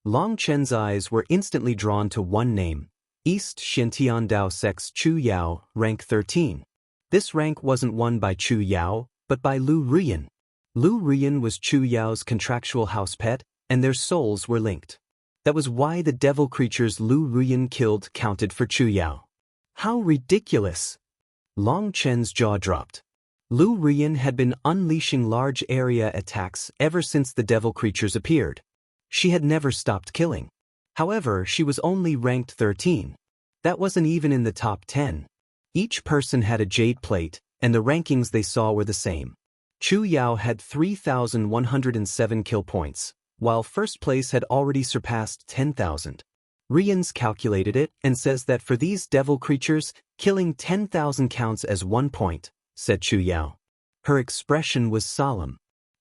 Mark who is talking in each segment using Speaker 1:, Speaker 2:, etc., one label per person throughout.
Speaker 1: Long Chen's eyes were instantly drawn to one name, East Xiantian Dao Sex Chu Yao, rank 13. This rank wasn't won by Chu Yao, but by Lu Ruyan. Lu Ruyan was Chu Yao's contractual house pet, and their souls were linked. That was why the devil creatures Lu Ruyan killed counted for Chu Yao. How ridiculous! Long Chen's jaw dropped. Lu Ruyan had been unleashing large area attacks ever since the devil creatures appeared. She had never stopped killing. However, she was only ranked 13. That wasn't even in the top 10. Each person had a jade plate, and the rankings they saw were the same. Chu Yao had 3,107 kill points, while first place had already surpassed 10,000. Rians calculated it and says that for these devil creatures, killing 10,000 counts as 1 point, said Chu Yao. Her expression was solemn.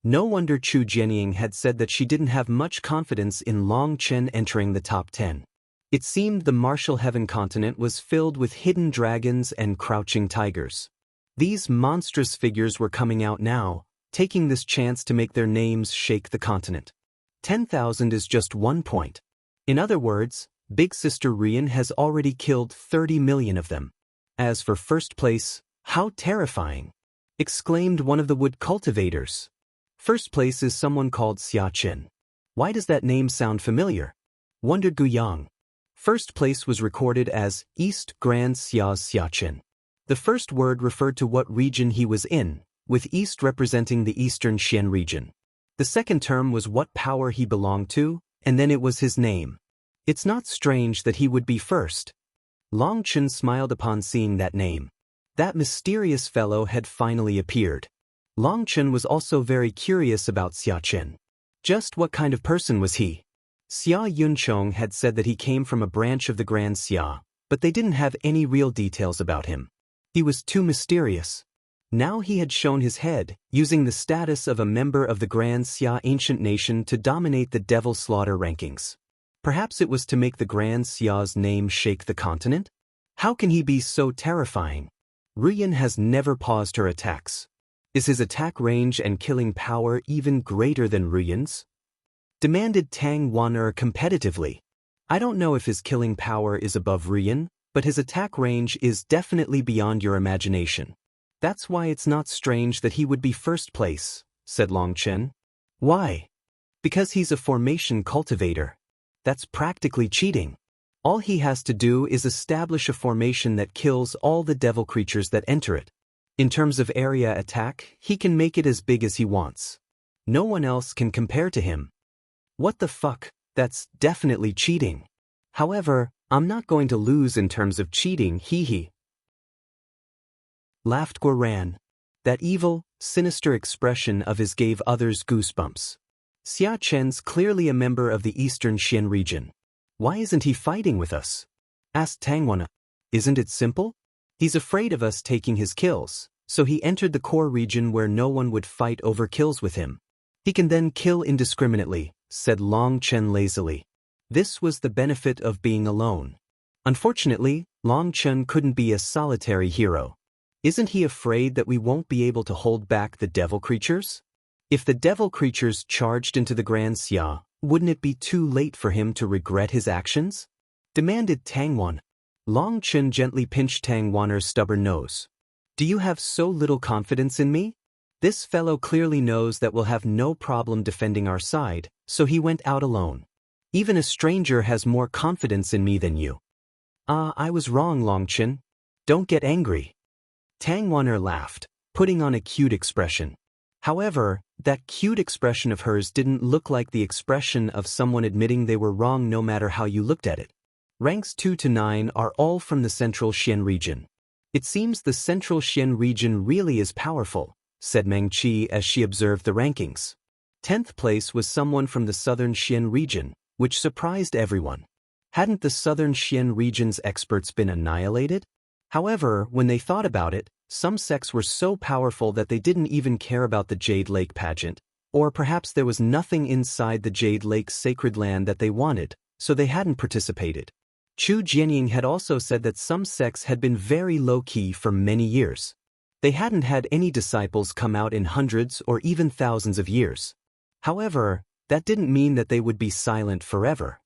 Speaker 1: No wonder Chu Jianying had said that she didn't have much confidence in Long Chen entering the top 10. It seemed the martial heaven continent was filled with hidden dragons and crouching tigers. These monstrous figures were coming out now, taking this chance to make their names shake the continent. 10,000 is just 1 point. In other words, Big Sister Rian has already killed 30 million of them. As for first place, how terrifying! Exclaimed one of the wood cultivators. First place is someone called Xia Chen. Why does that name sound familiar? Wondered Guyang. First place was recorded as East Grand Xia's Xia Chen. The first word referred to what region he was in, with East representing the Eastern Xian region. The second term was what power he belonged to, and then it was his name. It's not strange that he would be first. Long Chen smiled upon seeing that name. That mysterious fellow had finally appeared. Long Chen was also very curious about Xia Chen. Just what kind of person was he? Xia Yunchong had said that he came from a branch of the Grand Xia, but they didn't have any real details about him. He was too mysterious. Now he had shown his head, using the status of a member of the Grand Xia ancient nation to dominate the devil slaughter rankings. Perhaps it was to make the Grand Xia's name shake the continent? How can he be so terrifying? Ruyan has never paused her attacks. Is his attack range and killing power even greater than Ruyan's? Demanded Tang Wan'er competitively. I don't know if his killing power is above Ruyan, but his attack range is definitely beyond your imagination. That's why it's not strange that he would be first place, said Long Chen. Why? Because he's a formation cultivator. That's practically cheating. All he has to do is establish a formation that kills all the devil creatures that enter it. In terms of area attack, he can make it as big as he wants. No one else can compare to him. What the fuck, that's definitely cheating. However, I'm not going to lose in terms of cheating, hee. Laughed Guoran. That evil, sinister expression of his gave others goosebumps. Xia Chen's clearly a member of the Eastern Xian region. Why isn't he fighting with us? Asked Tangwana. Isn't it simple? He's afraid of us taking his kills, so he entered the core region where no one would fight over kills with him. He can then kill indiscriminately, said Long Chen lazily. This was the benefit of being alone. Unfortunately, Long Chen couldn't be a solitary hero. Isn't he afraid that we won't be able to hold back the devil creatures? If the devil creatures charged into the Grand Xia, wouldn't it be too late for him to regret his actions? Demanded Tangwan. Long Chen gently pinched Tang Wan'er's stubborn nose. Do you have so little confidence in me? This fellow clearly knows that we'll have no problem defending our side, so he went out alone. Even a stranger has more confidence in me than you. I was wrong, Long Chen. Don't get angry. Tang Wan'er laughed, putting on a cute expression. However, that cute expression of hers didn't look like the expression of someone admitting they were wrong no matter how you looked at it. Ranks 2 to 9 are all from the Central Xian region. It seems the Central Xian region really is powerful, said Meng Qi as she observed the rankings. 10th place was someone from the Southern Xian region, which surprised everyone. Hadn't the Southern Xian region's experts been annihilated? However, when they thought about it, some sects were so powerful that they didn't even care about the Jade Lake pageant, or perhaps there was nothing inside the Jade Lake's sacred land that they wanted, so they hadn't participated. Chu Jianying had also said that some sects had been very low-key for many years. They hadn't had any disciples come out in hundreds or even thousands of years. However, that didn't mean that they would be silent forever.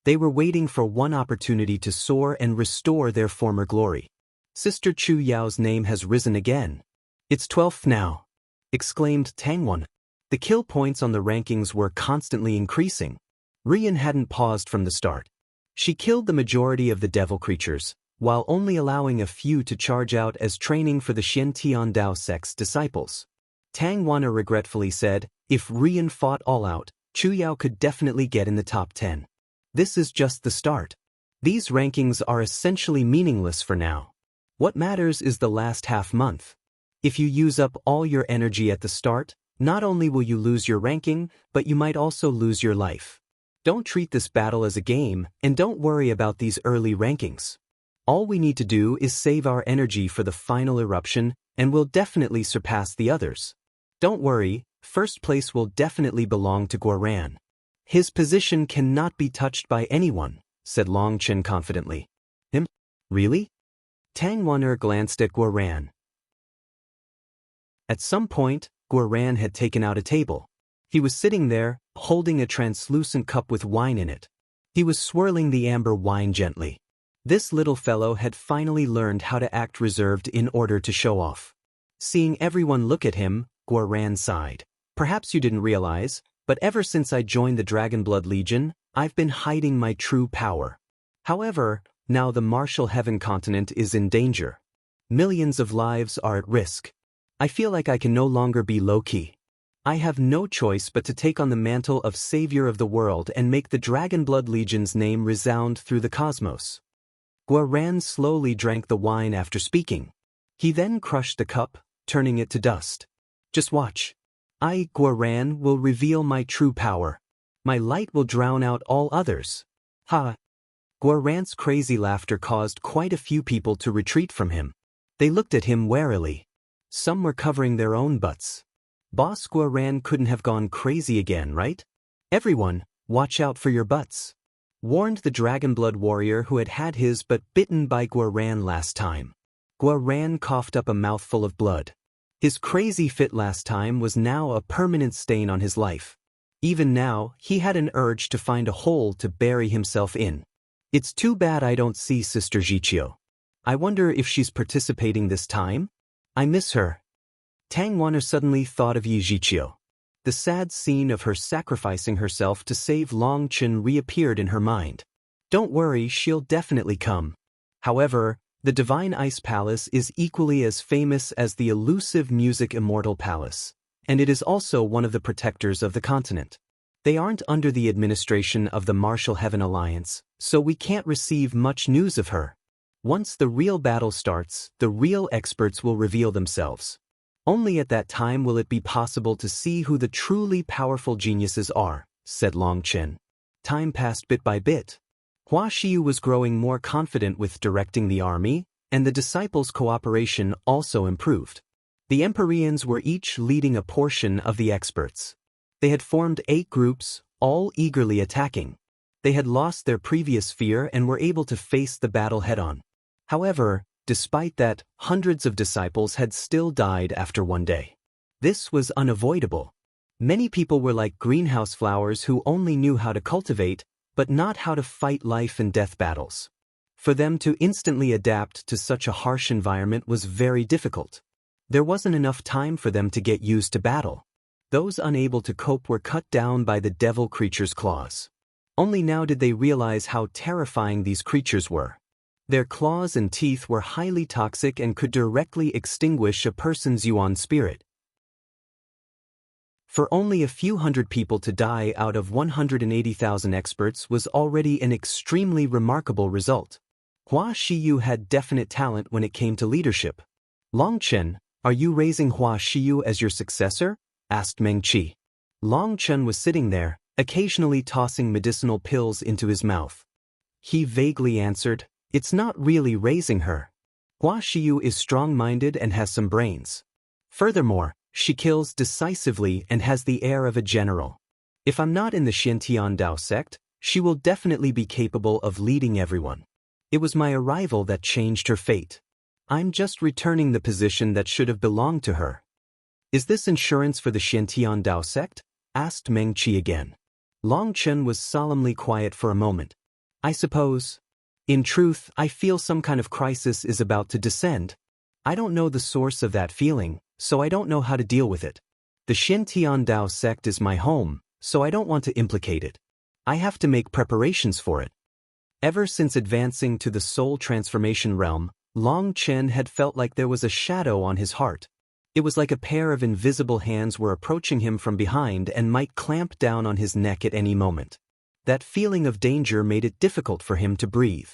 Speaker 1: They were waiting for one opportunity to soar and restore their former glory. Sister Chu Yao's name has risen again. It's 12th now, exclaimed Tangwan. The kill points on the rankings were constantly increasing. Rian hadn't paused from the start. She killed the majority of the devil creatures, while only allowing a few to charge out as training for the Xian Tian Dao sect's disciples. Tang Wana regretfully said, if Rian fought all out, Chu Yao could definitely get in the top 10. This is just the start. These rankings are essentially meaningless for now. What matters is the last half month. If you use up all your energy at the start, not only will you lose your ranking, but you might also lose your life. Don't treat this battle as a game, and don't worry about these early rankings. All we need to do is save our energy for the final eruption, and we'll definitely surpass the others. Don't worry, first place will definitely belong to Guoran. His position cannot be touched by anyone, said Long Chen confidently. Him? Really? Tang Wan'er glanced at Guoran. At some point, Guoran had taken out a table. He was sitting there, holding a translucent cup with wine in it. He was swirling the amber wine gently. This little fellow had finally learned how to act reserved in order to show off. Seeing everyone look at him, Guoran sighed. Perhaps you didn't realize, but ever since I joined the Dragonblood Legion, I've been hiding my true power. However, now the martial heaven continent is in danger. Millions of lives are at risk. I feel like I can no longer be low-key. I have no choice but to take on the mantle of savior of the world and make the Dragonblood Legion's name resound through the cosmos. Guoran slowly drank the wine after speaking. He then crushed the cup, turning it to dust. Just watch. I, Guoran, will reveal my true power. My light will drown out all others. Ha! Guoran's crazy laughter caused quite a few people to retreat from him. They looked at him warily. Some were covering their own butts. Boss Guoran couldn't have gone crazy again, right? Everyone, watch out for your butts, warned the Dragonblood warrior who had had his butt bitten by Guoran last time. Guoran coughed up a mouthful of blood. His crazy fit last time was now a permanent stain on his life. Even now, he had an urge to find a hole to bury himself in. It's too bad I don't see Sister Jiqiu. I wonder if she's participating this time? I miss her. Tang Wan'er suddenly thought of Yi Jiqiu. The sad scene of her sacrificing herself to save Long Chen reappeared in her mind. Don't worry, she'll definitely come. However, the Divine Ice Palace is equally as famous as the elusive Music Immortal Palace, and it is also one of the protectors of the continent. They aren't under the administration of the Martial Heaven Alliance, so we can't receive much news of her. Once the real battle starts, the real experts will reveal themselves. Only at that time will it be possible to see who the truly powerful geniuses are, said Long Chen. Time passed bit by bit. Hua Xiu was growing more confident with directing the army, and the disciples' cooperation also improved. The Empyreans were each leading a portion of the experts. They had formed 8 groups, all eagerly attacking. They had lost their previous fear and were able to face the battle head-on. However, despite that, hundreds of disciples had still died after one day. This was unavoidable. Many people were like greenhouse flowers who only knew how to cultivate, but not how to fight life and death battles. For them to instantly adapt to such a harsh environment was very difficult. There wasn't enough time for them to get used to battle. Those unable to cope were cut down by the devil creature's claws. Only now did they realize how terrifying these creatures were. Their claws and teeth were highly toxic and could directly extinguish a person's yuan spirit. For only a few hundred people to die out of 180,000 experts was already an extremely remarkable result. Hua Xiu had definite talent when it came to leadership. Long Chen, are you raising Hua Xiu as your successor? Asked Meng Qi. Long Chen was sitting there, occasionally tossing medicinal pills into his mouth. He vaguely answered, it's not really raising her. Hua Xiu is strong-minded and has some brains. Furthermore, she kills decisively and has the air of a general. If I'm not in the Xiantian Dao sect, she will definitely be capable of leading everyone. It was my arrival that changed her fate. I'm just returning the position that should have belonged to her. Is this insurance for the Xiantian Dao sect? Asked Meng Qi again. Long Chen was solemnly quiet for a moment. I suppose. In truth, I feel some kind of crisis is about to descend. I don't know the source of that feeling, so I don't know how to deal with it. The Xintian Dao sect is my home, so I don't want to implicate it. I have to make preparations for it. Ever since advancing to the soul transformation realm, Long Chen had felt like there was a shadow on his heart. It was like a pair of invisible hands were approaching him from behind and might clamp down on his neck at any moment. That feeling of danger made it difficult for him to breathe.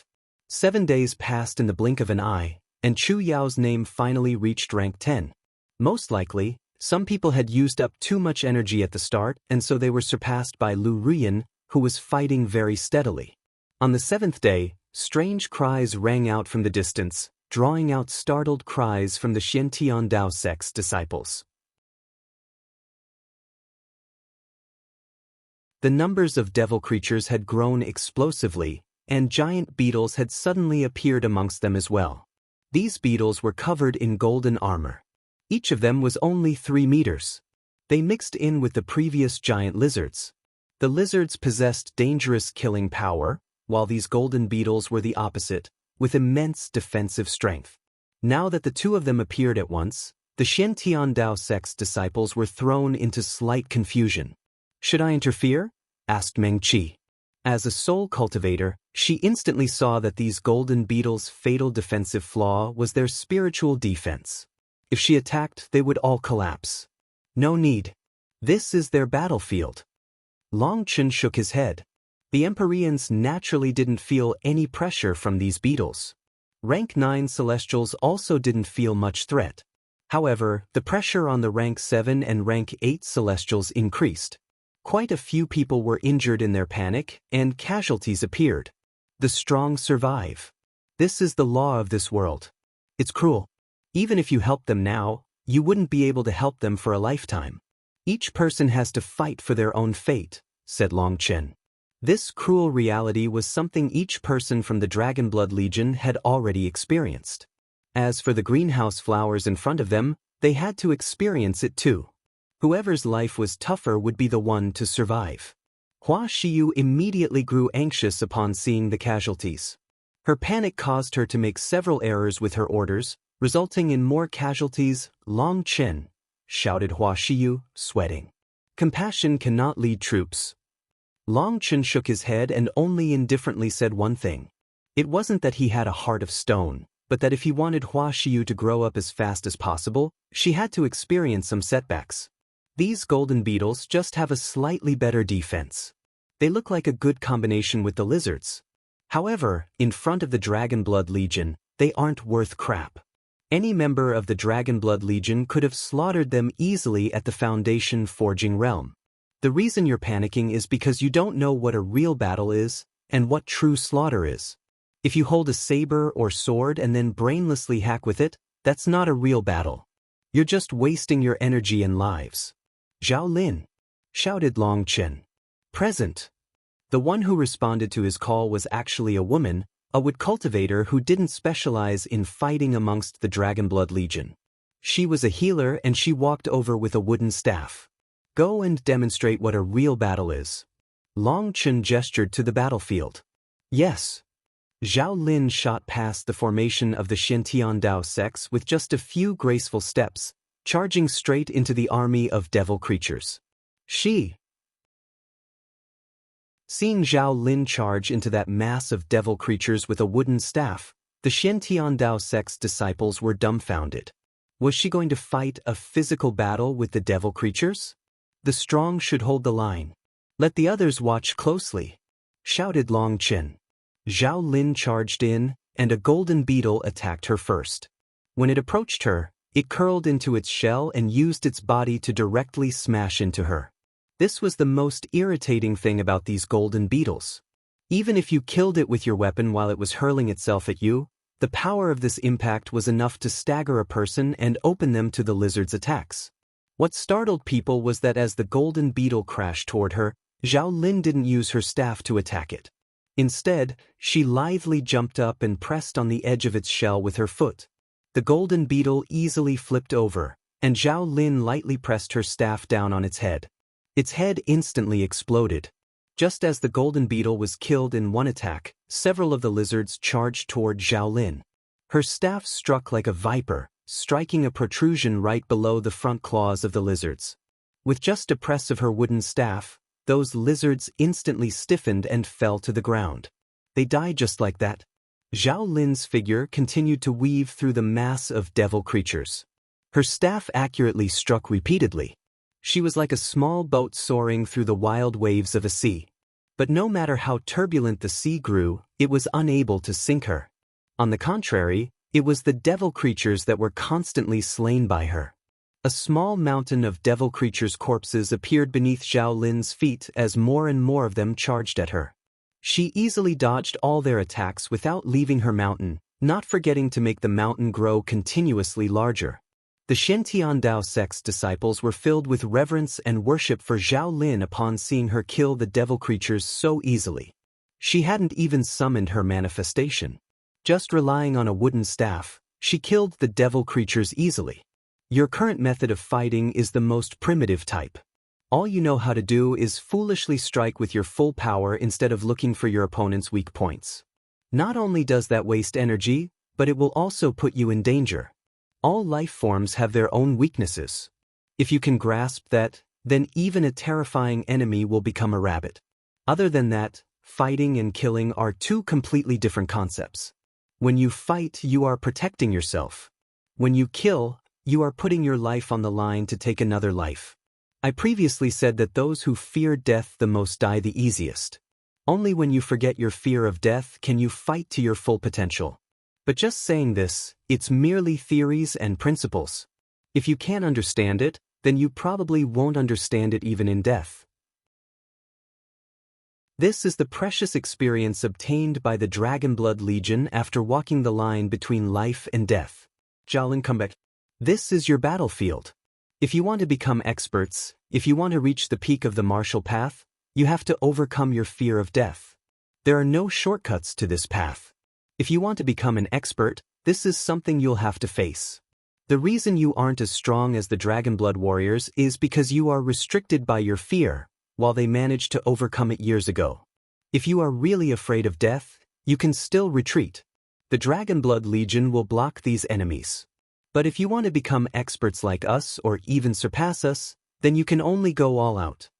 Speaker 1: 7 days passed in the blink of an eye, and Chu Yao's name finally reached rank 10. Most likely, some people had used up too much energy at the start, and so they were surpassed by Lu Ruyan, who was fighting very steadily. On the 7th day, strange cries rang out from the distance, drawing out startled cries from the Xintian Dao sect's disciples. The numbers of devil creatures had grown explosively, and giant beetles had suddenly appeared amongst them as well. These beetles were covered in golden armor. Each of them was only 3 meters. They mixed in with the previous giant lizards. The lizards possessed dangerous killing power, while these golden beetles were the opposite, with immense defensive strength. Now that the two of them appeared at once, the Xintian Dao sect's disciples were thrown into slight confusion. Should I interfere? Asked Meng Qi. As a soul cultivator, she instantly saw that these golden beetles' fatal defensive flaw was their spiritual defense. If she attacked, they would all collapse. No need. This is their battlefield. Long Chen shook his head. The Empyreans naturally didn't feel any pressure from these beetles. Rank 9 Celestials also didn't feel much threat. However, the pressure on the rank 7 and rank 8 Celestials increased. Quite a few people were injured in their panic, and casualties appeared. The strong survive. This is the law of this world. It's cruel. Even if you help them now, you wouldn't be able to help them for a lifetime. Each person has to fight for their own fate, said Long Chen. This cruel reality was something each person from the Dragonblood Legion had already experienced. As for the greenhouse flowers in front of them, they had to experience it too. Whoever's life was tougher would be the one to survive. Hua Xiyu immediately grew anxious upon seeing the casualties. Her panic caused her to make several errors with her orders, resulting in more casualties. Long Chen, shouted Hua Xiyu, sweating. Compassion cannot lead troops. Long Chen shook his head and only indifferently said one thing. It wasn't that he had a heart of stone, but that if he wanted Hua Xiyu to grow up as fast as possible, she had to experience some setbacks. These golden beetles just have a slightly better defense. They look like a good combination with the lizards. However, in front of the Dragonblood Legion, they aren't worth crap. Any member of the Dragonblood Legion could have slaughtered them easily at the Foundation Forging Realm. The reason you're panicking is because you don't know what a real battle is and what true slaughter is. If you hold a saber or sword and then brainlessly hack with it, that's not a real battle. You're just wasting your energy and lives. Zhao Lin, shouted Long Chen. Present. The one who responded to his call was actually a woman, a wood cultivator who didn't specialize in fighting amongst the Dragonblood Legion. She was a healer and she walked over with a wooden staff. Go and demonstrate what a real battle is. Long Chen gestured to the battlefield. Yes. Zhao Lin shot past the formation of the Xintian Dao sects with just a few graceful steps, charging straight into the army of devil creatures. Seeing Zhao Lin charge into that mass of devil creatures with a wooden staff, the Xintian Dao sect's disciples were dumbfounded. Was she going to fight a physical battle with the devil creatures? The strong should hold the line. Let the others watch closely, shouted Long Chen. Zhao Lin charged in, and a golden beetle attacked her first. When it approached her, it curled into its shell and used its body to directly smash into her. This was the most irritating thing about these golden beetles. Even if you killed it with your weapon while it was hurling itself at you, the power of this impact was enough to stagger a person and open them to the lizard's attacks. What startled people was that as the golden beetle crashed toward her, Zhao Lin didn't use her staff to attack it. Instead, she lithely jumped up and pressed on the edge of its shell with her foot. The golden beetle easily flipped over, and Zhao Lin lightly pressed her staff down on its head. Its head instantly exploded. Just as the golden beetle was killed in one attack, several of the lizards charged toward Zhao Lin. Her staff struck like a viper, striking a protrusion right below the front claws of the lizards. With just a press of her wooden staff, those lizards instantly stiffened and fell to the ground. They died just like that. Zhao Lin's figure continued to weave through the mass of devil creatures. Her staff accurately struck repeatedly. She was like a small boat soaring through the wild waves of a sea. But no matter how turbulent the sea grew, it was unable to sink her. On the contrary, it was the devil creatures that were constantly slain by her. A small mountain of devil creatures' corpses appeared beneath Zhao Lin's feet as more and more of them charged at her. She easily dodged all their attacks without leaving her mountain, not forgetting to make the mountain grow continuously larger. The Xiantiandao sect's disciples were filled with reverence and worship for Zhao Lin upon seeing her kill the devil creatures so easily. She hadn't even summoned her manifestation. Just relying on a wooden staff, she killed the devil creatures easily. Your current method of fighting is the most primitive type. All you know how to do is foolishly strike with your full power instead of looking for your opponent's weak points. Not only does that waste energy, but it will also put you in danger. All life forms have their own weaknesses. If you can grasp that, then even a terrifying enemy will become a rabbit. Other than that, fighting and killing are two completely different concepts. When you fight, you are protecting yourself. When you kill, you are putting your life on the line to take another life. I previously said that those who fear death the most die the easiest. Only when you forget your fear of death can you fight to your full potential. But just saying this, it's merely theories and principles. If you can't understand it, then you probably won't understand it even in death. This is the precious experience obtained by the Dragonblood Legion after walking the line between life and death. Zhao Lin, come back. This is your battlefield. If you want to become experts, if you want to reach the peak of the martial path, you have to overcome your fear of death. There are no shortcuts to this path. If you want to become an expert, this is something you'll have to face. The reason you aren't as strong as the Dragonblood warriors is because you are restricted by your fear, while they managed to overcome it years ago. If you are really afraid of death, you can still retreat. The Dragonblood Legion will block these enemies. But if you want to become experts like us or even surpass us, then you can only go all out.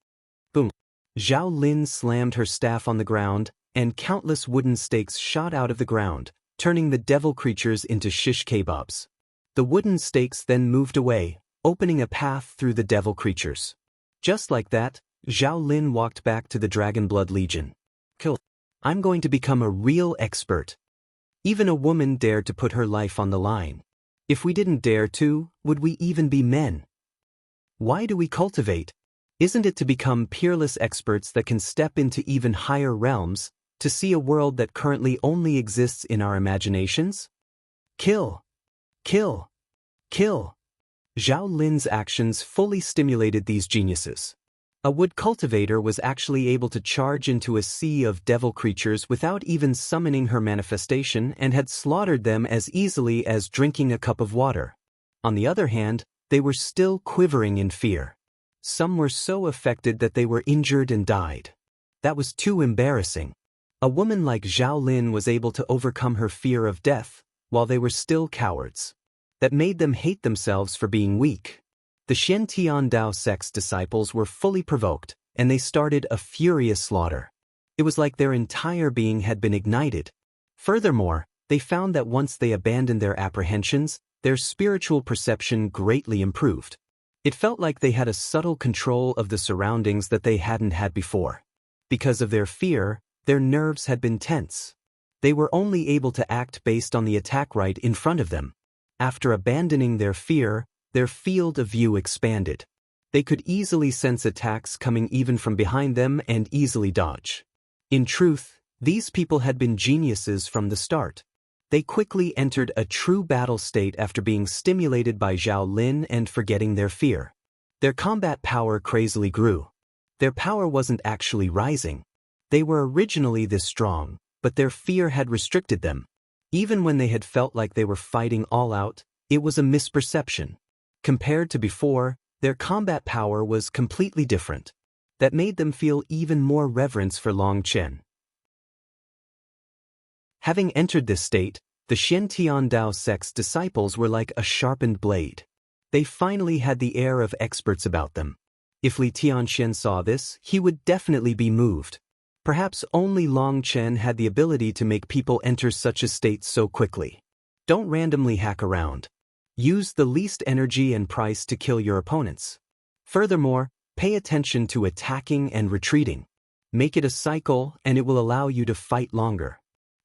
Speaker 1: Boom. Zhao Lin slammed her staff on the ground, and countless wooden stakes shot out of the ground, turning the devil creatures into shish kebabs. The wooden stakes then moved away, opening a path through the devil creatures. Just like that, Zhao Lin walked back to the Dragonblood Legion. Kill. I'm going to become a real expert. Even a woman dared to put her life on the line. If we didn't dare to, would we even be men? Why do we cultivate? Isn't it to become peerless experts that can step into even higher realms, to see a world that currently only exists in our imaginations? Kill. Kill. Kill. Zhao Lin's actions fully stimulated these geniuses. A wood cultivator was actually able to charge into a sea of devil creatures without even summoning her manifestation and had slaughtered them as easily as drinking a cup of water. On the other hand, they were still quivering in fear. Some were so affected that they were injured and died. That was too embarrassing. A woman like Zhao Lin was able to overcome her fear of death, while they were still cowards. That made them hate themselves for being weak. The Xiantiandao sect's disciples were fully provoked, and they started a furious slaughter. It was like their entire being had been ignited. Furthermore, they found that once they abandoned their apprehensions, their spiritual perception greatly improved. It felt like they had a subtle control of the surroundings that they hadn't had before. Because of their fear, their nerves had been tense. They were only able to act based on the attack right in front of them. After abandoning their fear, their field of view expanded. They could easily sense attacks coming even from behind them and easily dodge. In truth, these people had been geniuses from the start. They quickly entered a true battle state after being stimulated by Zhao Lin and forgetting their fear. Their combat power crazily grew. Their power wasn't actually rising. They were originally this strong, but their fear had restricted them. Even when they had felt like they were fighting all out, it was a misperception. Compared to before, their combat power was completely different. that made them feel even more reverence for Long Chen. Having entered this state, the Xian Tiandao sect's disciples were like a sharpened blade. They finally had the air of experts about them. If Li Tianxian saw this, he would definitely be moved. Perhaps only Long Chen had the ability to make people enter such a state so quickly. Don't randomly hack around. Use the least energy and price to kill your opponents. Furthermore, pay attention to attacking and retreating. Make it a cycle and it will allow you to fight longer.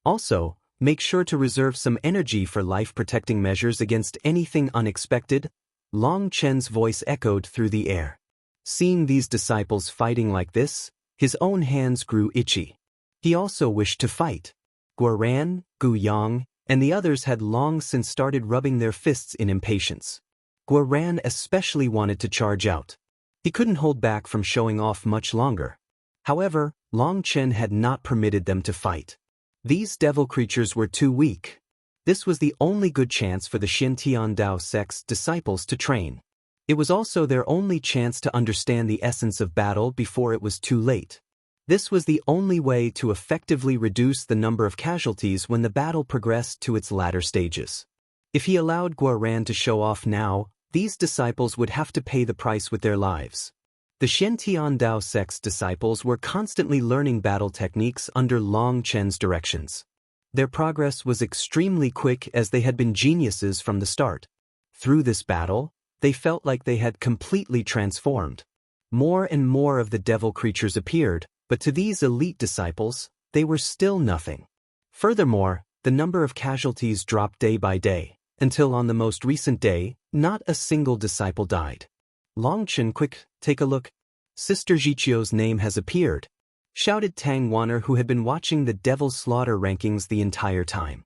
Speaker 1: Also, make sure to reserve some energy for life-protecting measures against anything unexpected. Long Chen's voice echoed through the air. Seeing these disciples fighting like this, his own hands grew itchy. He also wished to fight. Guoran, Gu Yang, and the others had long since started rubbing their fists in impatience. Guoran especially wanted to charge out. He couldn't hold back from showing off much longer. However, Long Chen had not permitted them to fight. These devil creatures were too weak. This was the only good chance for the Xian Tiandao sect's disciples to train. It was also their only chance to understand the essence of battle before it was too late. This was the only way to effectively reduce the number of casualties when the battle progressed to its latter stages. If he allowed Guoran to show off now, these disciples would have to pay the price with their lives. The Xian Tiandao sect's disciples were constantly learning battle techniques under Long Chen's directions. Their progress was extremely quick as they had been geniuses from the start. Through this battle, they felt like they had completely transformed. More and more of the devil creatures appeared, but to these elite disciples, they were still nothing. Furthermore, the number of casualties dropped day by day, until on the most recent day, not a single disciple died. Long Chen, quick, take a look. Sister Jiqiu's name has appeared, shouted Tang Wanner, who had been watching the Devil's Slaughter rankings the entire time.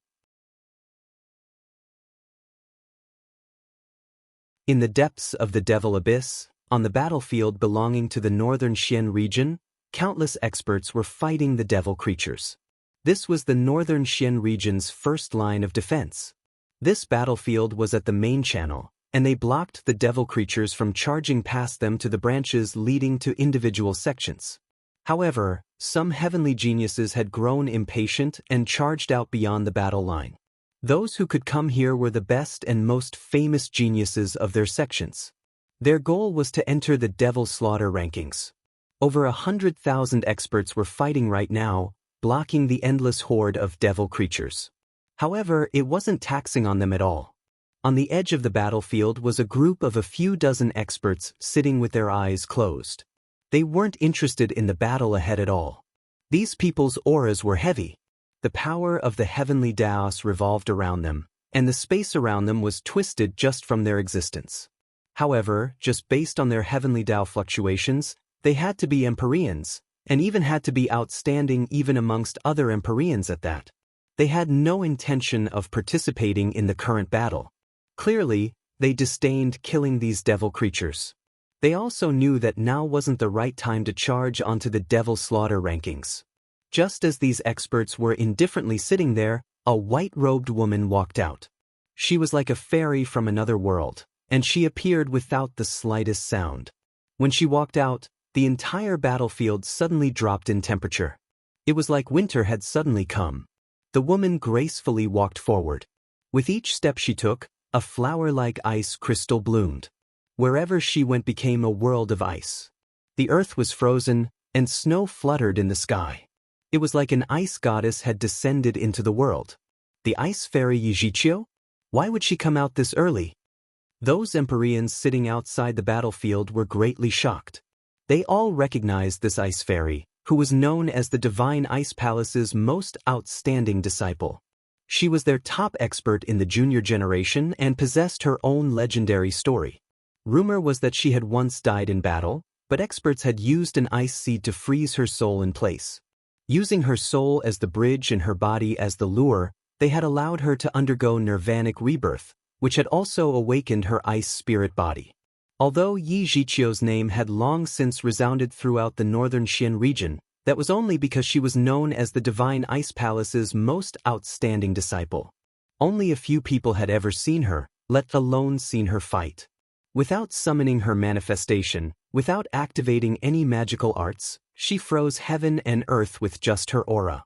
Speaker 1: In the depths of the Devil Abyss, on the battlefield belonging to the northern Xian region, countless experts were fighting the devil creatures. This was the northern Xian region's first line of defense. This battlefield was at the main channel, and they blocked the devil creatures from charging past them to the branches leading to individual sections. However, some heavenly geniuses had grown impatient and charged out beyond the battle line. Those who could come here were the best and most famous geniuses of their sections. Their goal was to enter the Devil's Slaughter rankings. Over 100,000 experts were fighting right now, blocking the endless horde of devil creatures. However, it wasn't taxing on them at all. On the edge of the battlefield was a group of a few dozen experts sitting with their eyes closed. They weren't interested in the battle ahead at all. These people's auras were heavy. The power of the heavenly Daos revolved around them, and the space around them was twisted just from their existence. However, just based on their heavenly Dao fluctuations, they had to be Empyreans, and even had to be outstanding even amongst other Empyreans at that. They had no intention of participating in the current battle. Clearly, they disdained killing these devil creatures. They also knew that now wasn't the right time to charge onto the Devil's Slaughter rankings. Just as these experts were indifferently sitting there, a white-robed woman walked out. She was like a fairy from another world, and she appeared without the slightest sound. When she walked out, the entire battlefield suddenly dropped in temperature. It was like winter had suddenly come. The woman gracefully walked forward. With each step she took, a flower-like ice crystal bloomed. Wherever she went became a world of ice. The earth was frozen, and snow fluttered in the sky. It was like an ice goddess had descended into the world. The ice fairy Yijiqiu? Why would she come out this early? Those Empyreans sitting outside the battlefield were greatly shocked. They all recognized this ice fairy, who was known as the Divine Ice Palace's most outstanding disciple. She was their top expert in the junior generation and possessed her own legendary story. Rumor was that she had once died in battle, but experts had used an ice seed to freeze her soul in place. Using her soul as the bridge and her body as the lure, they had allowed her to undergo nirvanic rebirth, which had also awakened her ice spirit body. Although Yi Jiqiu's name had long since resounded throughout the northern Xian region, that was only because she was known as the Divine Ice Palace's most outstanding disciple. Only a few people had ever seen her, let alone seen her fight. Without summoning her manifestation, Without activating any magical arts, she froze heaven and earth with just her aura.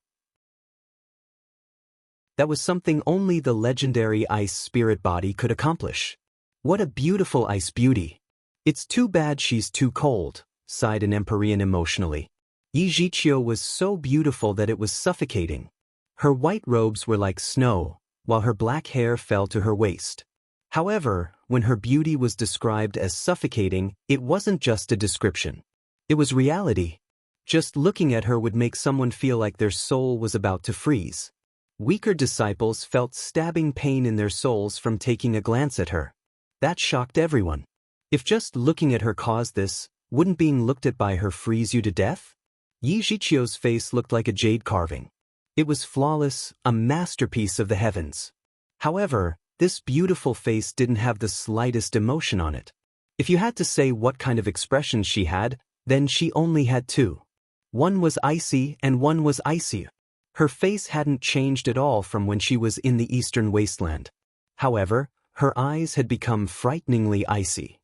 Speaker 1: That was something only the legendary ice spirit body could accomplish. What a beautiful ice beauty. It's too bad she's too cold, sighed an Empyrean emotionally. Yi Zhiqiu was so beautiful that it was suffocating. Her white robes were like snow, while her black hair fell to her waist. However, when her beauty was described as suffocating, it wasn't just a description. It was reality. Just looking at her would make someone feel like their soul was about to freeze. Weaker disciples felt stabbing pain in their souls from taking a glance at her. That shocked everyone. If just looking at her caused this, wouldn't being looked at by her freeze you to death? Yi Zhiqiu's face looked like a jade carving. It was flawless, a masterpiece of the heavens. However, this beautiful face didn't have the slightest emotion on it. If you had to say what kind of expression she had, then she only had two. One was icy and one was icier. Her face hadn't changed at all from when she was in the eastern wasteland. However, her eyes had become frighteningly icy.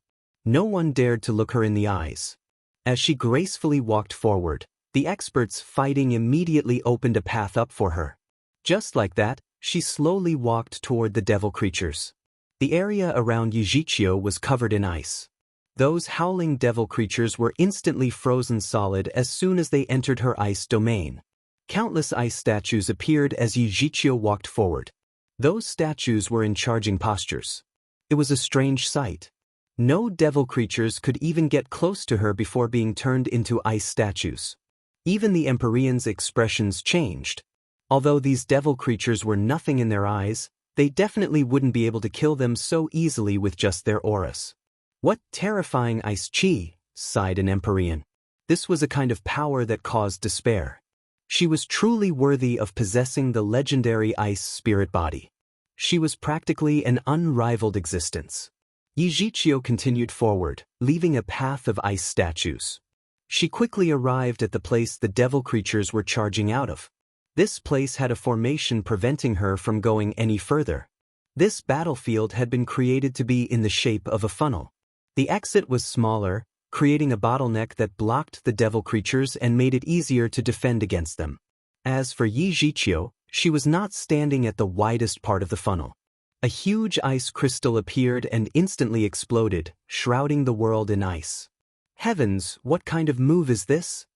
Speaker 1: No one dared to look her in the eyes. As she gracefully walked forward, the experts fighting immediately opened a path up for her. Just like that, she slowly walked toward the devil creatures. The area around Yi Zhiqiu was covered in ice. Those howling devil creatures were instantly frozen solid as soon as they entered her ice domain. Countless ice statues appeared as Yi Zhiqiu walked forward. Those statues were in charging postures. It was a strange sight. No devil creatures could even get close to her before being turned into ice statues. Even the Empyrean's expressions changed. Although these devil creatures were nothing in their eyes, they definitely wouldn't be able to kill them so easily with just their auras. What terrifying ice chi, sighed an Empyrean. This was a kind of power that caused despair. She was truly worthy of possessing the legendary ice spirit body. She was practically an unrivaled existence. Yi Zhiqiu continued forward, leaving a path of ice statues. She quickly arrived at the place the devil creatures were charging out of. This place had a formation preventing her from going any further. This battlefield had been created to be in the shape of a funnel. The exit was smaller, creating a bottleneck that blocked the devil creatures and made it easier to defend against them. As for Yi Zhiqiu, she was not standing at the widest part of the funnel. A huge ice crystal appeared and instantly exploded, shrouding the world in ice. Heavens, what kind of move is this?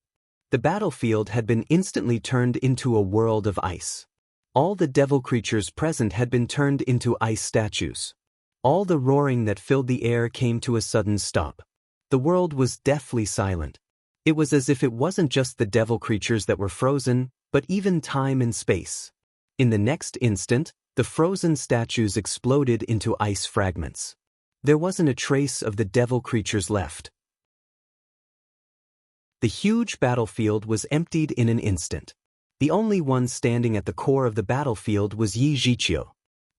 Speaker 1: The battlefield had been instantly turned into a world of ice. All the devil creatures present had been turned into ice statues. All the roaring that filled the air came to a sudden stop. The world was deathly silent. It was as if it wasn't just the devil creatures that were frozen, but even time and space. In the next instant, the frozen statues exploded into ice fragments. There wasn't a trace of the devil creatures left. The huge battlefield was emptied in an instant. The only one standing at the core of the battlefield was Yi Zhiqiu.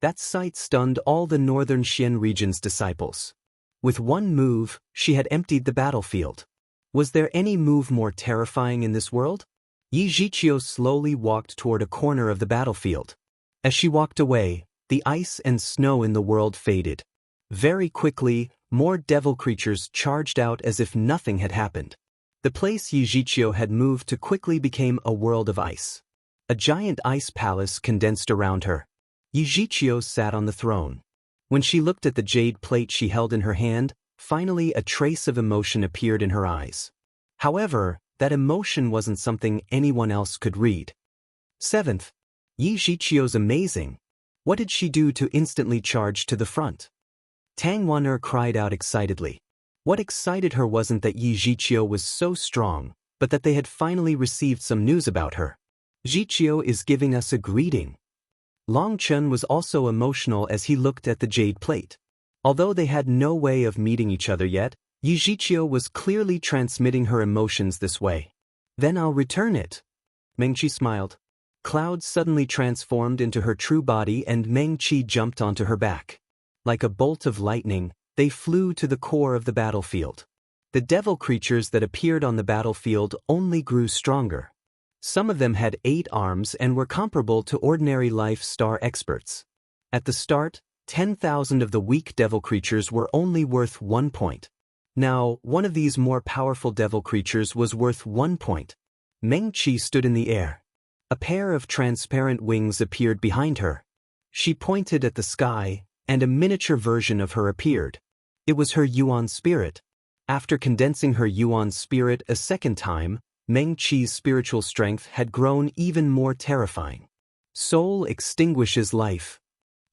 Speaker 1: That sight stunned all the northern Xian region's disciples. With one move, she had emptied the battlefield. Was there any move more terrifying in this world? Yi Zhiqiu slowly walked toward a corner of the battlefield. As she walked away, the ice and snow in the world faded. Very quickly, more devil creatures charged out as if nothing had happened. The place Yi Zhiqiu had moved to quickly became a world of ice. A giant ice palace condensed around her. Yi Zhiqiu sat on the throne. When she looked at the jade plate she held in her hand, finally a trace of emotion appeared in her eyes. However, that emotion wasn't something anyone else could read. 7th. Yi Zhiqiu's amazing. What did she do to instantly charge to the front? Tang Wan'er cried out excitedly. What excited her wasn't that Yi Zhiqiu was so strong, but that they had finally received some news about her. Zhiqiu is giving us a greeting. Long Chen was also emotional as he looked at the jade plate. Although they had no way of meeting each other yet, Yi Zhiqiu was clearly transmitting her emotions this way. Then I'll return it. Mengqi smiled. Clouds suddenly transformed into her true body and Mengqi jumped onto her back. Like a bolt of lightning, they flew to the core of the battlefield. The devil creatures that appeared on the battlefield only grew stronger. Some of them had 8 arms and were comparable to ordinary life star experts. At the start, 10,000 of the weak devil creatures were only worth 1 point. Now, one of these more powerful devil creatures was worth 1 point. Meng Qi stood in the air. A pair of transparent wings appeared behind her. She pointed at the sky, and a miniature version of her appeared. It was her Yuan spirit. After condensing her Yuan spirit a second time, Meng Qi's spiritual strength had grown even more terrifying. Soul extinguishes life.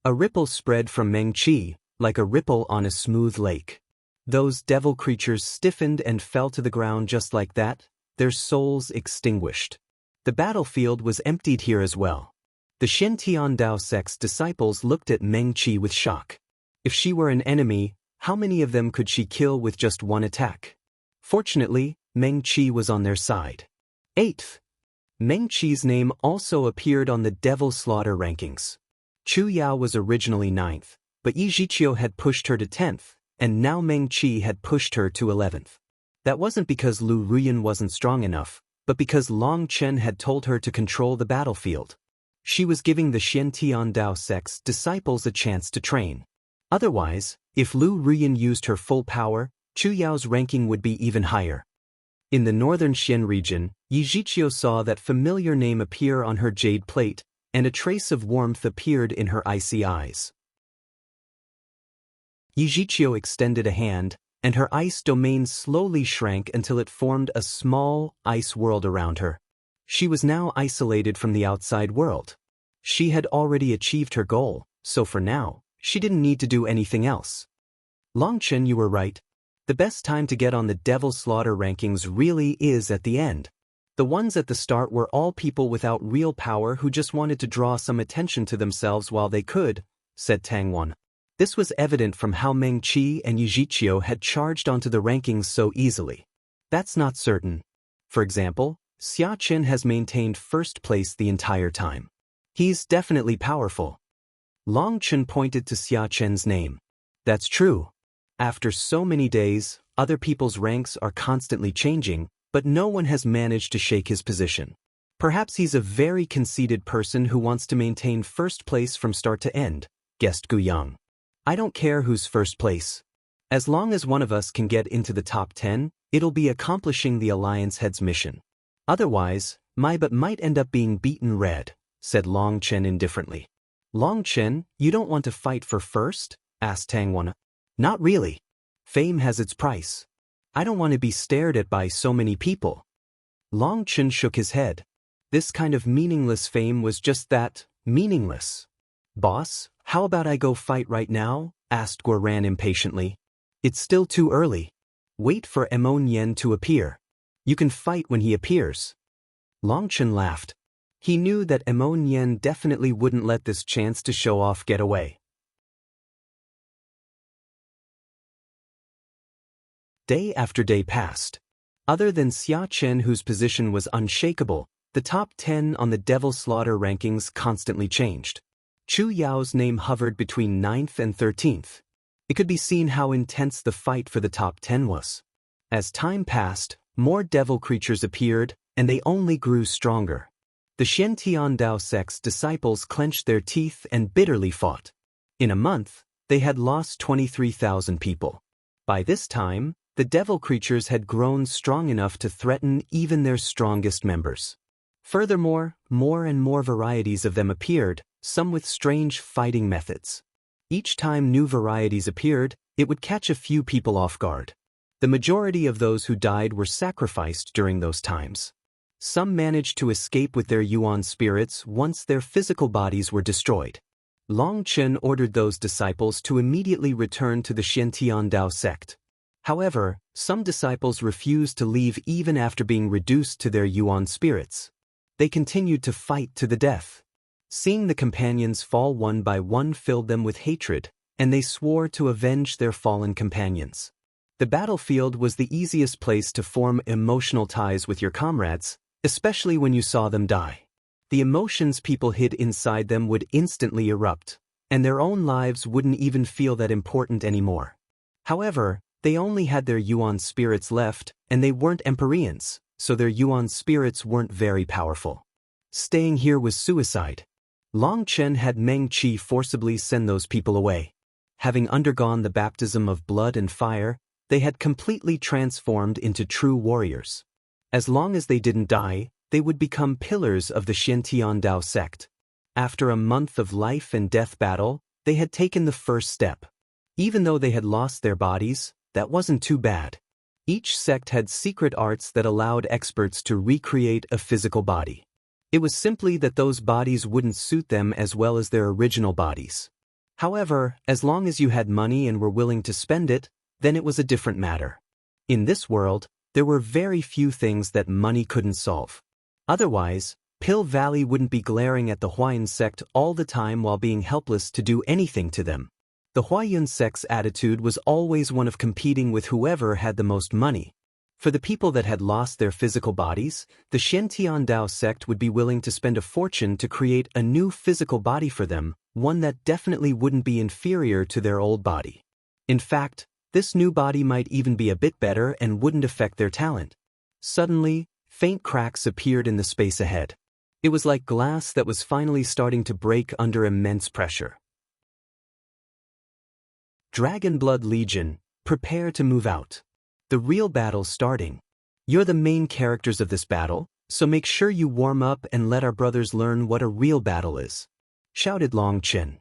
Speaker 1: A ripple spread from Meng Qi, like a ripple on a smooth lake. Those devil creatures stiffened and fell to the ground just like that, their souls extinguished. The battlefield was emptied here as well. The Shen Tiandao sect's disciples looked at Meng Qi with shock. If she were an enemy, how many of them could she kill with just one attack? Fortunately, Meng Qi was on their side. 8th. Meng Qi's name also appeared on the Devil Slaughter rankings. Chu Yao was originally 9th, but Yi Zhiqiu had pushed her to 10th, and now Meng Qi had pushed her to 11th. That wasn't because Lu Ruyan wasn't strong enough, but because Long Chen had told her to control the battlefield. She was giving the Shen Tiandao sect's disciples a chance to train. Otherwise, if Lu Ruyan used her full power, Chu Yao's ranking would be even higher. In the northern Xian region, Yi Zhiqiu saw that familiar name appear on her jade plate, and a trace of warmth appeared in her icy eyes. Yi Zhiqiu extended a hand, and her ice domain slowly shrank until it formed a small, ice world around her. She was now isolated from the outside world. She had already achieved her goal, so for now, she didn't need to do anything else. Long Chen, you were right. The best time to get on the Devil Slaughter rankings really is at the end. The ones at the start were all people without real power who just wanted to draw some attention to themselves while they could, said Tang Wan. This was evident from how Meng Qi and Yi Zhiqiu had charged onto the rankings so easily. That's not certain. For example, Xia Chen has maintained first place the entire time. He's definitely powerful. Long Chen pointed to Xia Chen's name. That's true. After so many days, other people's ranks are constantly changing, but no one has managed to shake his position. Perhaps he's a very conceited person who wants to maintain first place from start to end, guessed Gu Yang. I don't care who's first place. As long as one of us can get into the top 10, it'll be accomplishing the Alliance head's mission. Otherwise, my butt might end up being beaten red, said Long Chen indifferently. Long Chen, you don't want to fight for first? Asked Tang Wan. Not really. Fame has its price. I don't want to be stared at by so many people. Long Chen shook his head. This kind of meaningless fame was just that, meaningless. Boss, how about I go fight right now? Asked Guoran impatiently. It's still too early. Wait for Emon Yen to appear. You can fight when he appears. Long Chen laughed. He knew that Emon Yen definitely wouldn't let this chance to show off get away. Day after day passed. Other than Xia Chen, whose position was unshakable, the top 10 on the Devil Slaughter rankings constantly changed. Chu Yao's name hovered between 9th and 13th. It could be seen how intense the fight for the top 10 was. As time passed, more devil creatures appeared, and they only grew stronger. The Shen Tiandao sect's disciples clenched their teeth and bitterly fought. In a month, they had lost 23,000 people. By this time, the devil creatures had grown strong enough to threaten even their strongest members. Furthermore, more and more varieties of them appeared, some with strange fighting methods. Each time new varieties appeared, it would catch a few people off guard. The majority of those who died were sacrificed during those times. Some managed to escape with their Yuan spirits once their physical bodies were destroyed. Long Chen ordered those disciples to immediately return to the Shen Tiandao sect. However, some disciples refused to leave even after being reduced to their Yuan spirits. They continued to fight to the death. Seeing the companions fall one by one filled them with hatred, and they swore to avenge their fallen companions. The battlefield was the easiest place to form emotional ties with your comrades, especially when you saw them die. The emotions people hid inside them would instantly erupt, and their own lives wouldn't even feel that important anymore. However, they only had their Yuan spirits left, and they weren't Empyreans, so their Yuan spirits weren't very powerful. Staying here was suicide. Long Chen had Meng Qi forcibly send those people away. Having undergone the baptism of blood and fire, they had completely transformed into true warriors. As long as they didn't die, they would become pillars of the Xiantiandao sect. After a month of life and death battle, they had taken the first step. Even though they had lost their bodies, that wasn't too bad. Each sect had secret arts that allowed experts to recreate a physical body. It was simply that those bodies wouldn't suit them as well as their original bodies. However, as long as you had money and were willing to spend it, then it was a different matter. In this world, there were very few things that money couldn't solve. Otherwise, Pill Valley wouldn't be glaring at the Huayan sect all the time while being helpless to do anything to them. The Huayan sect's attitude was always one of competing with whoever had the most money. For the people that had lost their physical bodies, the Xiantiandao sect would be willing to spend a fortune to create a new physical body for them, one that definitely wouldn't be inferior to their old body. In fact, this new body might even be a bit better and wouldn't affect their talent. Suddenly, faint cracks appeared in the space ahead. It was like glass that was finally starting to break under immense pressure. Dragonblood Legion, prepare to move out. The real battle's starting. You're the main characters of this battle, so make sure you warm up and let our brothers learn what a real battle is, shouted Long Chen.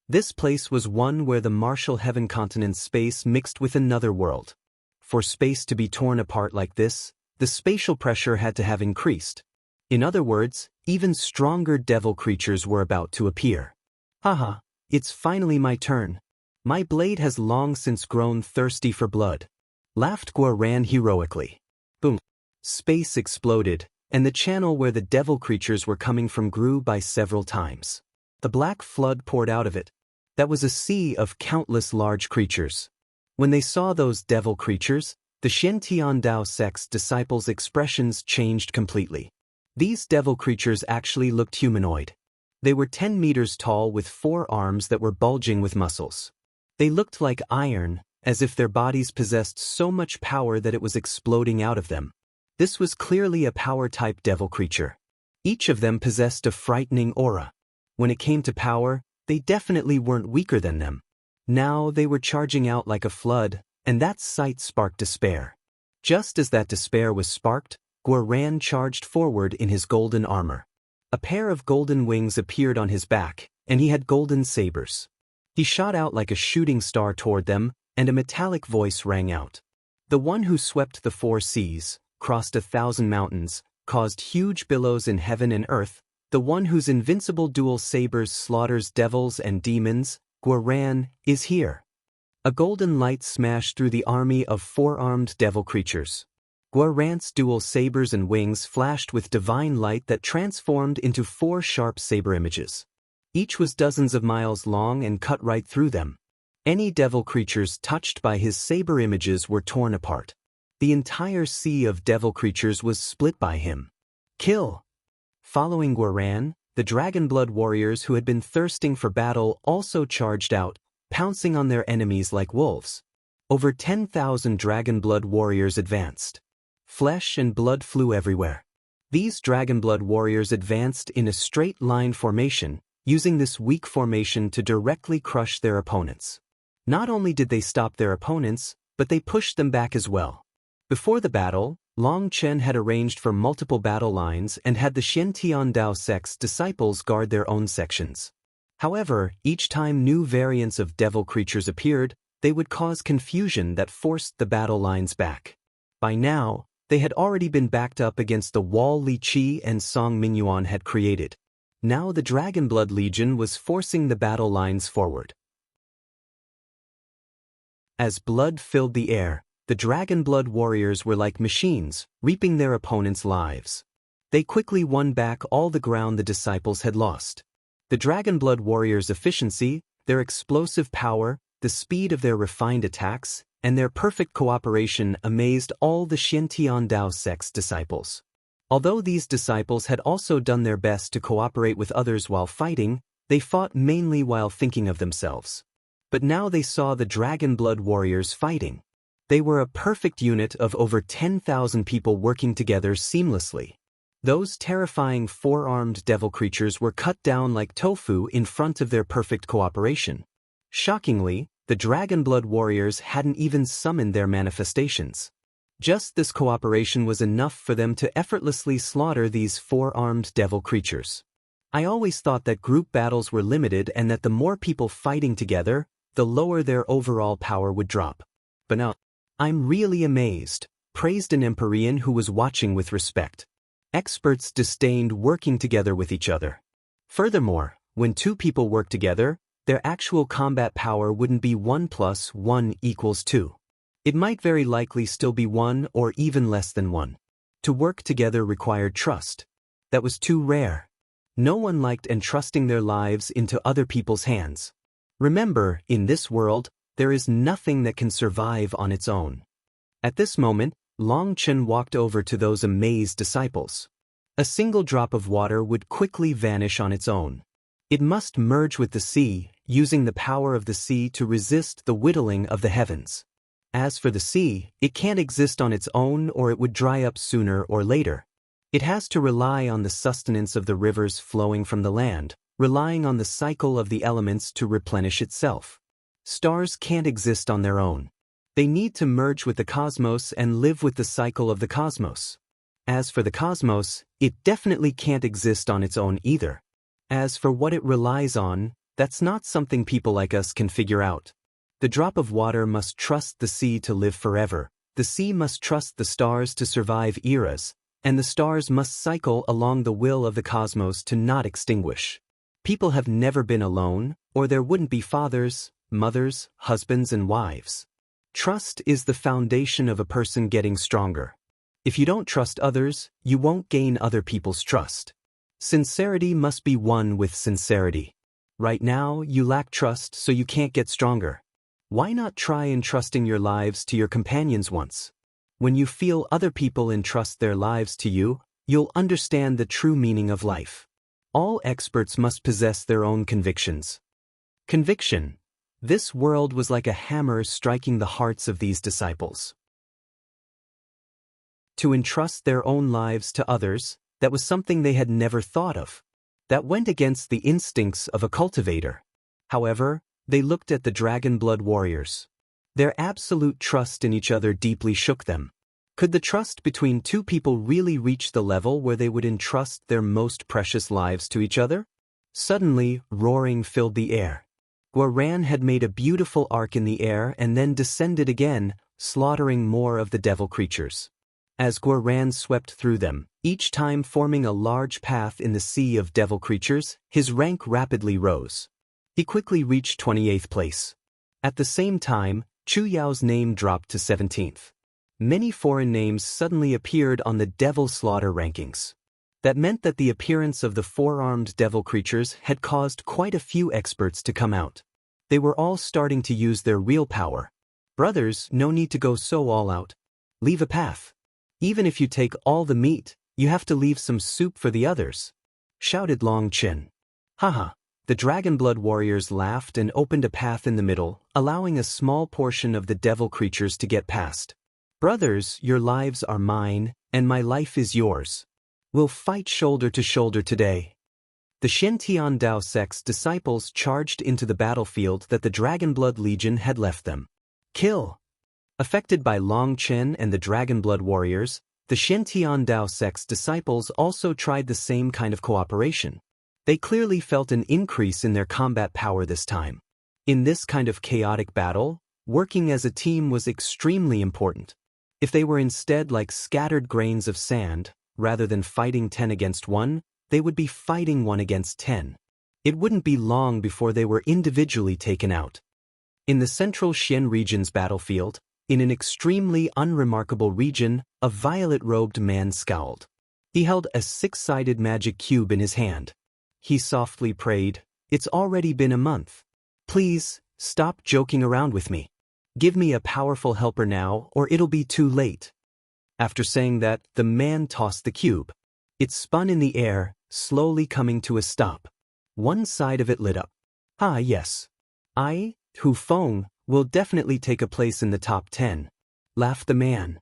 Speaker 1: This place was one where the martial heaven continent's space mixed with another world. For space to be torn apart like this, the spatial pressure had to have increased. In other words, even stronger devil creatures were about to appear. Haha, it's finally my turn. My blade has long since grown thirsty for blood, laughed Guoran heroically. Boom. Space exploded, and the channel where the devil creatures were coming from grew by several times. The black flood poured out of it. That was a sea of countless large creatures. When they saw those devil creatures, the Xiantiandao sect's disciples' expressions changed completely. These devil creatures actually looked humanoid. They were 10 meters tall with 4 arms that were bulging with muscles. They looked like iron, as if their bodies possessed so much power that it was exploding out of them. This was clearly a power-type devil creature. Each of them possessed a frightening aura. When it came to power, they definitely weren't weaker than them. Now they were charging out like a flood, and that sight sparked despair. Just as that despair was sparked, Guoran charged forward in his golden armor. A pair of golden wings appeared on his back, and he had golden sabers. He shot out like a shooting star toward them, and a metallic voice rang out. The one who swept the 4 seas, crossed 1,000 mountains, caused huge billows in heaven and earth, the one whose invincible dual sabers slaughters devils and demons, Guoran, is here. A golden light smashed through the army of 4-armed devil creatures. Guoran's dual sabers and wings flashed with divine light that transformed into 4 sharp saber images. Each was dozens of miles long and cut right through them. Any devil creatures touched by his saber images were torn apart. The entire sea of devil creatures was split by him. Kill! Following Guoran, the Dragonblood warriors who had been thirsting for battle also charged out, pouncing on their enemies like wolves. Over 10,000 Dragonblood warriors advanced. Flesh and blood flew everywhere. These Dragonblood warriors advanced in a straight line formation, using this weak formation to directly crush their opponents. Not only did they stop their opponents, but they pushed them back as well. Before the battle, Long Chen had arranged for multiple battle lines and had the Xiantiandao sect's disciples guard their own sections. However, each time new variants of devil creatures appeared, they would cause confusion that forced the battle lines back. By now, they had already been backed up against the wall Li Qi and Song Mingyuan had created. Now the Dragonblood Legion was forcing the battle lines forward. As blood filled the air, the Dragonblood warriors were like machines, reaping their opponents' lives. They quickly won back all the ground the disciples had lost. The Dragonblood warriors' efficiency, their explosive power, the speed of their refined attacks, and their perfect cooperation amazed all the Xiantiandao sect's disciples. Although these disciples had also done their best to cooperate with others while fighting, they fought mainly while thinking of themselves. But now they saw the Dragonblood warriors fighting. They were a perfect unit of over 10,000 people working together seamlessly. Those terrifying 4-armed devil creatures were cut down like tofu in front of their perfect cooperation. Shockingly, The Dragon Blood warriors hadn't even summoned their manifestations. Just this cooperation was enough for them to effortlessly slaughter these four-armed devil creatures. I always thought that group battles were limited and that the more people fighting together, the lower their overall power would drop. But now, I'm really amazed, praised an Empyrean who was watching with respect. Experts disdained working together with each other. Furthermore, when two people work together, their actual combat power wouldn't be 1 + 1 = 2. It might very likely still be 1 or even less than 1. To work together required trust. That was too rare. No one liked entrusting their lives into other people's hands. Remember, in this world, there is nothing that can survive on its own. At this moment, Chen walked over to those amazed disciples. A single drop of water would quickly vanish on its own. It must merge with the sea, using the power of the sea to resist the whittling of the heavens. As for the sea, it can't exist on its own or it would dry up sooner or later. It has to rely on the sustenance of the rivers flowing from the land, relying on the cycle of the elements to replenish itself. Stars can't exist on their own. They need to merge with the cosmos and live with the cycle of the cosmos. As for the cosmos, it definitely can't exist on its own either. As for what it relies on, that's not something people like us can figure out. The drop of water must trust the sea to live forever, the sea must trust the stars to survive eras, and the stars must cycle along the will of the cosmos to not extinguish. People have never been alone, or there wouldn't be fathers, mothers, husbands, and wives. Trust is the foundation of a person getting stronger. If you don't trust others, you won't gain other people's trust. Sincerity must be won with sincerity. Right now, you lack trust, so you can't get stronger. Why not try entrusting your lives to your companions once? When you feel other people entrust their lives to you, you'll understand the true meaning of life. All experts must possess their own convictions. Conviction. This world was like a hammer striking the hearts of these disciples. To entrust their own lives to others, that was something they had never thought of. That went against the instincts of a cultivator. However, they looked at the Dragon Blood warriors. Their absolute trust in each other deeply shook them. Could the trust between two people really reach the level where they would entrust their most precious lives to each other? Suddenly, roaring filled the air. Guoran had made a beautiful arc in the air and then descended again, slaughtering more of the devil creatures. As Guoran swept through them, each time forming a large path in the sea of devil creatures, his rank rapidly rose. He quickly reached 28th place. At the same time, Chu Yao's name dropped to 17th. Many foreign names suddenly appeared on the devil slaughter rankings. That meant that the appearance of the four-armed devil creatures had caused quite a few experts to come out. They were all starting to use their real power. Brothers, no need to go so all out. Leave a path. Even if you take all the meat, you have to leave some soup for the others, shouted Chen. Haha. The Dragon Blood warriors laughed and opened a path in the middle, allowing a small portion of the devil creatures to get past. Brothers, your lives are mine, and my life is yours. We'll fight shoulder to shoulder today. The Shen Dao sect's disciples charged into the battlefield that the Dragon Blood Legion had left them. Kill! Affected by Chen and the Dragon Blood warriors, the Shen Dao sect's disciples also tried the same kind of cooperation. They clearly felt an increase in their combat power this time. In this kind of chaotic battle, working as a team was extremely important. If they were instead like scattered grains of sand, rather than fighting 10 against 1, they would be fighting 1 against 10. It wouldn't be long before they were individually taken out. In the central Xian region's battlefield, in an extremely unremarkable region, a violet-robed man scowled. He held a 6-sided magic cube in his hand. He softly prayed, "It's already been a month. Please, stop joking around with me. Give me a powerful helper now, or it'll be too late." After saying that, the man tossed the cube. It spun in the air, slowly coming to a stop. One side of it lit up. "Ah yes. I, Hu Feng, will definitely take a place in the top 10, laughed the man.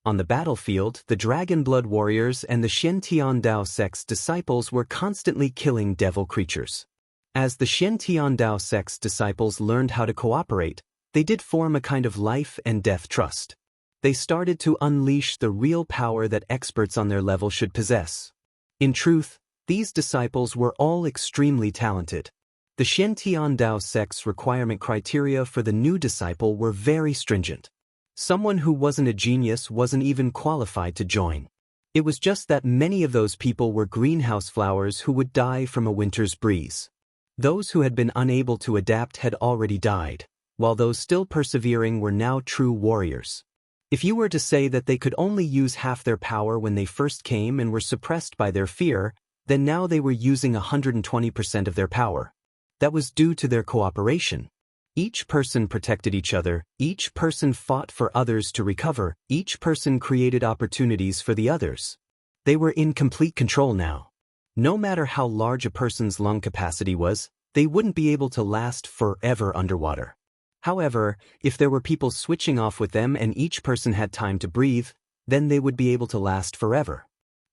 Speaker 1: On the battlefield, the Dragon Blood Warriors and the Shen Tiandao sect's disciples were constantly killing devil creatures. As the Shen Tiandao sect's disciples learned how to cooperate, they did form a kind of life and death trust. They started to unleash the real power that experts on their level should possess. In truth, these disciples were all extremely talented. The Shen Tiandao sect's requirement criteria for the new disciple were very stringent. Someone who wasn't a genius wasn't even qualified to join. It was just that many of those people were greenhouse flowers who would die from a winter's breeze. Those who had been unable to adapt had already died, while those still persevering were now true warriors. If you were to say that they could only use half their power when they first came and were suppressed by their fear, then now they were using 120% of their power. That was due to their cooperation. Each person protected each other, each person fought for others to recover, each person created opportunities for the others. They were in complete control now. No matter how large a person's lung capacity was, they wouldn't be able to last forever underwater. However, if there were people switching off with them and each person had time to breathe, then they would be able to last forever.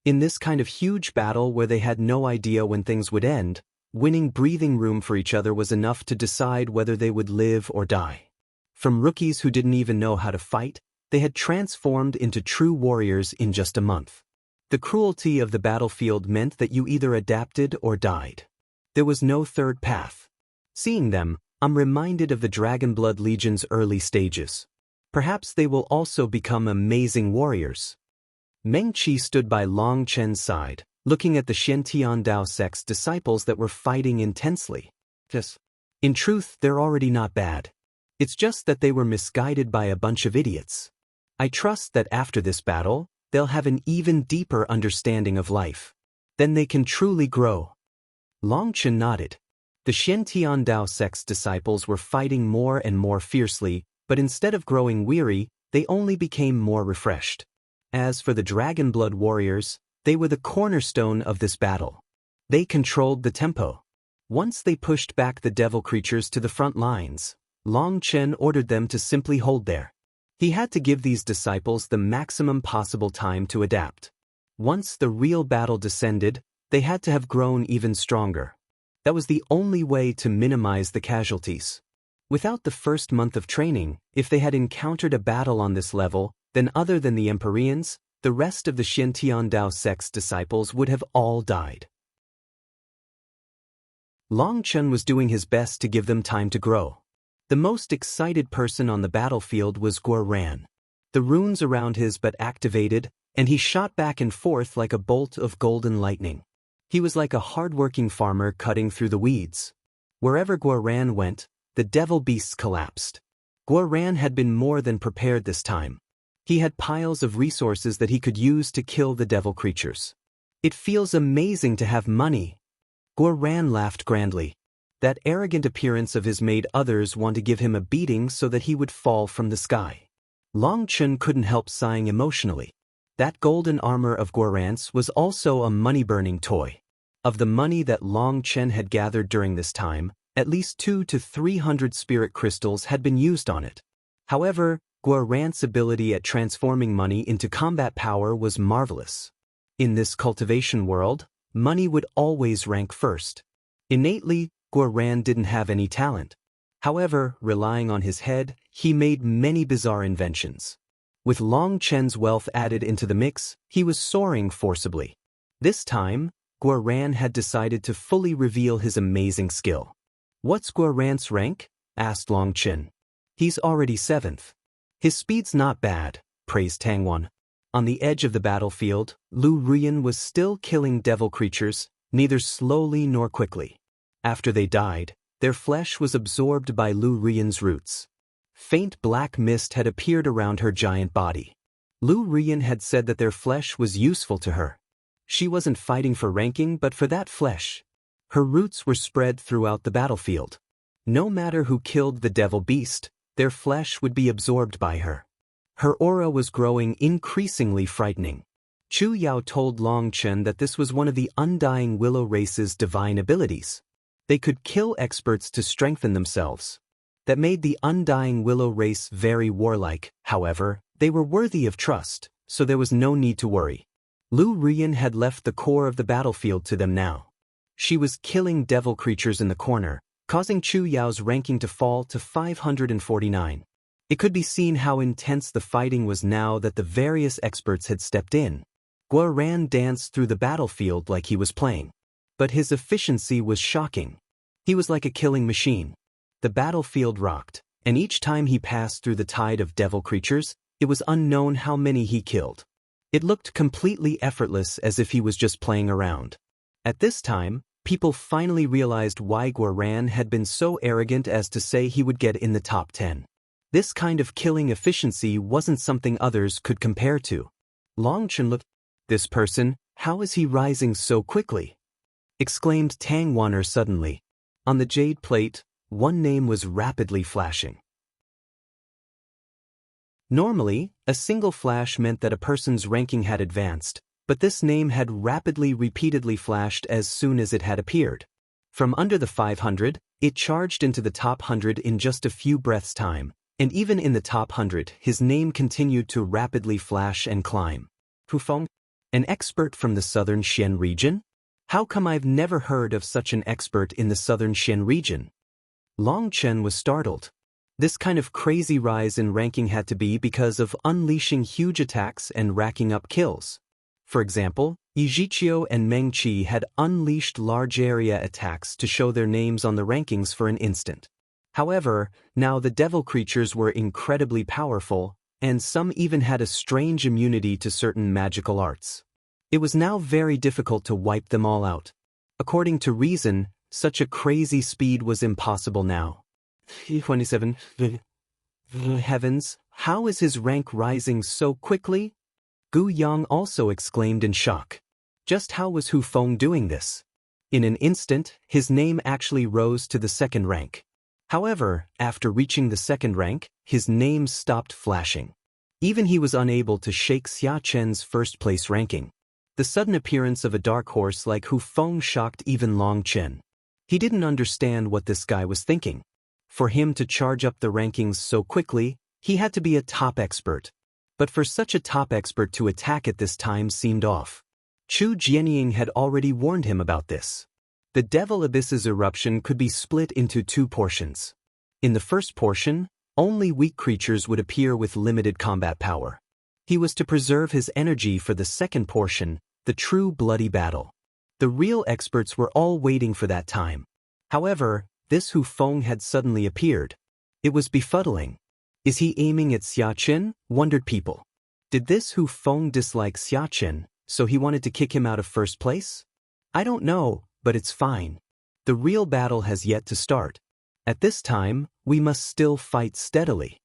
Speaker 1: In this kind of huge battle where they had no idea when things would end, winning breathing room for each other was enough to decide whether they would live or die. From rookies who didn't even know how to fight, they had transformed into true warriors in just a month. The cruelty of the battlefield meant that you either adapted or died. There was no third path. Seeing them, I'm reminded of the Dragonblood Legion's early stages. Perhaps they will also become amazing warriors. Meng Qi stood by Long Chen's side, looking at the Shen Tiandao sect's disciples that were fighting intensely. In truth, they're already not bad. It's just that they were misguided by a bunch of idiots. I trust that after this battle, they'll have an even deeper understanding of life. Then they can truly grow. Long Chen nodded. The Shen Tiandao sect's disciples were fighting more and more fiercely, but instead of growing weary, they only became more refreshed. As for the Dragon Blood Warriors, they were the cornerstone of this battle. They controlled the tempo. Once they pushed back the devil creatures to the front lines, Long Chen ordered them to simply hold there. He had to give these disciples the maximum possible time to adapt. Once the real battle descended, they had to have grown even stronger. That was the only way to minimize the casualties. Without the first month of training, if they had encountered a battle on this level, then other than the Empyreans, the rest of the Shen Tiandao sect's disciples would have all died. Long Chen was doing his best to give them time to grow. The most excited person on the battlefield was Guoran. The runes around his butt activated, and he shot back and forth like a bolt of golden lightning. He was like a hard-working farmer cutting through the weeds. Wherever Guoran went, the devil beasts collapsed. Guoran had been more than prepared this time. He had piles of resources that he could use to kill the devil creatures. It feels amazing to have money. Guoran laughed grandly. That arrogant appearance of his made others want to give him a beating so that he would fall from the sky. Long Chen couldn't help sighing emotionally. That golden armor of Guoran's was also a money-burning toy. Of the money that Long Chen had gathered during this time, at least 200 to 300 spirit crystals had been used on it. However, Guoran's ability at transforming money into combat power was marvelous. In this cultivation world, money would always rank first. Innately, Guoran didn't have any talent. However, relying on his head, he made many bizarre inventions. With Long Chen's wealth added into the mix, he was soaring forcibly. This time, Guoran had decided to fully reveal his amazing skill. "What's Guoran's rank?" asked Long Chen. "He's already 7th. His speed's not bad," praised Tangwan. On the edge of the battlefield, Lu Ruyan was still killing devil creatures, neither slowly nor quickly. After they died, their flesh was absorbed by Lu Ruyan's roots. Faint black mist had appeared around her giant body. Lu Ruyan had said that their flesh was useful to her. She wasn't fighting for ranking but for that flesh. Her roots were spread throughout the battlefield. No matter who killed the devil beast, their flesh would be absorbed by her. Her aura was growing increasingly frightening. Chu Yao told Long Chen that this was one of the Undying Willow race's divine abilities. They could kill experts to strengthen themselves. That made the Undying Willow race very warlike. However, they were worthy of trust, so there was no need to worry. Lu Ruyan had left the core of the battlefield to them now. She was killing devil creatures in the corner, causing Chu Yao's ranking to fall to 549. It could be seen how intense the fighting was now that the various experts had stepped in. Guo Ran danced through the battlefield like he was playing. But his efficiency was shocking. He was like a killing machine. The battlefield rocked, and each time he passed through the tide of devil creatures, it was unknown how many he killed. It looked completely effortless, as if he was just playing around. At this time, people finally realized why Guo Ran had been so arrogant as to say he would get in the top 10. This kind of killing efficiency wasn't something others could compare to. Long Chen looked. This person, how is he rising so quickly? Exclaimed Tang Wan'er suddenly. On the jade plate, one name was rapidly flashing. Normally, a single flash meant that a person's ranking had advanced, but this name had rapidly repeatedly flashed as soon as it had appeared. From under the 500, it charged into the top 100 in just a few breaths' time, and even in the top 100, his name continued to rapidly flash and climb. Hu Feng? An expert from the southern Xian region? How come I've never heard of such an expert in the southern Xian region? Long Chen was startled. This kind of crazy rise in ranking had to be because of unleashing huge attacks and racking up kills. For example, Yijiqiu and Meng Qi had unleashed large area attacks to show their names on the rankings for an instant. However, now the devil creatures were incredibly powerful, and some even had a strange immunity to certain magical arts. It was now very difficult to wipe them all out. According to reason, such a crazy speed was impossible now. 27. Heavens, how is his rank rising so quickly? Gu Yang also exclaimed in shock. Just how was Hu Feng doing this? In an instant, his name actually rose to the second rank. However, after reaching the second rank, his name stopped flashing. Even he was unable to shake Xia Chen's first-place ranking. The sudden appearance of a dark horse like Hu Feng shocked even Long Chen. He didn't understand what this guy was thinking. For him to charge up the rankings so quickly, he had to be a top expert. But for such a top expert to attack at this time seemed off. Chu Jianying had already warned him about this. The Devil Abyss's eruption could be split into two portions. In the first portion, only weak creatures would appear with limited combat power. He was to preserve his energy for the second portion, the true bloody battle. The real experts were all waiting for that time. However, this Hu Feng had suddenly appeared. It was befuddling. Is he aiming at Xia Chen? Wondered people. Did this Hu Feng dislike Xia Chen, so he wanted to kick him out of first place? I don't know, but it's fine. The real battle has yet to start. At this time, we must still fight steadily.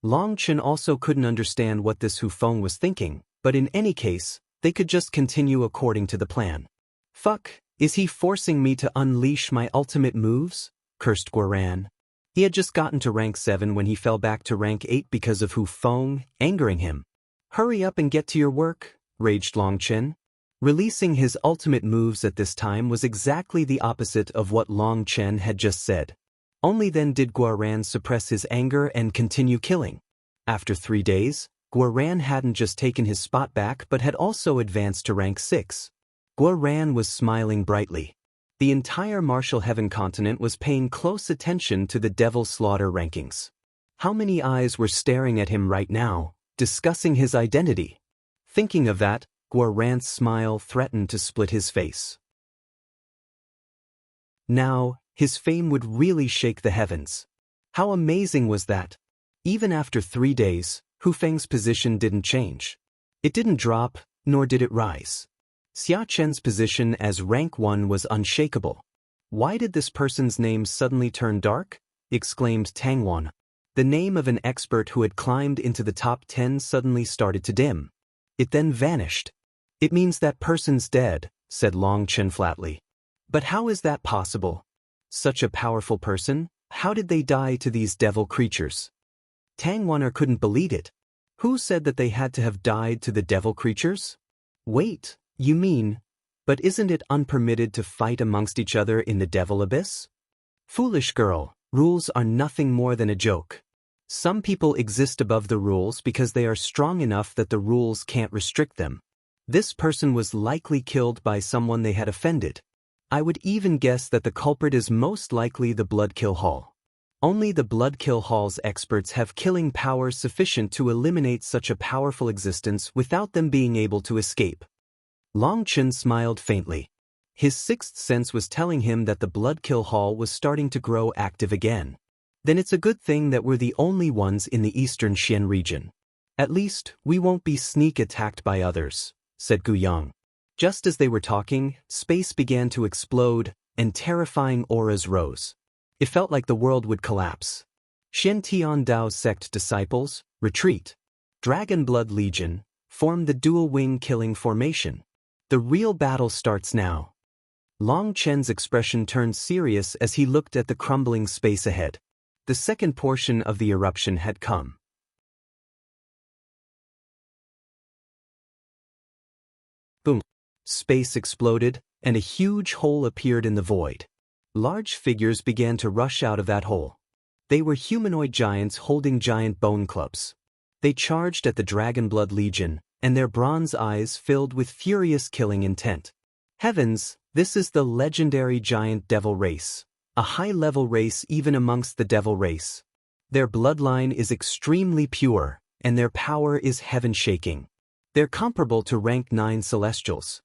Speaker 1: Long Chen also couldn't understand what this Hu Feng was thinking, but in any case, they could just continue according to the plan. Fuck, is he forcing me to unleash my ultimate moves? Cursed Guo Ran. He had just gotten to rank 7 when he fell back to rank 8 because of Hu Feng, angering him. Hurry up and get to your work, raged Long Chen. Releasing his ultimate moves at this time was exactly the opposite of what Long Chen had just said. Only then did Guo Ran suppress his anger and continue killing. After 3 days, Guo Ran hadn't just taken his spot back but had also advanced to rank 6. Guo Ran was smiling brightly. The entire Martial Heaven continent was paying close attention to the Devil Slaughter rankings. How many eyes were staring at him right now, discussing his identity? Thinking of that, Guo Ran's smile threatened to split his face. Now, his fame would really shake the heavens. How amazing was that? Even after 3 days, Hu Feng's position didn't change. It didn't drop, nor did it rise. Xia Chen's position as rank 1 was unshakable. Why did this person's name suddenly turn dark? Exclaimed Tang Wan. The name of an expert who had climbed into the top 10 suddenly started to dim. It then vanished. It means that person's dead, said Long Chen flatly. But how is that possible? Such a powerful person, how did they die to these devil creatures? Tang Wan'er couldn't believe it. Who said that they had to have died to the devil creatures? Wait, you mean, but isn't it unpermitted to fight amongst each other in the devil abyss? Foolish girl, rules are nothing more than a joke. Some people exist above the rules because they are strong enough that the rules can't restrict them. This person was likely killed by someone they had offended. I would even guess that the culprit is most likely the Bloodkill Hall. Only the Bloodkill Hall's experts have killing powers sufficient to eliminate such a powerful existence without them being able to escape. Long Chen smiled faintly. His sixth sense was telling him that the Bloodkill Hall was starting to grow active again. Then it's a good thing that we're the only ones in the eastern Xian region. At least, we won't be sneak attacked by others, said Gu Yang. Just as they were talking, space began to explode, and terrifying auras rose. It felt like the world would collapse. Shen Tiandao's sect disciples, retreat. Dragon Blood Legion, form the dual-wing killing formation. The real battle starts now. Long Chen's expression turned serious as he looked at the crumbling space ahead. The second portion of the eruption had come. Boom! Space exploded, and a huge hole appeared in the void. Large figures began to rush out of that hole. They were humanoid giants holding giant bone clubs. They charged at the Dragon Blood Legion, and their bronze eyes filled with furious killing intent. Heavens, this is the legendary giant devil race. A high-level race even amongst the devil race. Their bloodline is extremely pure, and their power is heaven-shaking. They're comparable to rank 9 celestials.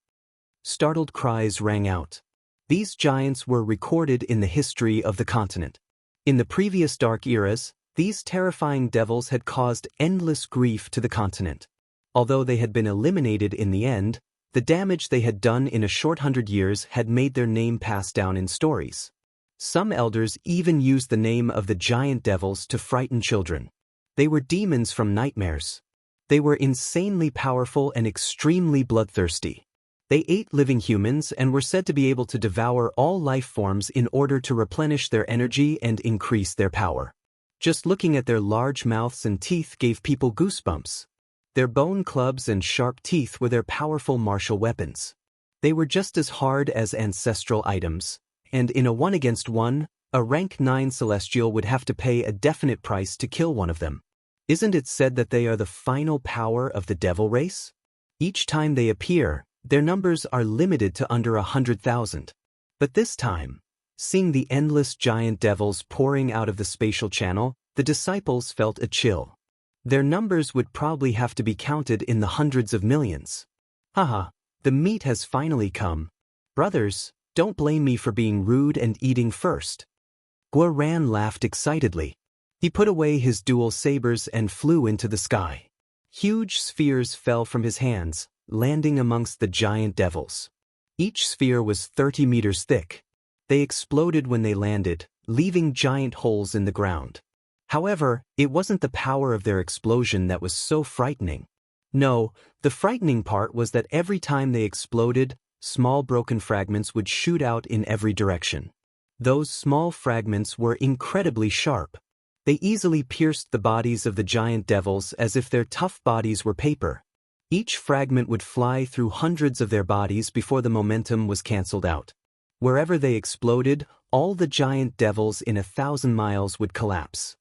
Speaker 1: Startled cries rang out. These giants were recorded in the history of the continent. In the previous dark eras, these terrifying devils had caused endless grief to the continent. Although they had been eliminated in the end, the damage they had done in a short 100 years had made their name pass down in stories. Some elders even used the name of the giant devils to frighten children. They were demons from nightmares. They were insanely powerful and extremely bloodthirsty. They ate living humans and were said to be able to devour all life forms in order to replenish their energy and increase their power. Just looking at their large mouths and teeth gave people goosebumps. Their bone clubs and sharp teeth were their powerful martial weapons. They were just as hard as ancestral items, and in a 1-against-1, a rank 9 celestial would have to pay a definite price to kill one of them. Isn't it said that they are the final power of the devil race? Each time they appear, their numbers are limited to under 100,000. But this time, seeing the endless giant devils pouring out of the spatial channel, the disciples felt a chill. Their numbers would probably have to be counted in the hundreds of millions. Haha, the meat has finally come. Brothers, don't blame me for being rude and eating first. Guoran laughed excitedly. He put away his dual sabers and flew into the sky. Huge spheres fell from his hands, landing amongst the giant devils. Each sphere was 30 meters thick. They exploded when they landed, leaving giant holes in the ground. However, it wasn't the power of their explosion that was so frightening. No, the frightening part was that every time they exploded, small broken fragments would shoot out in every direction. Those small fragments were incredibly sharp. They easily pierced the bodies of the giant devils as if their tough bodies were paper. Each fragment would fly through hundreds of their bodies before the momentum was cancelled out. Wherever they exploded, all the giant devils in 1,000 miles would collapse.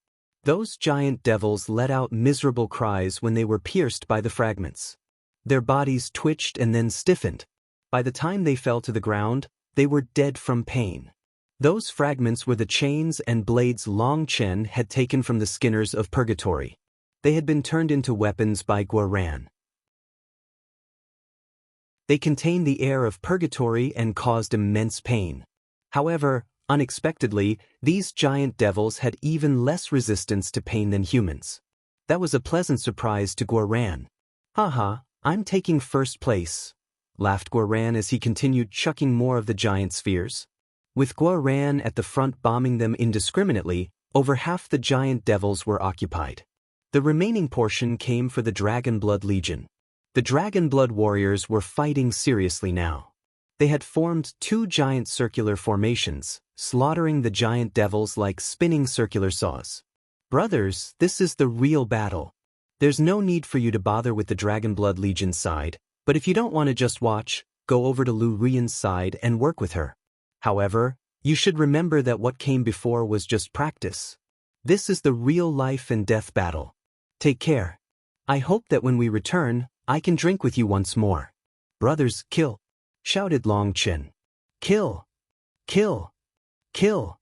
Speaker 1: Those giant devils let out miserable cries when they were pierced by the fragments. Their bodies twitched and then stiffened. By the time they fell to the ground, they were dead from pain. Those fragments were the chains and blades Long Chen had taken from the skinners of purgatory. They had been turned into weapons by Guoran. They contained the air of purgatory and caused immense pain. However, unexpectedly, these giant devils had even less resistance to pain than humans. That was a pleasant surprise to Guoran. Haha, I'm taking first place, laughed Guoran as he continued chucking more of the giant spheres. With Guoran at the front bombing them indiscriminately, over half the giant devils were occupied. The remaining portion came for the Dragon Blood Legion. The Dragon Blood warriors were fighting seriously now. They had formed 2 giant circular formations, slaughtering the giant devils like spinning circular saws. Brothers, this is the real battle. There's no need for you to bother with the Dragon Blood Legion side, but if you don't want to just watch, go over to Lu Ruyan's side and work with her. However, you should remember that what came before was just practice. This is the real life and death battle. Take care. I hope that when we return, I can drink with you once more. Brothers, kill! Shouted Long Chen. Kill! Kill! Kill!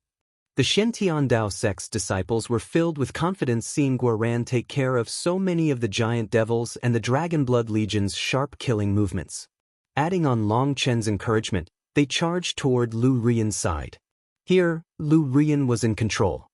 Speaker 1: The Shen Tiandao sect's disciples were filled with confidence seeing Guoran take care of so many of the giant devils and the Dragon Blood Legion's sharp killing movements. Adding on Long Chen's encouragement, they charged toward Lu Rian's side. Here, Lu Rian was in control.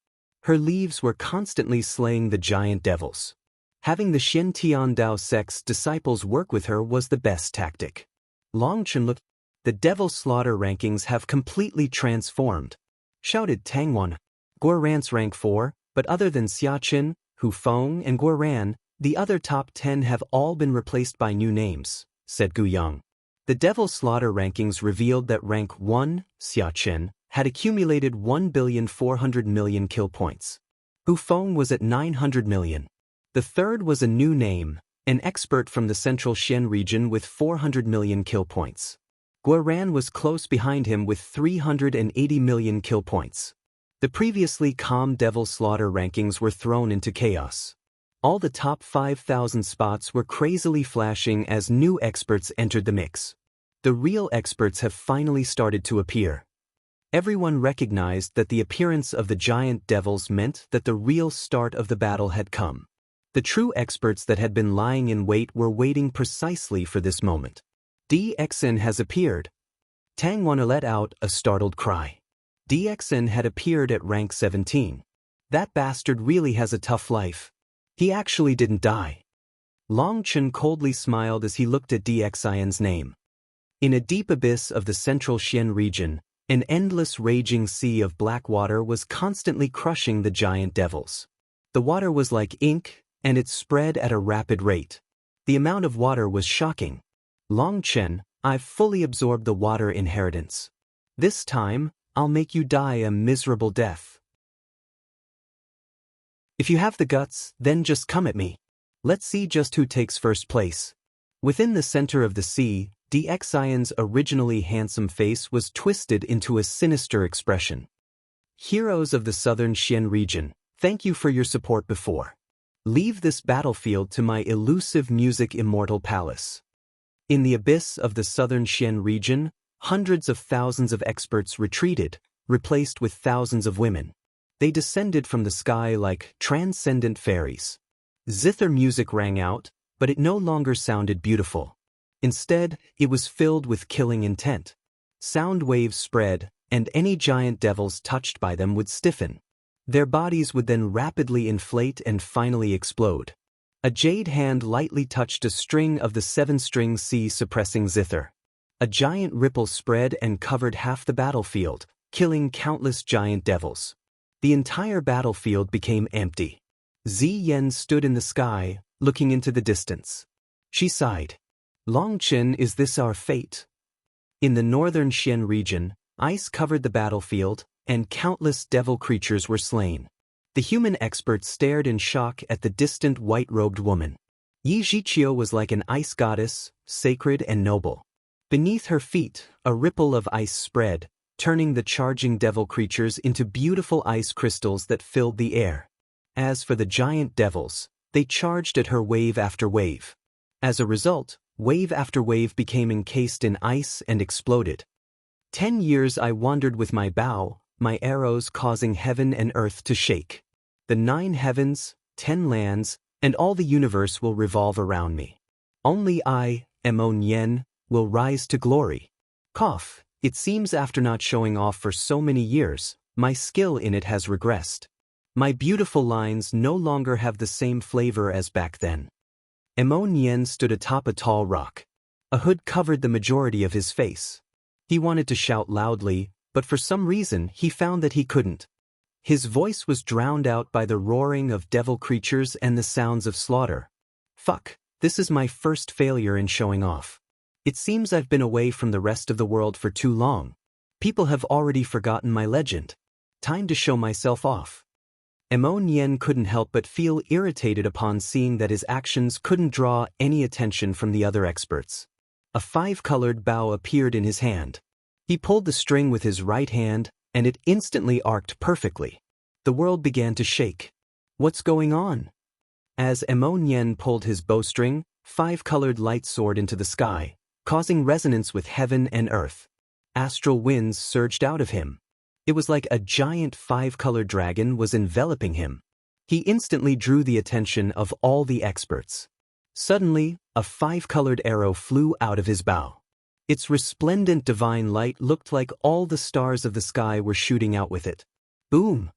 Speaker 1: Her leaves were constantly slaying the giant devils. Having the Shen Tiandao sect's disciples work with her was the best tactic. Long Chen looked. The devil slaughter rankings have completely transformed, shouted Tangwan. Guoran's rank 4, but other than Xiaqin, Hu Feng and Guoran, the other top 10 have all been replaced by new names, said Gu Yang. The devil slaughter rankings revealed that rank 1, Xiaqin, had accumulated 1,400,000,000 kill points. Hu Feng was at 900 million. The third was a new name, an expert from the central Xian region with 400 million kill points. Guoran was close behind him with 380 million kill points. The previously calm devil slaughter rankings were thrown into chaos. All the top 5,000 spots were crazily flashing as new experts entered the mix. The real experts have finally started to appear. Everyone recognized that the appearance of the giant devils meant that the real start of the battle had come. The true experts that had been lying in wait were waiting precisely for this moment. DXN has appeared. Tangwan let out a startled cry. DXN had appeared at rank 17. That bastard really has a tough life. He actually didn't die. Long Chen coldly smiled as he looked at DXIN's name. In a deep abyss of the central Xian region, an endless raging sea of black water was constantly crushing the giant devils. The water was like ink, and it spread at a rapid rate. The amount of water was shocking. Long Chen, I've fully absorbed the water inheritance. This time, I'll make you die a miserable death. If you have the guts, then just come at me. Let's see just who takes first place. Within the center of the sea, DXIN's originally handsome face was twisted into a sinister expression. Heroes of the southern Xian region, thank you for your support before. Leave this battlefield to my elusive music immortal palace. In the abyss of the southern Xian region, hundreds of thousands of experts retreated, replaced with thousands of women. They descended from the sky like transcendent fairies. Zither music rang out, but it no longer sounded beautiful. Instead, it was filled with killing intent. Sound waves spread, and any giant devils touched by them would stiffen. Their bodies would then rapidly inflate and finally explode. A jade hand lightly touched a string of the 7-string sea-suppressing zither. A giant ripple spread and covered half the battlefield, killing countless giant devils. The entire battlefield became empty. Zi Yen stood in the sky, looking into the distance. She sighed. Long Chen, is this our fate? In the northern Xian region, ice covered the battlefield, and countless devil creatures were slain. The human experts stared in shock at the distant white-robed woman. Yi Zhiqiu was like an ice goddess, sacred and noble. Beneath her feet, a ripple of ice spread, turning the charging devil creatures into beautiful ice crystals that filled the air. As for the giant devils, they charged at her wave after wave. As a result, wave after wave became encased in ice and exploded. 10 years I wandered with my bow, my arrows causing heaven and earth to shake. The 9 heavens, 10 lands, and all the universe will revolve around me. Only I, Mo Nian, will rise to glory. Cough, it seems after not showing off for so many years, my skill in it has regressed. My beautiful lines no longer have the same flavor as back then. Mo Nian stood atop a tall rock. A hood covered the majority of his face. He wanted to shout loudly, but for some reason he found that he couldn't. His voice was drowned out by the roaring of devil creatures and the sounds of slaughter. Fuck, this is my first failure in showing off. It seems I've been away from the rest of the world for too long. People have already forgotten my legend. Time to show myself off. Mo Nian couldn't help but feel irritated upon seeing that his actions couldn't draw any attention from the other experts. A 5-colored bow appeared in his hand. He pulled the string with his right hand, and it instantly arced perfectly. the world began to shake. What's going on? As Empyrean pulled his bowstring, 5 colored lights soared into the sky, causing resonance with heaven and earth. Astral winds surged out of him. It was like a giant 5-colored dragon was enveloping him. He instantly drew the attention of all the experts. Suddenly, a 5-colored arrow flew out of his bow. Its resplendent divine light looked like all the stars of the sky were shooting out with it. Boom!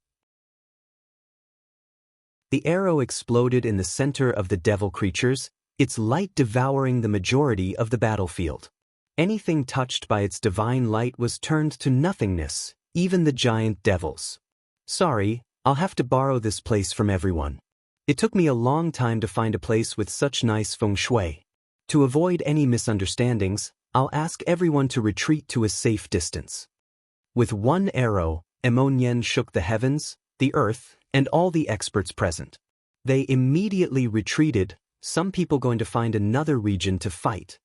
Speaker 1: The arrow exploded in the center of the devil creatures, its light devouring the majority of the battlefield. Anything touched by its divine light was turned to nothingness, even the giant devils. Sorry, I'll have to borrow this place from everyone. It took me a long time to find a place with such nice feng shui. To avoid any misunderstandings, I'll ask everyone to retreat to a safe distance. With one arrow, Empyrean shook the heavens, the earth, and all the experts present. They immediately retreated, some people going to find another region to fight.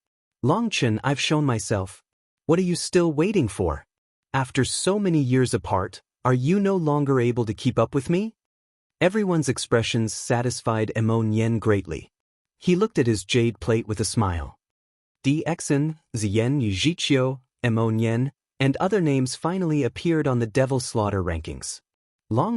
Speaker 1: Chen, I've shown myself. What are you still waiting for? After so many years apart, are you no longer able to keep up with me? Everyone's expressions satisfied Empyrean greatly. He looked at his jade plate with a smile. Dxen, Zien Yujichio, Empyrean, and other names finally appeared on the Devil Slaughter rankings.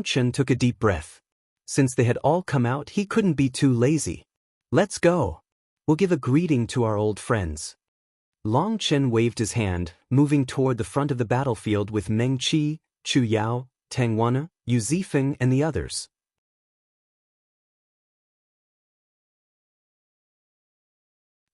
Speaker 1: Chen took a deep breath. Since they had all come out, he couldn't be too lazy. Let's go. We'll give a greeting to our old friends. Chen waved his hand, moving toward the front of the battlefield with Meng Qi, Chu Yao, Tang Wan, Yu Zifeng, and the others.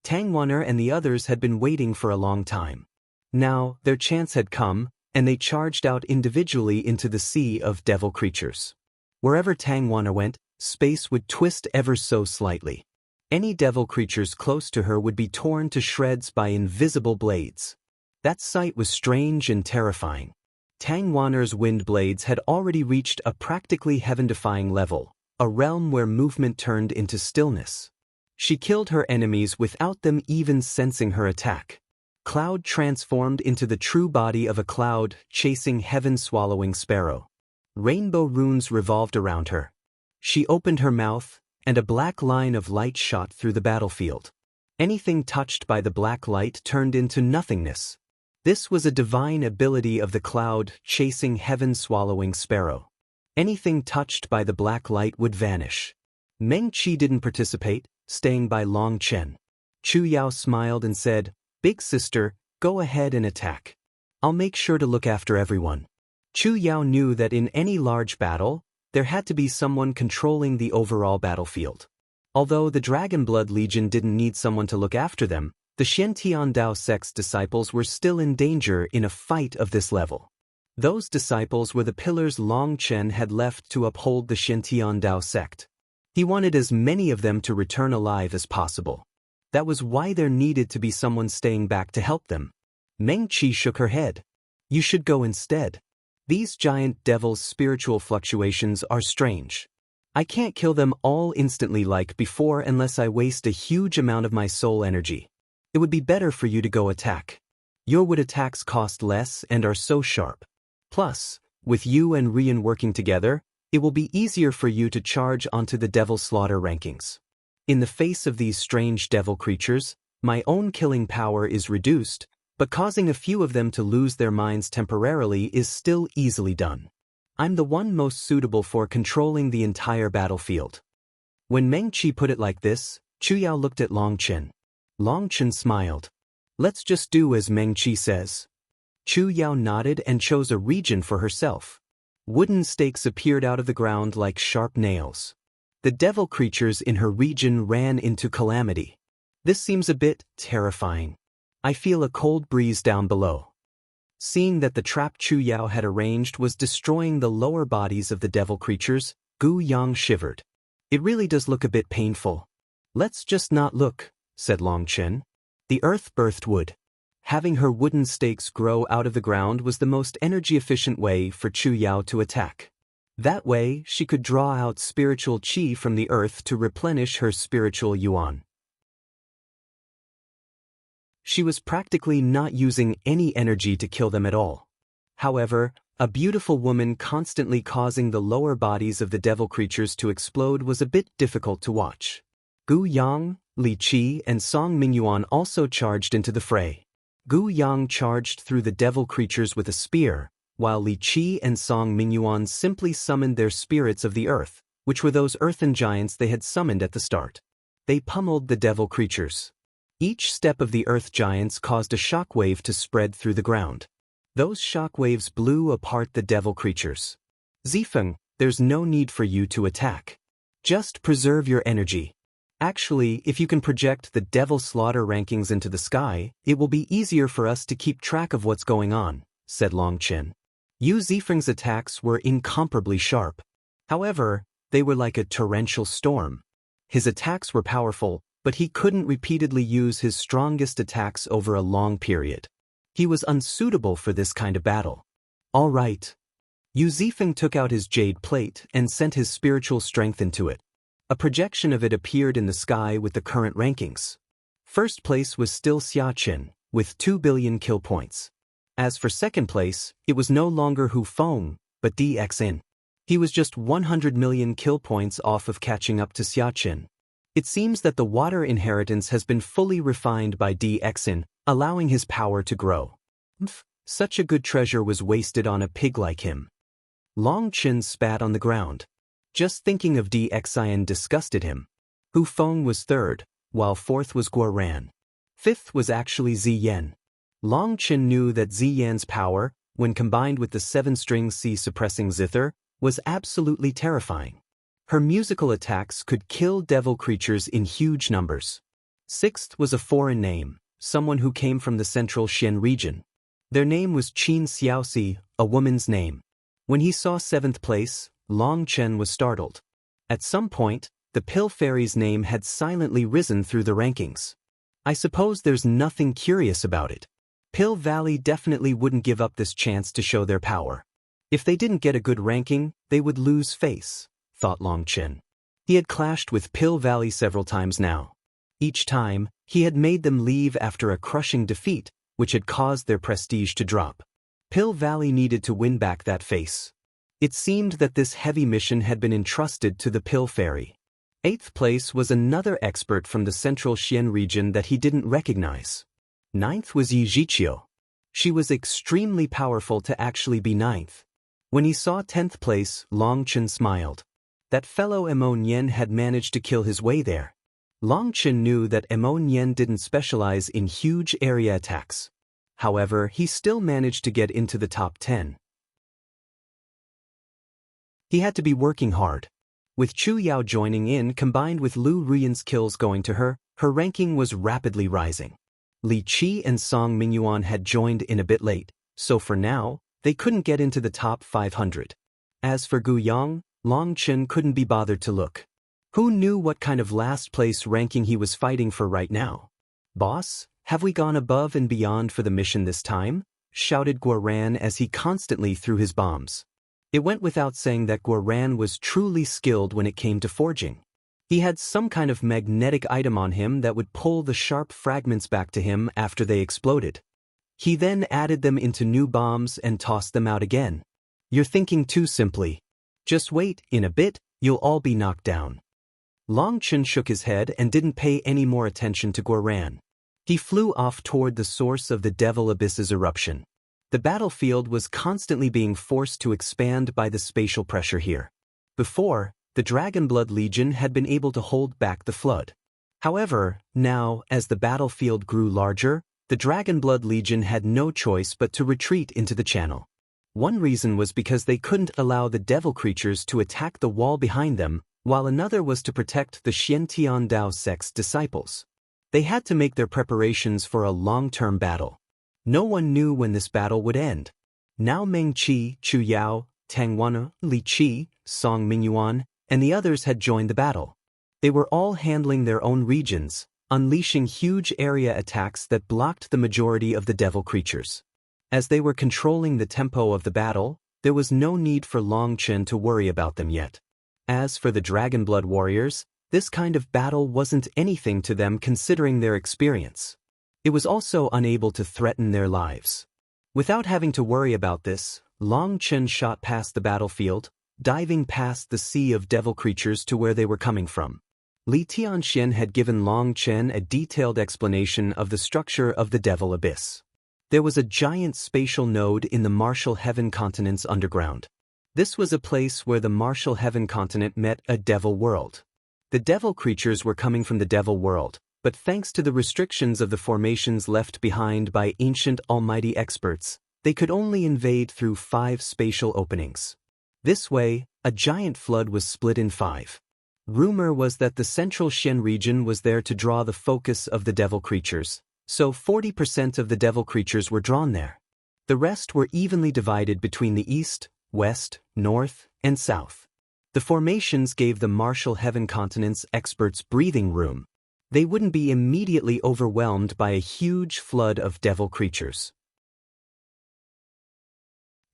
Speaker 1: Tang Wan and the others had been waiting for a long time. Now, their chance had come, and they charged out individually into the sea of devil creatures. Wherever Tang Wan went, space would twist ever so slightly. Any devil creatures close to her would be torn to shreds by invisible blades. That sight was strange and terrifying. Tang Wan's wind blades had already reached a practically heaven-defying level, a realm where movement turned into stillness. She killed her enemies without them even sensing her attack. Cloud transformed into the true body of a cloud chasing heaven-swallowing sparrow. Rainbow runes revolved around her. She opened her mouth, and a black line of light shot through the battlefield. Anything touched by the black light turned into nothingness. This was a divine ability of the cloud chasing heaven-swallowing sparrow. Anything touched by the black light would vanish. Meng Qi didn't participate, staying by Chen. Chu Yao smiled and said, "Big sister, go ahead and attack. I'll make sure to look after everyone." Chu Yao knew that in any large battle, there had to be someone controlling the overall battlefield. Although the Dragon Blood Legion didn't need someone to look after them, the Xiantian Dao sect's disciples were still in danger in a fight of this level. Those disciples were the pillars Chen had left to uphold the Xiantian Dao sect. He wanted as many of them to return alive as possible. That was why there needed to be someone staying back to help them. Meng Qi shook her head. "You should go instead. These giant devils' spiritual fluctuations are strange. I can't kill them all instantly like before unless I waste a huge amount of my soul energy. It would be better for you to go attack. Your wood attacks cost less and are so sharp. Plus, with you and Rian working together, it will be easier for you to charge onto the Devil Slaughter rankings. In the face of these strange devil creatures, my own killing power is reduced, but causing a few of them to lose their minds temporarily is still easily done. I'm the one most suitable for controlling the entire battlefield." When Meng Qi put it like this, Chu Yao looked at Chen. Chen smiled. "Let's just do as Meng Qi says." Chu Yao nodded and chose a region for herself. Wooden stakes appeared out of the ground like sharp nails. The devil creatures in her region ran into calamity. This seems a bit terrifying. I feel a cold breeze down below. Seeing that the trap Chu Yao had arranged was destroying the lower bodies of the devil creatures, Gu Yang shivered. "It really does look a bit painful." "Let's just not look," said Chen. The earth birthed wood. Having her wooden stakes grow out of the ground was the most energy-efficient way for Chu Yao to attack. That way, she could draw out spiritual qi from the earth to replenish her spiritual yuan. She was practically not using any energy to kill them at all. However, A beautiful woman constantly causing the lower bodies of the devil creatures to explode was a bit difficult to watch. Gu Yang, Li Qi, and Song Mingyuan also charged into the fray. Gu Yang charged through the devil creatures with a spear, while Li Qi and Song Mingyuan simply summoned their spirits of the earth, which were those earthen giants they had summoned at the start. They pummeled the devil creatures. Each step of the earth giants caused a shockwave to spread through the ground. Those shockwaves blew apart the devil creatures. Zifeng, there's no need for you to attack. Just preserve your energy. Actually, if you can project the devil slaughter rankings into the sky, it will be easier for us to keep track of what's going on, said Long Chen. Yu Zifeng's attacks were incomparably sharp. However, they were like a torrential storm. His attacks were powerful, but he couldn't repeatedly use his strongest attacks over a long period. He was unsuitable for this kind of battle. All right. Yu Zifeng took out his jade plate and sent his spiritual strength into it. A projection of it appeared in the sky with the current rankings. First place was still Xia Qin, with 2 billion kill points. As for second place, it was no longer Hu Feng, but DXN. He was just 100 million kill points off of catching up to Xia Qin. It seems that the water inheritance has been fully refined by DXN, allowing his power to grow. Such a good treasure was wasted on a pig like him. Long Chen spat on the ground. Just thinking of DXIN disgusted him. Hu Feng was third, while fourth was Guoran. Fifth was actually Ziyan. Long Chen knew that Ziyan's power, when combined with the 7-string C-suppressing zither, was absolutely terrifying. Her musical attacks could kill devil creatures in huge numbers. Sixth was a foreign name, someone who came from the central Xian region. Their name was Qin Xiaoxi, a woman's name. When he saw 7th place, Long Chen was startled. At some point, the Pill Fairy's name had silently risen through the rankings. I suppose there's nothing curious about it. Pill Valley definitely wouldn't give up this chance to show their power. If they didn't get a good ranking, they would lose face, thought Long Chen. He had clashed with Pill Valley several times now. Each time, he had made them leave after a crushing defeat, which had caused their prestige to drop. Pill Valley needed to win back that face. It seemed that this heavy mission had been entrusted to the Pill Fairy. 8th place was another expert from the central Xian region that he didn't recognize. 9th was Yi Zhiqiu. She was extremely powerful to actually be 9th. When he saw 10th place, Long Chen smiled. That fellow Emo Nian had managed to kill his way there. Long Chen knew that Emo Nian didn't specialize in huge area attacks. However, he still managed to get into the top 10. He had to be working hard. With Chu Yao joining in combined with Lu Ruyan's kills going to her, her ranking was rapidly rising. Li Qi and Song Mingyuan had joined in a bit late, so for now, they couldn't get into the top 500. As for Gu Yang, Long Chen couldn't be bothered to look. Who knew what kind of last place ranking he was fighting for right now? Boss, have we gone above and beyond for the mission this time? Shouted Guoran as he constantly threw his bombs. It went without saying that Guoran was truly skilled when it came to forging. He had some kind of magnetic item on him that would pull the sharp fragments back to him after they exploded. He then added them into new bombs and tossed them out again. You're thinking too simply. Just wait, in a bit, you'll all be knocked down. Long Chen shook his head and didn't pay any more attention to Guoran. He flew off toward the source of the Devil Abyss's eruption. The battlefield was constantly being forced to expand by the spatial pressure here. Before, the Dragonblood Legion had been able to hold back the flood. However, now, as the battlefield grew larger, the Dragonblood Legion had no choice but to retreat into the channel. One reason was because they couldn't allow the devil creatures to attack the wall behind them, while another was to protect the Xiantian Dao sect's disciples. They had to make their preparations for a long-term battle. No one knew when this battle would end. Now Meng Qi, Chu Yao, Tang Wan, Li Qi, Song Mingyuan, and the others had joined the battle. They were all handling their own regions, unleashing huge area attacks that blocked the majority of the devil creatures. As they were controlling the tempo of the battle, there was no need for Long Chen to worry about them yet. As for the Dragonblood warriors, this kind of battle wasn't anything to them considering their experience. It was also unable to threaten their lives. Without having to worry about this, Long Chen shot past the battlefield, diving past the sea of devil creatures to where they were coming from. Li Tianxian had given Long Chen a detailed explanation of the structure of the devil abyss. There was a giant spatial node in the Martial Heaven continent's underground. This was a place where the Martial Heaven continent met a devil world. The devil creatures were coming from the devil world, but thanks to the restrictions of the formations left behind by ancient almighty experts, they could only invade through 5 spatial openings. This way, a giant flood was split in 5. Rumor was that the central Xian region was there to draw the focus of the devil creatures, so 40% of the devil creatures were drawn there. The rest were evenly divided between the east, west, north, and south. The formations gave the Martial Heaven continent's experts breathing room. They wouldn't be immediately overwhelmed by a huge flood of devil creatures.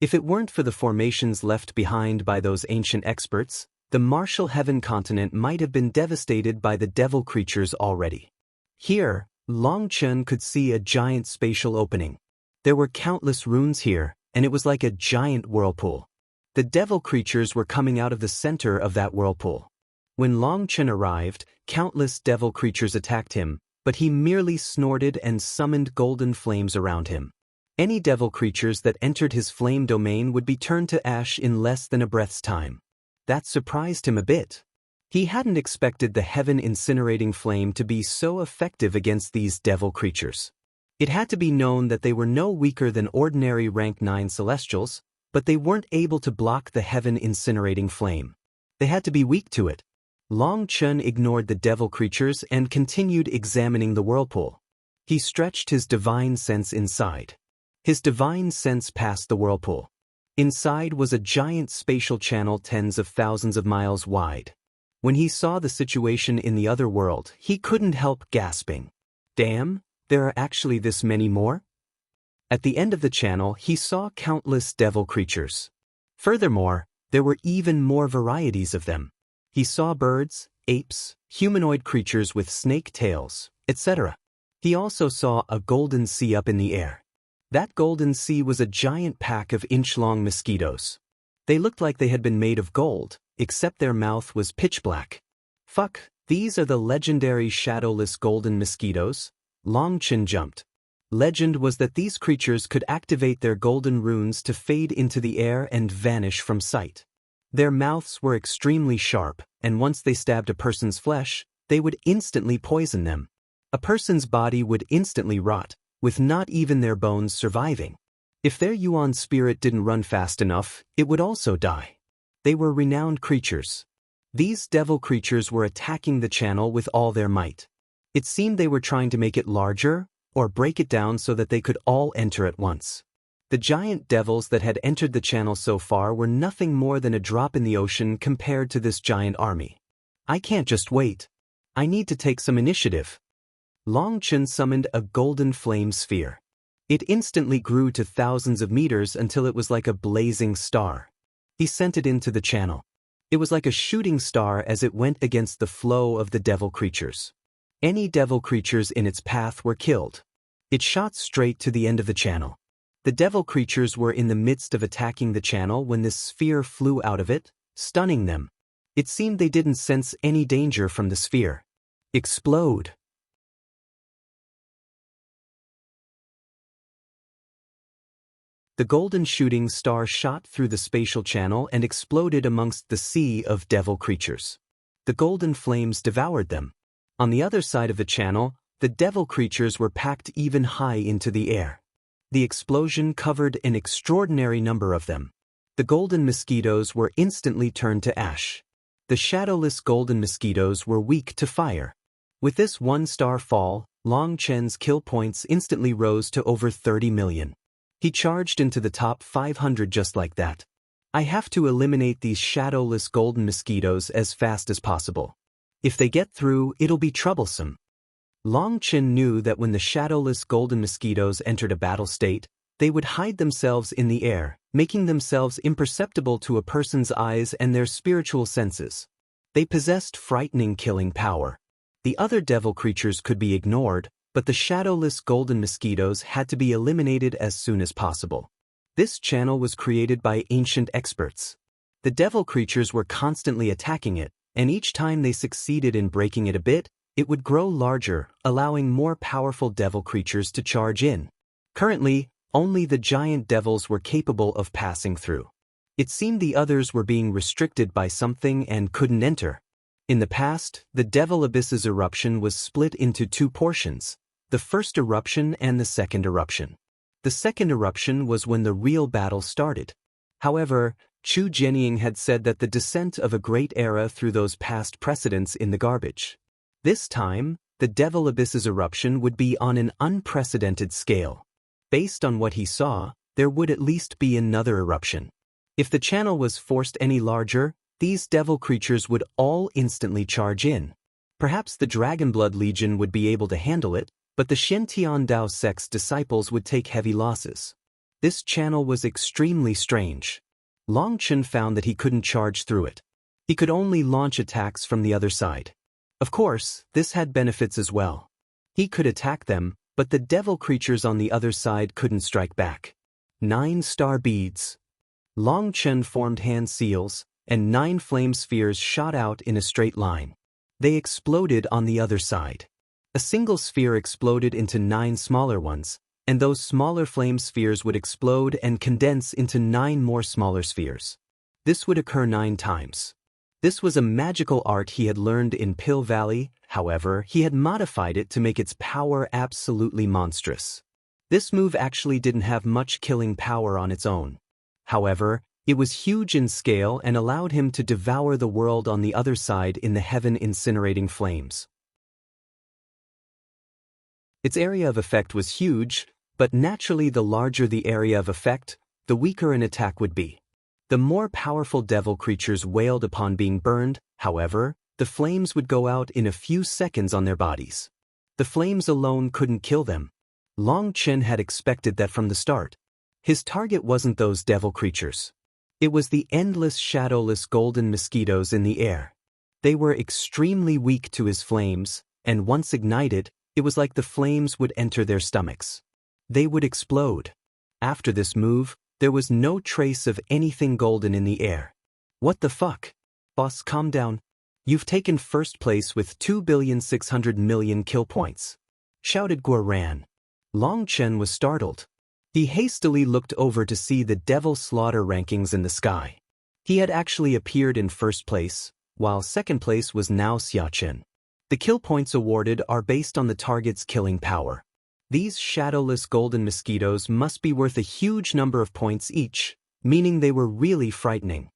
Speaker 1: If it weren't for the formations left behind by those ancient experts, the Martial Heaven continent might have been devastated by the devil creatures already. Here, Long Chen could see a giant spatial opening. There were countless runes here, and it was like a giant whirlpool. The devil creatures were coming out of the center of that whirlpool. When Long Chen arrived, countless devil creatures attacked him, but he merely snorted and summoned golden flames around him. Any devil creatures that entered his flame domain would be turned to ash in less than a breath's time. That surprised him a bit. He hadn't expected the heaven incinerating flame to be so effective against these devil creatures. It had to be known that they were no weaker than ordinary rank 9 celestials, but they weren't able to block the heaven incinerating flame. They had to be weak to it. Long Chen ignored the devil creatures and continued examining the whirlpool. He stretched his divine sense inside. His divine sense passed the whirlpool. Inside was a giant spatial channel tens of thousands of miles wide. When he saw the situation in the other world, he couldn't help gasping. Damn, there are actually this many more? At the end of the channel, he saw countless devil creatures. Furthermore, there were even more varieties of them. He saw birds, apes, humanoid creatures with snake tails, etc. He also saw a golden sea up in the air. That golden sea was a giant pack of inch-long mosquitoes. They looked like they had been made of gold, except their mouth was pitch black. Fuck, these are the legendary shadowless golden mosquitoes? Long Chen jumped. Legend was that these creatures could activate their golden runes to fade into the air and vanish from sight. Their mouths were extremely sharp, and once they stabbed a person's flesh, they would instantly poison them. A person's body would instantly rot, with not even their bones surviving. If their Yuan spirit didn't run fast enough, it would also die. They were renowned creatures. These devil creatures were attacking the channel with all their might. It seemed they were trying to make it larger, or break it down so that they could all enter at once. The giant devils that had entered the channel so far were nothing more than a drop in the ocean compared to this giant army. I can't just wait. I need to take some initiative. Long Chen summoned a golden flame sphere. It instantly grew to thousands of meters until it was like a blazing star. He sent it into the channel. It was like a shooting star as it went against the flow of the devil creatures. Any devil creatures in its path were killed. It shot straight to the end of the channel. The devil creatures were in the midst of attacking the channel when this sphere flew out of it, stunning them. It seemed they didn't sense any danger from the sphere. Explode! The golden shooting star shot through the spatial channel and exploded amongst the sea of devil creatures. The golden flames devoured them. On the other side of the channel, the devil creatures were packed even high into the air. The explosion covered an extraordinary number of them. The golden mosquitoes were instantly turned to ash. The shadowless golden mosquitoes were weak to fire. With this one-star fall, Long Chen's kill points instantly rose to over 30 million. He charged into the top 500 just like that. I have to eliminate these shadowless golden mosquitoes as fast as possible. If they get through, it'll be troublesome. Long Chen knew that when the shadowless golden mosquitoes entered a battle state, they would hide themselves in the air, making themselves imperceptible to a person's eyes and their spiritual senses. They possessed frightening killing power. The other devil creatures could be ignored, but the shadowless golden mosquitoes had to be eliminated as soon as possible. This channel was created by ancient experts. The devil creatures were constantly attacking it, and each time they succeeded in breaking it a bit, it would grow larger, allowing more powerful devil creatures to charge in. Currently, only the giant devils were capable of passing through. It seemed the others were being restricted by something and couldn't enter. In the past, the Devil Abyss's eruption was split into two portions, the first eruption and the second eruption. The second eruption was when the real battle started. However, Chu Jianying had said that the descent of a great era threw those past precedents in the garbage. This time, the Devil Abyss's eruption would be on an unprecedented scale. Based on what he saw, there would at least be another eruption. If the channel was forced any larger, these devil creatures would all instantly charge in. Perhaps the Dragonblood Legion would be able to handle it, but the Shen Dao sect's disciples would take heavy losses. This channel was extremely strange. Long Chen found that he couldn't charge through it. He could only launch attacks from the other side. Of course, this had benefits as well. He could attack them, but the devil creatures on the other side couldn't strike back. 9 star beads. Long Chen formed hand seals, and 9 flame spheres shot out in a straight line. They exploded on the other side. A single sphere exploded into 9 smaller ones, and those smaller flame spheres would explode and condense into 9 more smaller spheres. This would occur 9 times. This was a magical art he had learned in Pill Valley, however, he had modified it to make its power absolutely monstrous. This move actually didn't have much killing power on its own. However, it was huge in scale and allowed him to devour the world on the other side in the heaven-incinerating flames. Its area of effect was huge, but naturally the larger the area of effect, the weaker an attack would be. The more powerful devil creatures wailed upon being burned, however, the flames would go out in a few seconds on their bodies. The flames alone couldn't kill them. Long Chen had expected that from the start. His target wasn't those devil creatures. It was the endless shadowless golden mosquitoes in the air. They were extremely weak to his flames, and once ignited, it was like the flames would enter their stomachs. They would explode. After this move, there was no trace of anything golden in the air. What the fuck? Boss, calm down. You've taken first place with 2,600,000,000 kill points, shouted Guoran. Long Chen was startled. He hastily looked over to see the devil slaughter rankings in the sky. He had actually appeared in first place, while second place was now Xiachen. The kill points awarded are based on the target's killing power. These shadowless golden mosquitoes must be worth a huge number of points each, meaning they were really frightening.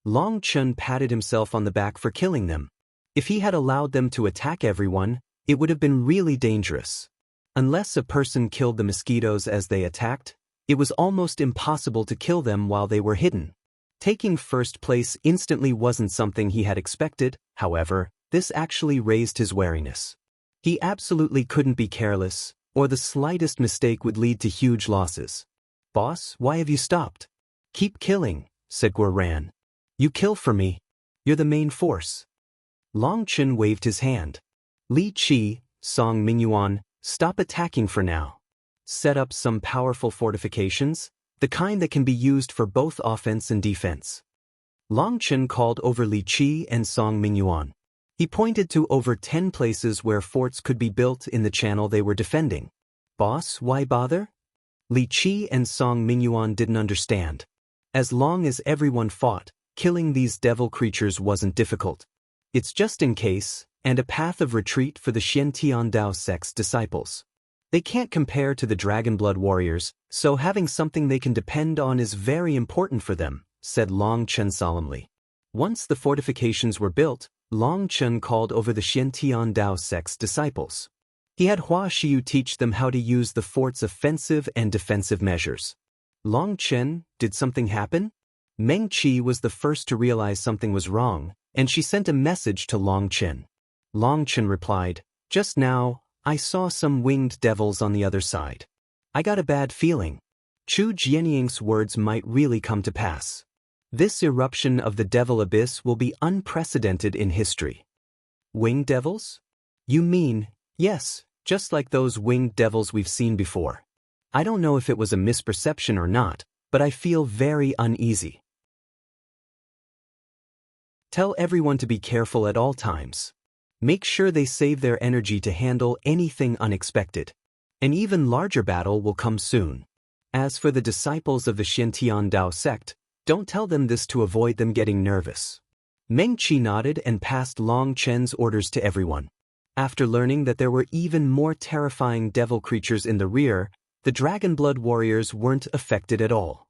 Speaker 1: Long Chen patted himself on the back for killing them. If he had allowed them to attack everyone, it would have been really dangerous. Unless a person killed the mosquitoes as they attacked, it was almost impossible to kill them while they were hidden. Taking first place instantly wasn't something he had expected, however, this actually raised his wariness. He absolutely couldn't be careless, or the slightest mistake would lead to huge losses. Boss, why have you stopped? Keep killing, said Guoran. You kill for me. You're the main force. Long Chen waved his hand. Li Qi, Song Mingyuan, stop attacking for now. Set up some powerful fortifications, the kind that can be used for both offense and defense. Long Chen called over Li Qi and Song Mingyuan. He pointed to over 10 places where forts could be built in the channel they were defending. Boss, why bother? Li Qi and Song Mingyuan didn't understand. As long as everyone fought, killing these devil creatures wasn't difficult. It's just in case, and a path of retreat for the Shen Dao sect's disciples. They can't compare to the Dragonblood warriors, so having something they can depend on is very important for them, said Long Chen solemnly. Once the fortifications were built, Long Chen called over the Shen Dao sect's disciples. He had Hua Xiu teach them how to use the fort's offensive and defensive measures. Long Chen, did something happen? Meng Qi was the first to realize something was wrong, and she sent a message to Long Chen. Long Chen replied, just now, I saw some winged devils on the other side. I got a bad feeling. Chu Jianying's words might really come to pass. This eruption of the Devil Abyss will be unprecedented in history. Winged devils? You mean, yes, just like those winged devils we've seen before. I don't know if it was a misperception or not, but I feel very uneasy. Tell everyone to be careful at all times. Make sure they save their energy to handle anything unexpected. An even larger battle will come soon. As for the disciples of the Xiantian Dao sect, don't tell them this to avoid them getting nervous. Meng Qi nodded and passed Long Chen's orders to everyone. After learning that there were even more terrifying devil creatures in the rear, the Dragon Blood warriors weren't affected at all.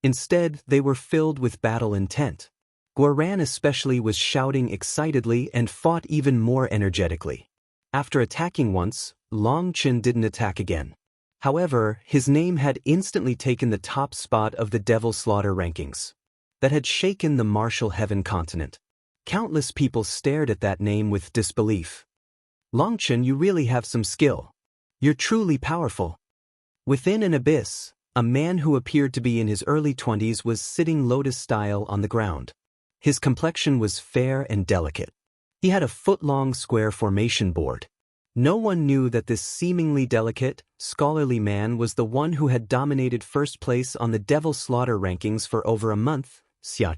Speaker 1: Instead, they were filled with battle intent. Guoran especially was shouting excitedly and fought even more energetically. After attacking once, Long Chen didn't attack again. However, his name had instantly taken the top spot of the Devil Slaughter rankings. That had shaken the martial heaven continent. Countless people stared at that name with disbelief. Long Chen, you really have some skill. You're truly powerful. Within an abyss, a man who appeared to be in his early 20s was sitting lotus-style on the ground. His complexion was fair and delicate. He had a foot-long square formation board. No one knew that this seemingly delicate, scholarly man was the one who had dominated first place on the Devil Slaughter rankings for over a month,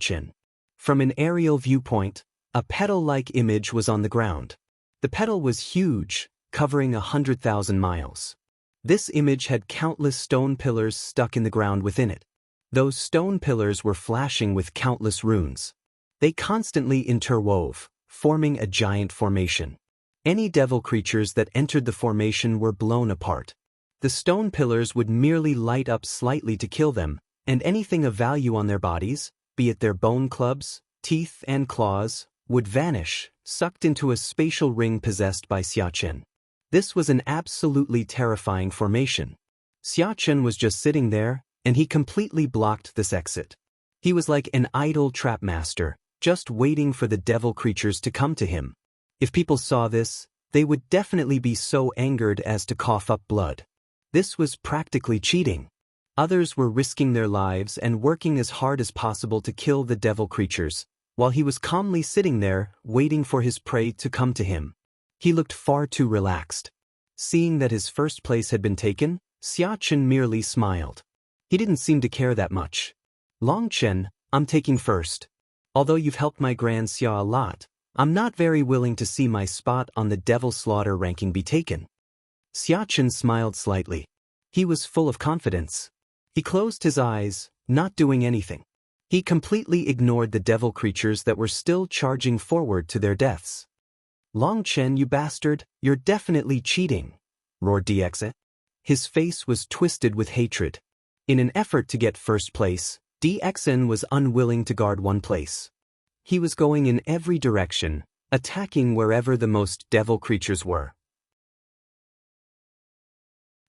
Speaker 1: Chen. From an aerial viewpoint, a petal-like image was on the ground. The petal was huge, covering 100,000 miles. This image had countless stone pillars stuck in the ground within it. Those stone pillars were flashing with countless runes. They constantly interwove, forming a giant formation. Any devil creatures that entered the formation were blown apart. The stone pillars would merely light up slightly to kill them, and anything of value on their bodies, be it their bone clubs, teeth and claws, would vanish, sucked into a spatial ring possessed by Chen. This was an absolutely terrifying formation. Chen was just sitting there, and he completely blocked this exit. He was like an idle trap master, just waiting for the devil creatures to come to him. If people saw this, they would definitely be so angered as to cough up blood. This was practically cheating. Others were risking their lives and working as hard as possible to kill the devil creatures, while he was calmly sitting there, waiting for his prey to come to him. He looked far too relaxed. Seeing that his first place had been taken, Chen merely smiled. He didn't seem to care that much. Long Chen, I'm taking first. Although you've helped my Grand Xia a lot, I'm not very willing to see my spot on the Devil Slaughter ranking be taken. Chen smiled slightly. He was full of confidence. He closed his eyes, not doing anything. He completely ignored the devil creatures that were still charging forward to their deaths. Long Chen, you bastard, you're definitely cheating, roared DXN. His face was twisted with hatred. In an effort to get first place, DXN was unwilling to guard one place. He was going in every direction, attacking wherever the most devil creatures were.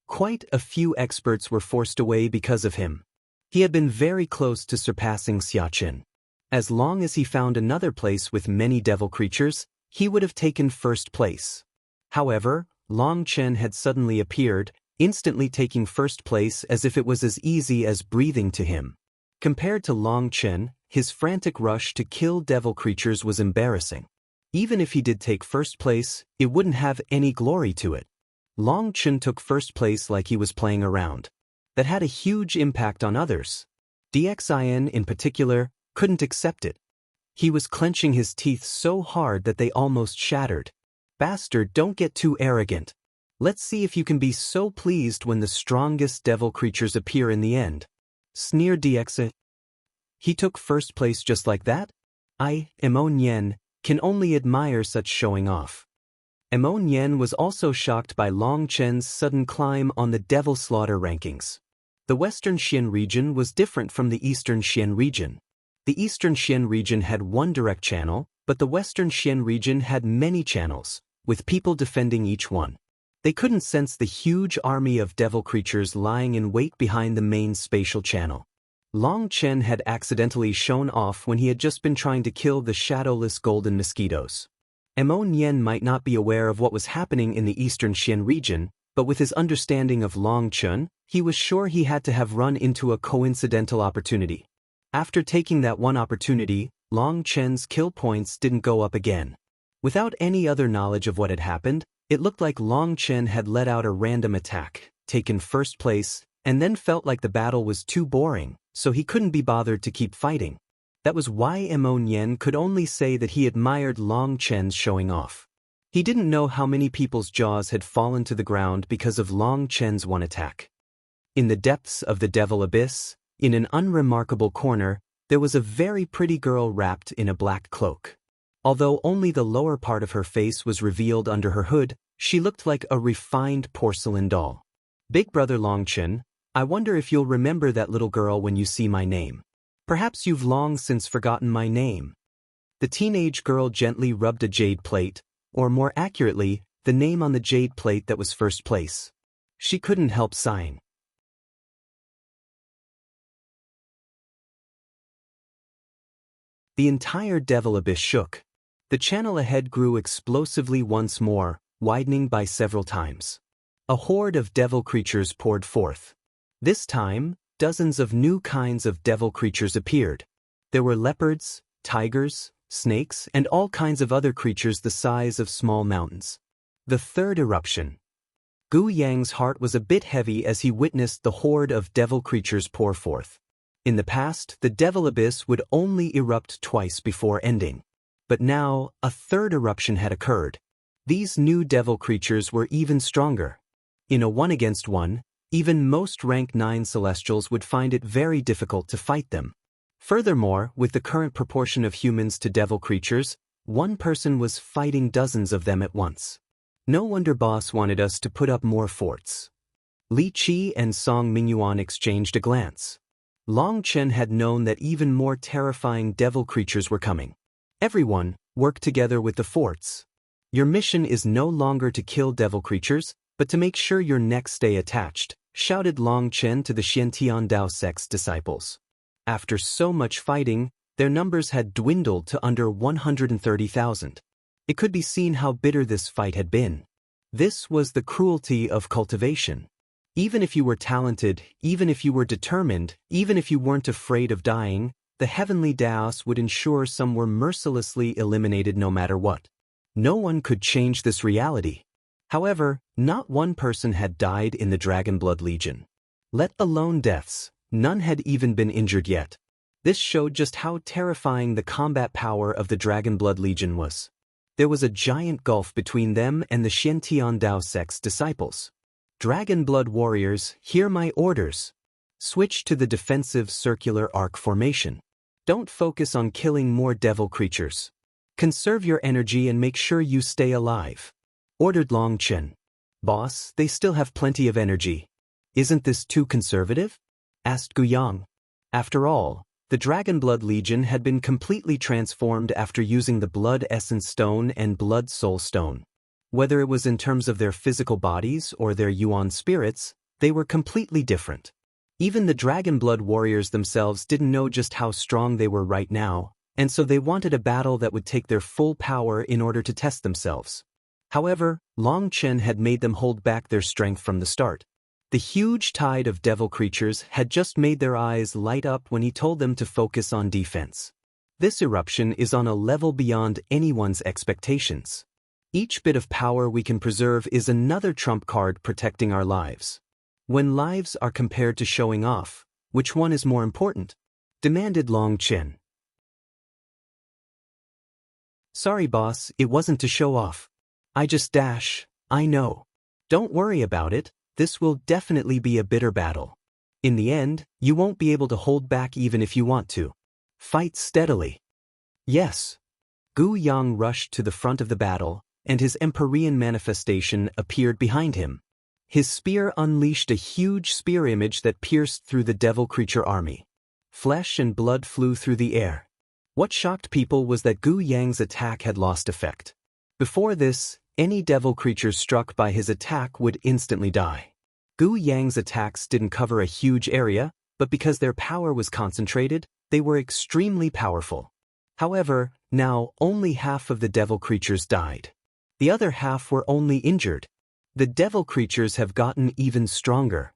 Speaker 1: Quite a few experts were forced away because of him. He had been very close to surpassing Chen. As long as he found another place with many devil creatures, he would have taken first place. However, Long Chen had suddenly appeared, instantly taking first place as if it was as easy as breathing to him. Compared to Long Chen, his frantic rush to kill devil creatures was embarrassing. Even if he did take first place, it wouldn't have any glory to it. Long Chen took first place like he was playing around. That had a huge impact on others. DXIN in particular couldn't accept it. He was clenching his teeth so hard that they almost shattered. Bastard, don't get too arrogant. Let's see if you can be so pleased when the strongest devil creatures appear in the end. Sneered DXIN. He took first place just like that? I, Mo Nian, can only admire such showing off. Mo Nian was also shocked by Long Chen's sudden climb on the Devil Slaughter rankings. The Western Xian region was different from the Eastern Xian region. The Eastern Xian region had one direct channel, but the Western Xian region had many channels, with people defending each one. They couldn't sense the huge army of devil creatures lying in wait behind the main spatial channel. Long Chen had accidentally shown off when he had just been trying to kill the shadowless golden mosquitoes. Mo Nian might not be aware of what was happening in the Eastern Xian region, but with his understanding of Long Chen, he was sure he had to have run into a coincidental opportunity. After taking that one opportunity, Long Chen's kill points didn't go up again. Without any other knowledge of what had happened, it looked like Long Chen had let out a random attack, taken first place, and then felt like the battle was too boring, so he couldn't be bothered to keep fighting. That was why Mo Nian could only say that he admired Long Chen's showing off. He didn't know how many people's jaws had fallen to the ground because of Long Chen's one attack. In the depths of the Devil Abyss, in an unremarkable corner, there was a very pretty girl wrapped in a black cloak. Although only the lower part of her face was revealed under her hood, she looked like a refined porcelain doll. Big brother Long Chen, I wonder if you'll remember that little girl when you see my name. Perhaps you've long since forgotten my name. The teenage girl gently rubbed a jade plate, or more accurately, the name on the jade plate that was first place. She couldn't help sighing. The entire Devil Abyss shook. The channel ahead grew explosively once more, widening by several times. A horde of devil creatures poured forth. This time, dozens of new kinds of devil creatures appeared. There were leopards, tigers, snakes, and all kinds of other creatures the size of small mountains. The third eruption. Gu Yang's heart was a bit heavy as he witnessed the horde of devil creatures pour forth. In the past, the Devil Abyss would only erupt twice before ending. But now, a third eruption had occurred. These new devil creatures were even stronger. In a 1-against-1, even most rank 9 Celestials would find it very difficult to fight them. Furthermore, with the current proportion of humans to devil creatures, one person was fighting dozens of them at once. No wonder boss wanted us to put up more forts. Li Qi and Song Mingyuan exchanged a glance. Long Chen had known that even more terrifying devil creatures were coming. Everyone, work together with the forts. Your mission is no longer to kill devil creatures, but to make sure your necks stay attached, shouted Long Chen to the Xiantian Dao sect's disciples. After so much fighting, their numbers had dwindled to under 130,000. It could be seen how bitter this fight had been. This was the cruelty of cultivation. Even if you were talented, even if you were determined, even if you weren't afraid of dying, the heavenly Daos would ensure some were mercilessly eliminated no matter what. No one could change this reality. However, not one person had died in the Dragonblood Legion. Let alone deaths, none had even been injured yet. This showed just how terrifying the combat power of the Dragonblood Legion was. There was a giant gulf between them and the Xiantian Dao sect's disciples. Dragonblood warriors, hear my orders. Switch to the defensive circular arc formation. Don't focus on killing more devil creatures. Conserve your energy and make sure you stay alive. Ordered Long Chen. Boss, they still have plenty of energy. Isn't this too conservative? Asked Gu Yang. After all, the Dragonblood Legion had been completely transformed after using the Blood Essence Stone and Blood Soul Stone. Whether it was in terms of their physical bodies or their Yuan spirits, they were completely different. Even the Dragonblood warriors themselves didn't know just how strong they were right now, and so they wanted a battle that would take their full power in order to test themselves. However, Long Chen had made them hold back their strength from the start. The huge tide of devil creatures had just made their eyes light up when he told them to focus on defense. This eruption is on a level beyond anyone's expectations. Each bit of power we can preserve is another trump card protecting our lives. When lives are compared to showing off, which one is more important? Demanded Long Chen. Sorry boss, it wasn't to show off. I just dash, I know. Don't worry about it, this will definitely be a bitter battle. In the end, you won't be able to hold back even if you want to. Fight steadily. Yes. Gu Yang rushed to the front of the battle, and his Empyrean manifestation appeared behind him. His spear unleashed a huge spear image that pierced through the devil creature army. Flesh and blood flew through the air. What shocked people was that Gu Yang's attack had lost effect. Before this, any devil creature struck by his attack would instantly die. Gu Yang's attacks didn't cover a huge area, but because their power was concentrated, they were extremely powerful. However, now only half of the devil creatures died. The other half were only injured. The devil creatures have gotten even stronger.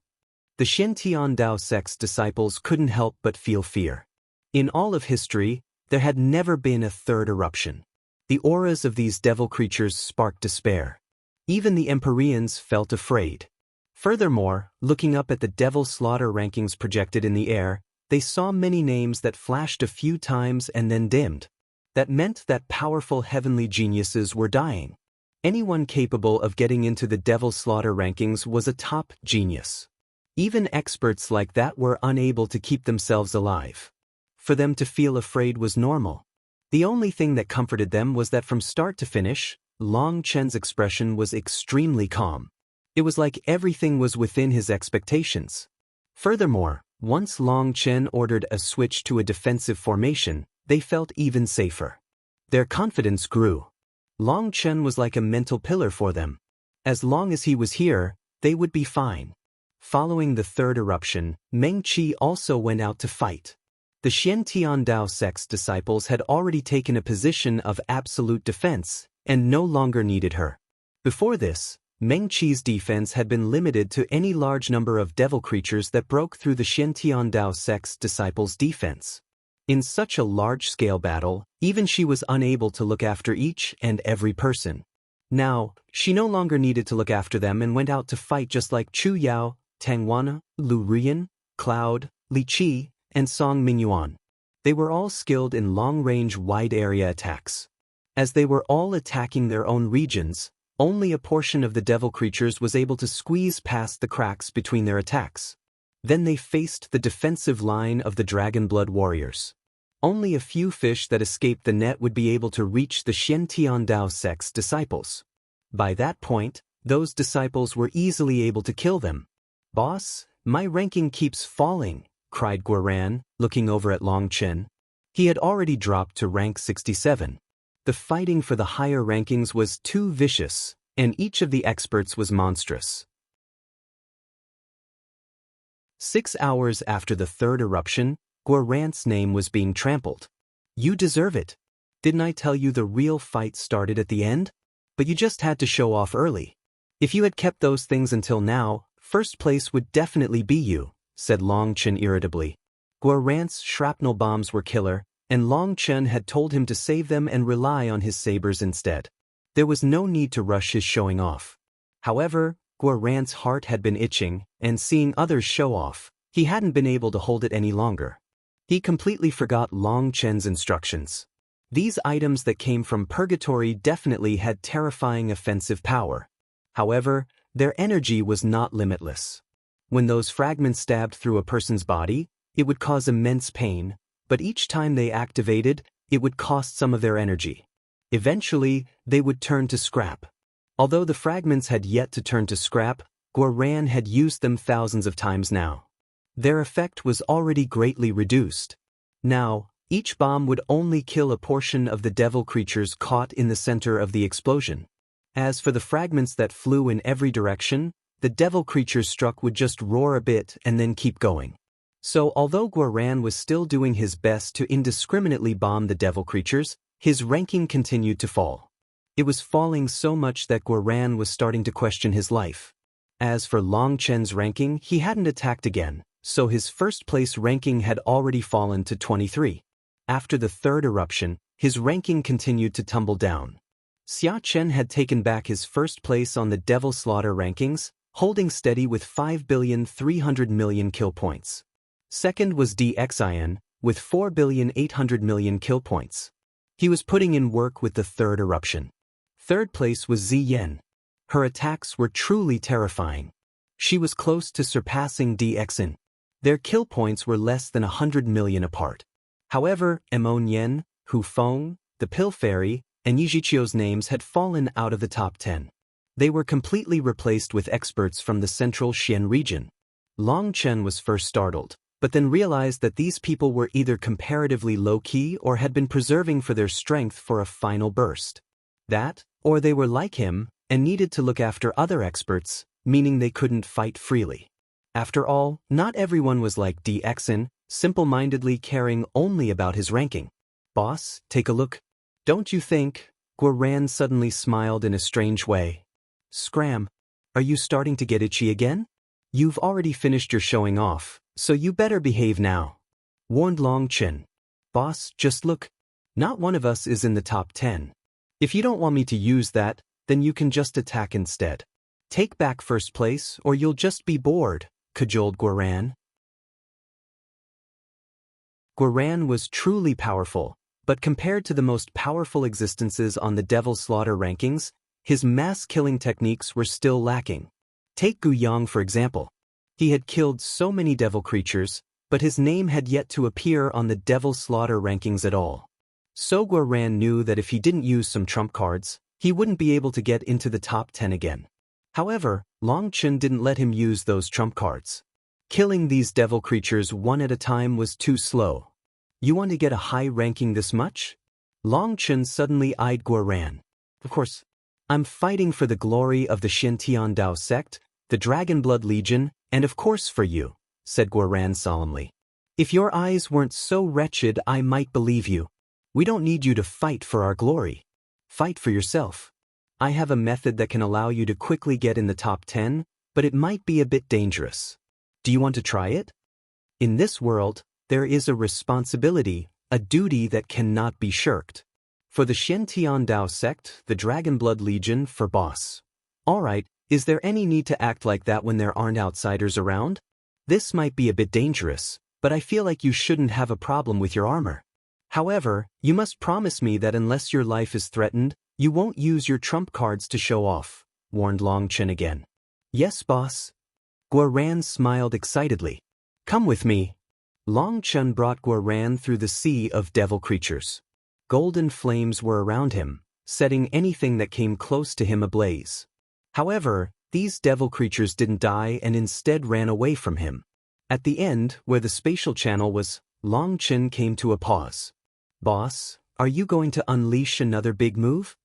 Speaker 1: The Xiantian Dao sect's disciples couldn't help but feel fear. In all of history, there had never been a third eruption. The auras of these devil creatures sparked despair. Even the Empyreans felt afraid. Furthermore, looking up at the devil slaughter rankings projected in the air, They saw many names that flashed a few times and then dimmed. That meant that powerful heavenly geniuses were dying. Anyone capable of getting into the Devil's Slaughter rankings was a top genius. Even experts like that were unable to keep themselves alive. For them to feel afraid was normal. The only thing that comforted them was that from start to finish, Long Chen's expression was extremely calm. It was like everything was within his expectations. Furthermore, once Long Chen ordered a switch to a defensive formation, they felt even safer. Their confidence grew. Long Chen was like a mental pillar for them. As long as he was here, they would be fine. Following the third eruption, Meng Qi also went out to fight. The Xian Tiandao sect's disciples had already taken a position of absolute defense, and no longer needed her. Before this, Meng Qi's defense had been limited to any large number of devil creatures that broke through the Xian Tiandao sect's disciples' defense. In such a large-scale battle, even she was unable to look after each and every person. Now, she no longer needed to look after them and went out to fight just like Chu Yao, Tang Wan, Lu Ruyan, Cloud, Li Qi, and Song Mingyuan. They were all skilled in long-range wide-area attacks. As they were all attacking their own regions, only a portion of the devil creatures was able to squeeze past the cracks between their attacks. Then they faced the defensive line of the Dragon Blood warriors. Only a few fish that escaped the net would be able to reach the Xian Tiandao sect's disciples. By that point, those disciples were easily able to kill them. "Boss, my ranking keeps falling," cried Guoran, looking over at Long Chen. He had already dropped to rank 67. The fighting for the higher rankings was too vicious, and each of the experts was monstrous. 6 hours after the third eruption, Guoran's name was being trampled. "You deserve it. Didn't I tell you the real fight started at the end? But you just had to show off early. If you had kept those things until now, first place would definitely be you," said Long Chen irritably. Guoran's shrapnel bombs were killer, and Long Chen had told him to save them and rely on his sabers instead. There was no need to rush his showing off. However, Guoran's heart had been itching, and seeing others show off, he hadn't been able to hold it any longer. He completely forgot Long Chen's instructions. These items that came from purgatory definitely had terrifying offensive power. However, their energy was not limitless. When those fragments stabbed through a person's body, it would cause immense pain, but each time they activated, it would cost some of their energy. Eventually, they would turn to scrap. Although the fragments had yet to turn to scrap, Guoran had used them thousands of times now. Their effect was already greatly reduced. Now, each bomb would only kill a portion of the devil creatures caught in the center of the explosion. As for the fragments that flew in every direction, the devil creatures struck would just roar a bit and then keep going. So although Guoran was still doing his best to indiscriminately bomb the devil creatures, his ranking continued to fall. It was falling so much that Guoran was starting to question his life. As for Long Chen's ranking, he hadn't attacked again, so his first place ranking had already fallen to 23. After the third eruption, his ranking continued to tumble down. Xia Chen had taken back his first place on the Devil Slaughter rankings, holding steady with 5,300,000,000 kill points. Second was DXIN, with 4,800,000,000 kill points. He was putting in work with the third eruption. Third place was Ziyen. Her attacks were truly terrifying. She was close to surpassing DXIN. Their kill points were less than 100,000,000 apart. However, Emon Yen, Hu Feng, the Pill Fairy, and Yijichio's names had fallen out of the top 10. They were completely replaced with experts from the central Xian region. Long Chen was first startled, but then realized that these people were either comparatively low-key or had been preserving for their strength for a final burst. That, or they were like him, and needed to look after other experts, meaning they couldn't fight freely. After all, not everyone was like DXIN, simple-mindedly caring only about his ranking. "Boss, take a look. Don't you think?" Guoran suddenly smiled in a strange way. "Scram, are you starting to get itchy again? You've already finished your showing off, so you better behave now," warned Long Chen. "Boss, just look. Not one of us is in the top 10. If you don't want me to use that, then you can just attack instead. Take back first place or you'll just be bored," cajoled Guoran. Guoran was truly powerful, but compared to the most powerful existences on the Devil Slaughter rankings, his mass-killing techniques were still lacking. Take Gu Yang for example. He had killed so many devil creatures, but his name had yet to appear on the Devil Slaughter rankings at all. So Guoran knew that if he didn't use some trump cards, he wouldn't be able to get into the top 10 again. However, Long Chen didn't let him use those trump cards. Killing these devil creatures one at a time was too slow. You want to get a high ranking this much? Long Chen suddenly eyed Guoran. Of course, I'm fighting for the glory of the Xintian Dao sect, the Dragon Blood Legion, and of course for you, said Guoran solemnly. If your eyes weren't so wretched, I might believe you. We don't need you to fight for our glory. Fight for yourself. I have a method that can allow you to quickly get in the top 10, but it might be a bit dangerous. Do you want to try it? In this world, there is a responsibility, a duty that cannot be shirked. For the Xintian Dao sect, the Dragon Blood Legion, for boss. Alright, is there any need to act like that when there aren't outsiders around? This might be a bit dangerous, but I feel like you shouldn't have a problem with your armor. However, you must promise me that unless your life is threatened, you won't use your trump cards to show off, warned Long Chen again. Yes, boss. Guoran smiled excitedly. Come with me. Long Chen brought Guoran through the sea of devil creatures. Golden flames were around him, setting anything that came close to him ablaze. However, these devil creatures didn't die and instead ran away from him. At the end, where the spatial channel was, Long Chen came to a pause. Boss, are you going to unleash another big move?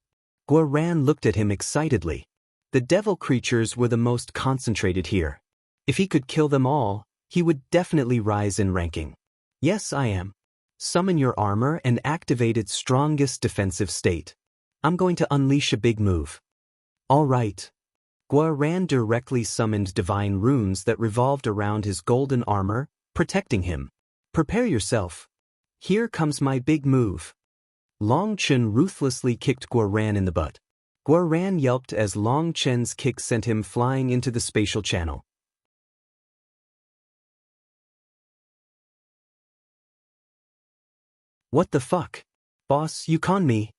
Speaker 1: Guoran looked at him excitedly. The devil creatures were the most concentrated here. If he could kill them all, he would definitely rise in ranking. Yes, I am. Summon your armor and activate its strongest defensive state. I'm going to unleash a big move. All right. Guoran directly summoned divine runes that revolved around his golden armor, protecting him. Prepare yourself. Here comes my big move. Long Chen ruthlessly kicked Guoran in the butt. Guoran yelped as Long Chen's kick sent him flying into the spatial channel. What the fuck? Boss, you conned me.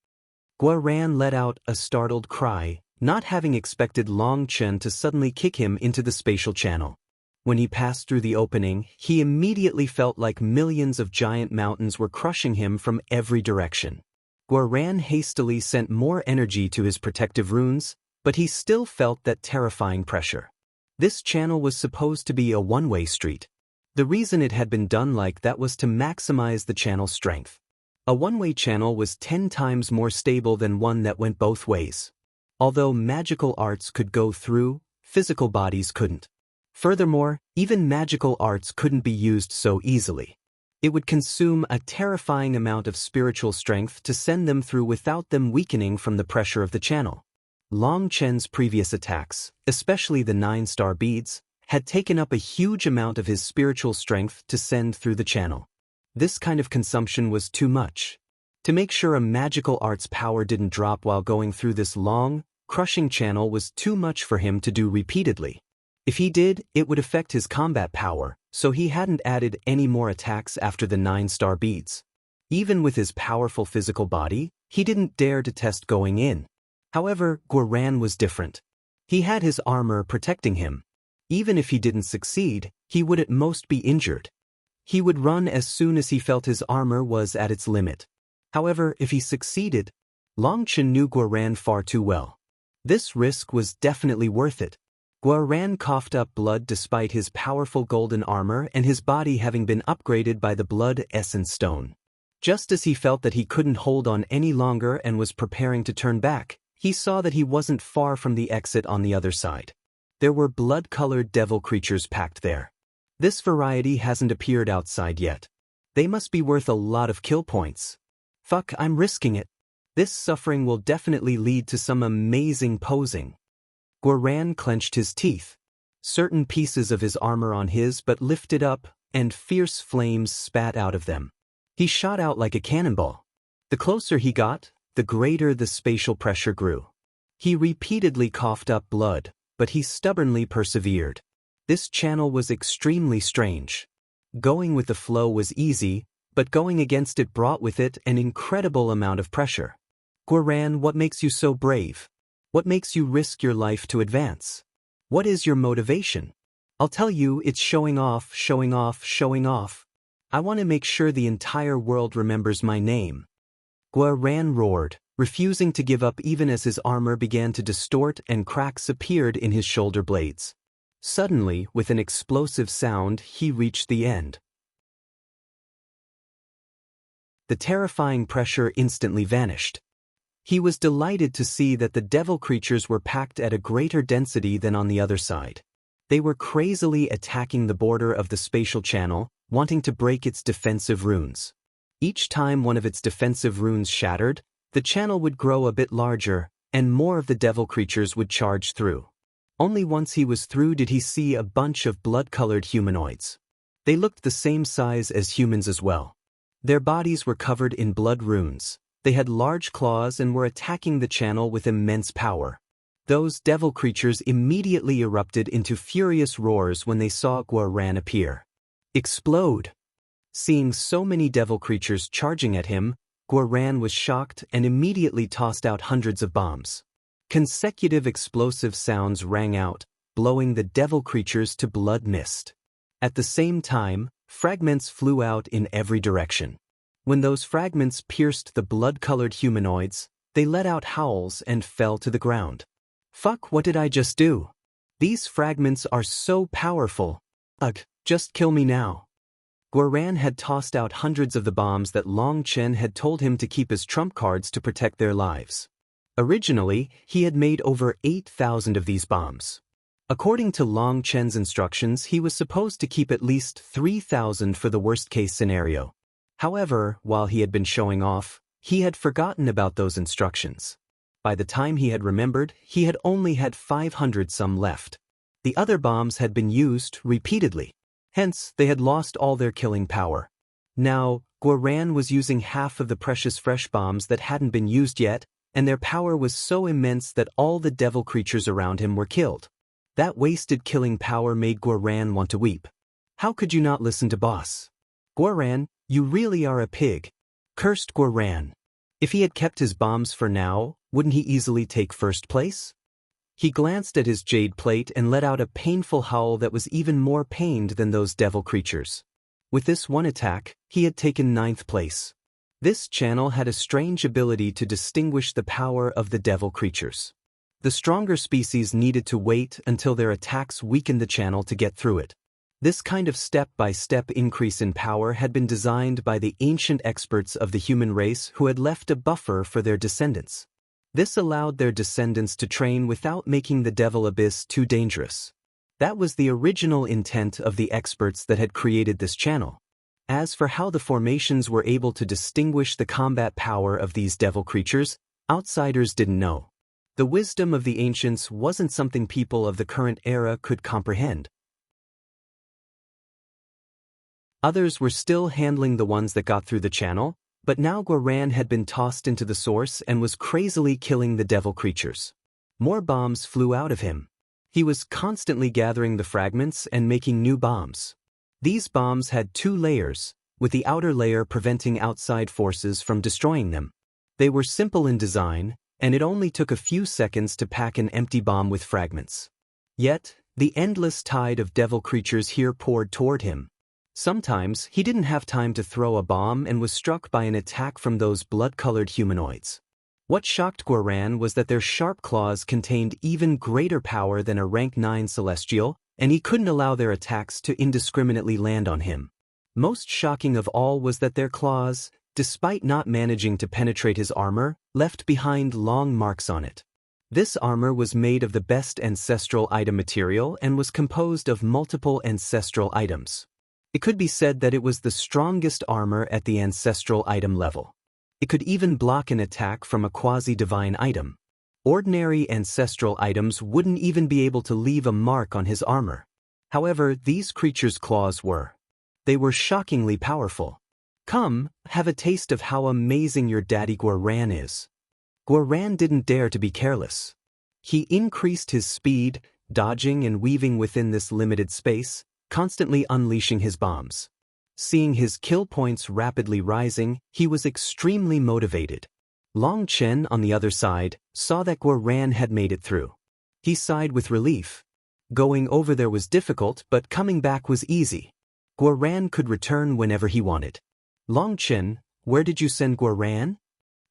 Speaker 1: Guoran let out a startled cry, not having expected Long Chen to suddenly kick him into the spatial channel. When he passed through the opening, he immediately felt like millions of giant mountains were crushing him from every direction. Guoran hastily sent more energy to his protective runes, but he still felt that terrifying pressure. This channel was supposed to be a one-way street. The reason it had been done like that was to maximize the channel's strength. A one-way channel was 10 times more stable than one that went both ways. Although magical arts could go through, physical bodies couldn't. Furthermore, even magical arts couldn't be used so easily. It would consume a terrifying amount of spiritual strength to send them through without them weakening from the pressure of the channel. Long Chen's previous attacks, especially the 9-star beads, had taken up a huge amount of his spiritual strength to send through the channel. This kind of consumption was too much. To make sure a magical art's power didn't drop while going through this long, crushing channel was too much for him to do repeatedly. If he did, it would affect his combat power, so he hadn't added any more attacks after the 9-star beads. Even with his powerful physical body, he didn't dare to test going in. However, Guoran was different. He had his armor protecting him. Even if he didn't succeed, he would at most be injured. He would run as soon as he felt his armor was at its limit. However, if he succeeded, Long Chen knew Guoran far too well. This risk was definitely worth it. Guoran coughed up blood despite his powerful golden armor and his body having been upgraded by the blood essence stone. Just as he felt that he couldn't hold on any longer and was preparing to turn back, he saw that he wasn't far from the exit on the other side. There were blood-colored devil creatures packed there. This variety hasn't appeared outside yet. They must be worth a lot of kill points. Fuck, I'm risking it. This suffering will definitely lead to some amazing posing. Guoran clenched his teeth. Certain pieces of his armor on his but lifted up, and fierce flames spat out of them. He shot out like a cannonball. The closer he got, the greater the spatial pressure grew. He repeatedly coughed up blood, but he stubbornly persevered. This channel was extremely strange. Going with the flow was easy, but going against it brought with it an incredible amount of pressure. Guoran, what makes you so brave? What makes you risk your life to advance? What is your motivation? I'll tell you, it's showing off, showing off, showing off. I want to make sure the entire world remembers my name. Guoran roared, refusing to give up even as his armor began to distort and cracks appeared in his shoulder blades. Suddenly, with an explosive sound, he reached the end. The terrifying pressure instantly vanished. He was delighted to see that the devil creatures were packed at a greater density than on the other side. They were crazily attacking the border of the spatial channel, wanting to break its defensive runes. Each time one of its defensive runes shattered, the channel would grow a bit larger, and more of the devil creatures would charge through. Only once he was through did he see a bunch of blood-colored humanoids. They looked the same size as humans as well. Their bodies were covered in blood runes. They had large claws and were attacking the channel with immense power. Those devil creatures immediately erupted into furious roars when they saw Guoran appear. Explode! Seeing so many devil creatures charging at him, Guoran was shocked and immediately tossed out hundreds of bombs. Consecutive explosive sounds rang out, blowing the devil creatures to blood mist. At the same time, fragments flew out in every direction. When those fragments pierced the blood-colored humanoids, they let out howls and fell to the ground. Fuck, what did I just do? These fragments are so powerful. Ugh, just kill me now. Guoran had tossed out hundreds of the bombs that Long Chen had told him to keep as trump cards to protect their lives. Originally, he had made over 8,000 of these bombs. According to Long Chen's instructions, he was supposed to keep at least 3,000 for the worst-case scenario. However, while he had been showing off, he had forgotten about those instructions. By the time he had remembered, he had only had 500 some left. The other bombs had been used repeatedly. Hence, they had lost all their killing power. Now, Guoran was using half of the precious fresh bombs that hadn't been used yet, and their power was so immense that all the devil creatures around him were killed. That wasted killing power made Guoran want to weep. How could you not listen to boss? Guoran, you really are a pig. Cursed Guoran. If he had kept his bombs for now, wouldn't he easily take first place? He glanced at his jade plate and let out a painful howl that was even more pained than those devil creatures. With this one attack, he had taken 9th place. This channel had a strange ability to distinguish the power of the devil creatures. The stronger species needed to wait until their attacks weakened the channel to get through it. This kind of step-by-step increase in power had been designed by the ancient experts of the human race who had left a buffer for their descendants. This allowed their descendants to train without making the devil abyss too dangerous. That was the original intent of the experts that had created this channel. As for how the formations were able to distinguish the combat power of these devil creatures, outsiders didn't know. The wisdom of the ancients wasn't something people of the current era could comprehend. Others were still handling the ones that got through the channel, but now Guoran had been tossed into the source and was crazily killing the devil creatures. More bombs flew out of him. He was constantly gathering the fragments and making new bombs. These bombs had 2 layers, with the outer layer preventing outside forces from destroying them. They were simple in design, and it only took a few seconds to pack an empty bomb with fragments. Yet, the endless tide of devil creatures here poured toward him. Sometimes, he didn't have time to throw a bomb and was struck by an attack from those blood-colored humanoids. What shocked Guoran was that their sharp claws contained even greater power than a rank 9 celestial, and he couldn't allow their attacks to indiscriminately land on him. Most shocking of all was that their claws, despite not managing to penetrate his armor, left behind long marks on it. This armor was made of the best ancestral item material and was composed of multiple ancestral items. It could be said that it was the strongest armor at the ancestral item level. It could even block an attack from a quasi-divine item. Ordinary ancestral items wouldn't even be able to leave a mark on his armor. However, these creatures' claws were. They were shockingly powerful. Come, have a taste of how amazing your daddy Guoran is. Guoran didn't dare to be careless. He increased his speed, dodging and weaving within this limited space, constantly unleashing his bombs. Seeing his kill points rapidly rising, he was extremely motivated. Long Chen, on the other side, saw that Guoran had made it through. He sighed with relief. Going over there was difficult, but coming back was easy. Guoran could return whenever he wanted. Long Chen, where did you send Guoran?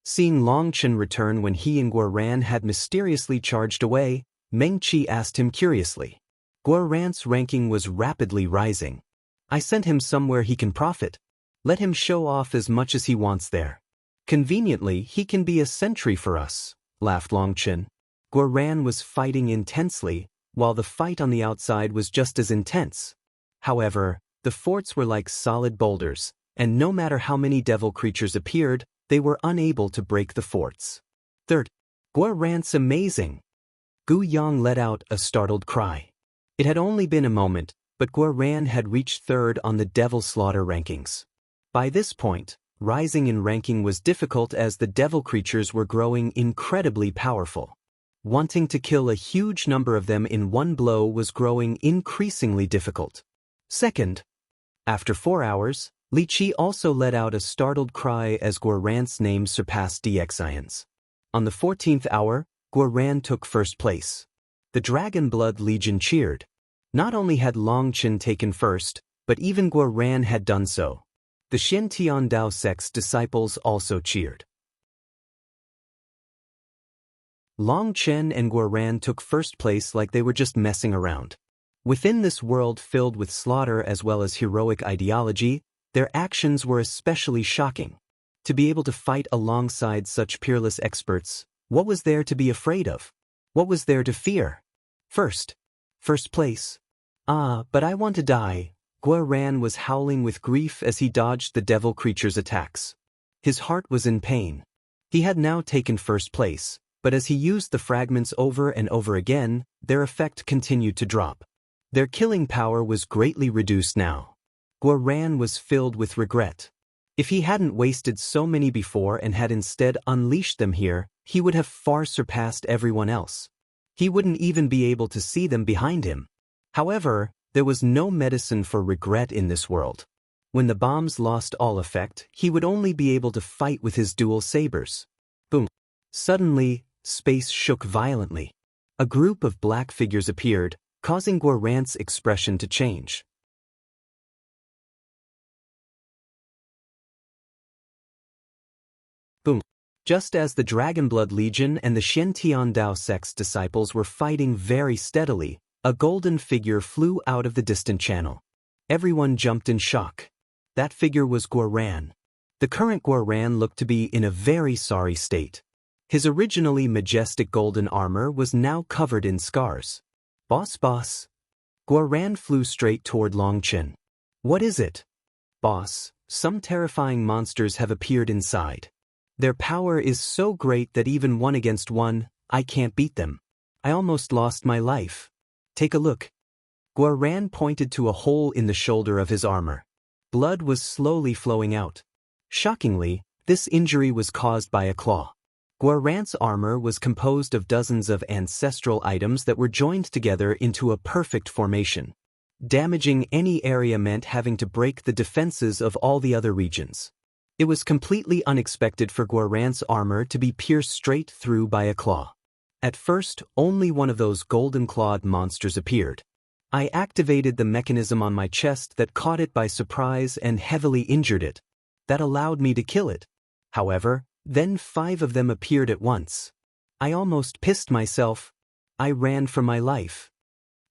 Speaker 1: Seeing Long Chen return when he and Guoran had mysteriously charged away, Meng Qi asked him curiously. Guoran's ranking was rapidly rising. I sent him somewhere he can profit. Let him show off as much as he wants there. Conveniently, he can be a sentry for us, laughed Long Chen. Guoran was fighting intensely, while the fight on the outside was just as intense. However, the forts were like solid boulders, and no matter how many devil creatures appeared, they were unable to break the forts. Third, Guoran's amazing. Gu Yang let out a startled cry. It had only been a moment, but Guoran had reached third on the devil slaughter rankings. By this point, rising in ranking was difficult as the devil creatures were growing incredibly powerful. Wanting to kill a huge number of them in one blow was growing increasingly difficult. Second, after 4 hours, Li Qi also let out a startled cry as Guoran's name surpassed DX ions. On the 14th hour, Guoran took first place. The Dragon Blood Legion cheered. Not only had Long Chen taken first, but even Guoran had done so. The Xiantian Dao sect's disciples also cheered. Long Chen and Guoran took first place like they were just messing around. Within this world filled with slaughter as well as heroic ideology, their actions were especially shocking. To be able to fight alongside such peerless experts, what was there to be afraid of? What was there to fear? First place. But I want to die. Guoran was howling with grief as he dodged the devil creature's attacks. His heart was in pain. He had now taken first place, but as he used the fragments over and over again, their effect continued to drop. Their killing power was greatly reduced now. Guoran was filled with regret. If he hadn't wasted so many before and had instead unleashed them here, he would have far surpassed everyone else. He wouldn't even be able to see them behind him. However, there was no medicine for regret in this world. When the bombs lost all effect, he would only be able to fight with his dual sabers. Boom. Suddenly, space shook violently. A group of black figures appeared, causing Guoran's expression to change. Boom. Just as the Dragonblood Legion and the Xiantian Dao sect's disciples were fighting very steadily, a golden figure flew out of the distant channel. Everyone jumped in shock. That figure was Guoran. The current Guoran looked to be in a very sorry state. His originally majestic golden armor was now covered in scars. Boss. Guoran flew straight toward Long Chen. What is it? Boss, some terrifying monsters have appeared inside. Their power is so great that even 1 against 1, I can't beat them. I almost lost my life. Take a look. Guoran pointed to a hole in the shoulder of his armor. Blood was slowly flowing out. Shockingly, this injury was caused by a claw. Guoran's armor was composed of dozens of ancestral items that were joined together into a perfect formation. Damaging any area meant having to break the defenses of all the other regions. It was completely unexpected for Guoran's armor to be pierced straight through by a claw. At first, only one of those golden-clawed monsters appeared. I activated the mechanism on my chest that caught it by surprise and heavily injured it. That allowed me to kill it. However, then 5 of them appeared at once. I almost pissed myself. I ran for my life.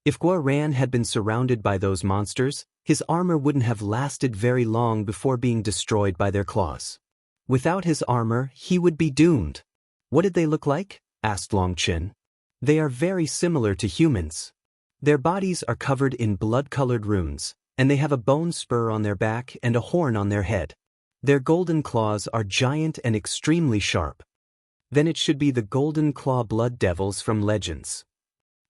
Speaker 1: If Guoran had been surrounded by those monsters, his armor wouldn't have lasted very long before being destroyed by their claws. Without his armor, he would be doomed. What did they look like? Asked Long Chen. They are very similar to humans. Their bodies are covered in blood-colored runes, and they have a bone spur on their back and a horn on their head. Their golden claws are giant and extremely sharp. Then it should be the Golden Claw Blood Devils from Legends.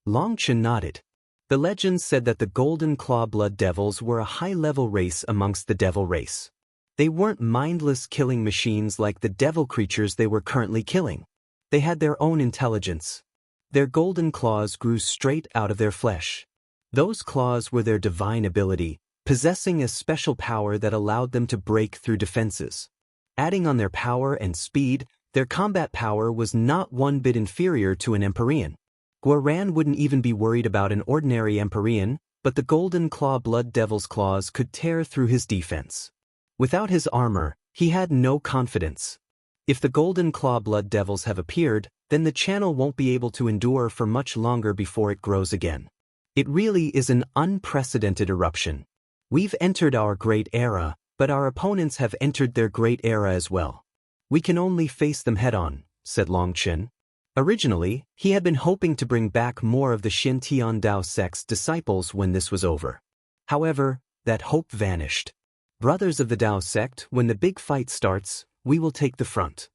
Speaker 1: Long Chen nodded. The legends said that the Golden Claw Blood Devils were a high-level race amongst the devil race. They weren't mindless killing machines like the devil creatures they were currently killing. They had their own intelligence. Their golden claws grew straight out of their flesh. Those claws were their divine ability, possessing a special power that allowed them to break through defenses. Adding on their power and speed, their combat power was not one bit inferior to an Empyrean. Guoran wouldn't even be worried about an ordinary Empyrean, but the Golden Claw Blood Devil's claws could tear through his defense. Without his armor, he had no confidence. If the Golden Claw Blood Devils have appeared, then the channel won't be able to endure for much longer before it grows again. It really is an unprecedented eruption. We've entered our great era, but our opponents have entered their great era as well. We can only face them head-on, said Long Chen. Originally, he had been hoping to bring back more of the Xin Tian Dao sect's disciples when this was over. However, that hope vanished. Brothers of the Dao sect, when the big fight starts, we will take the front.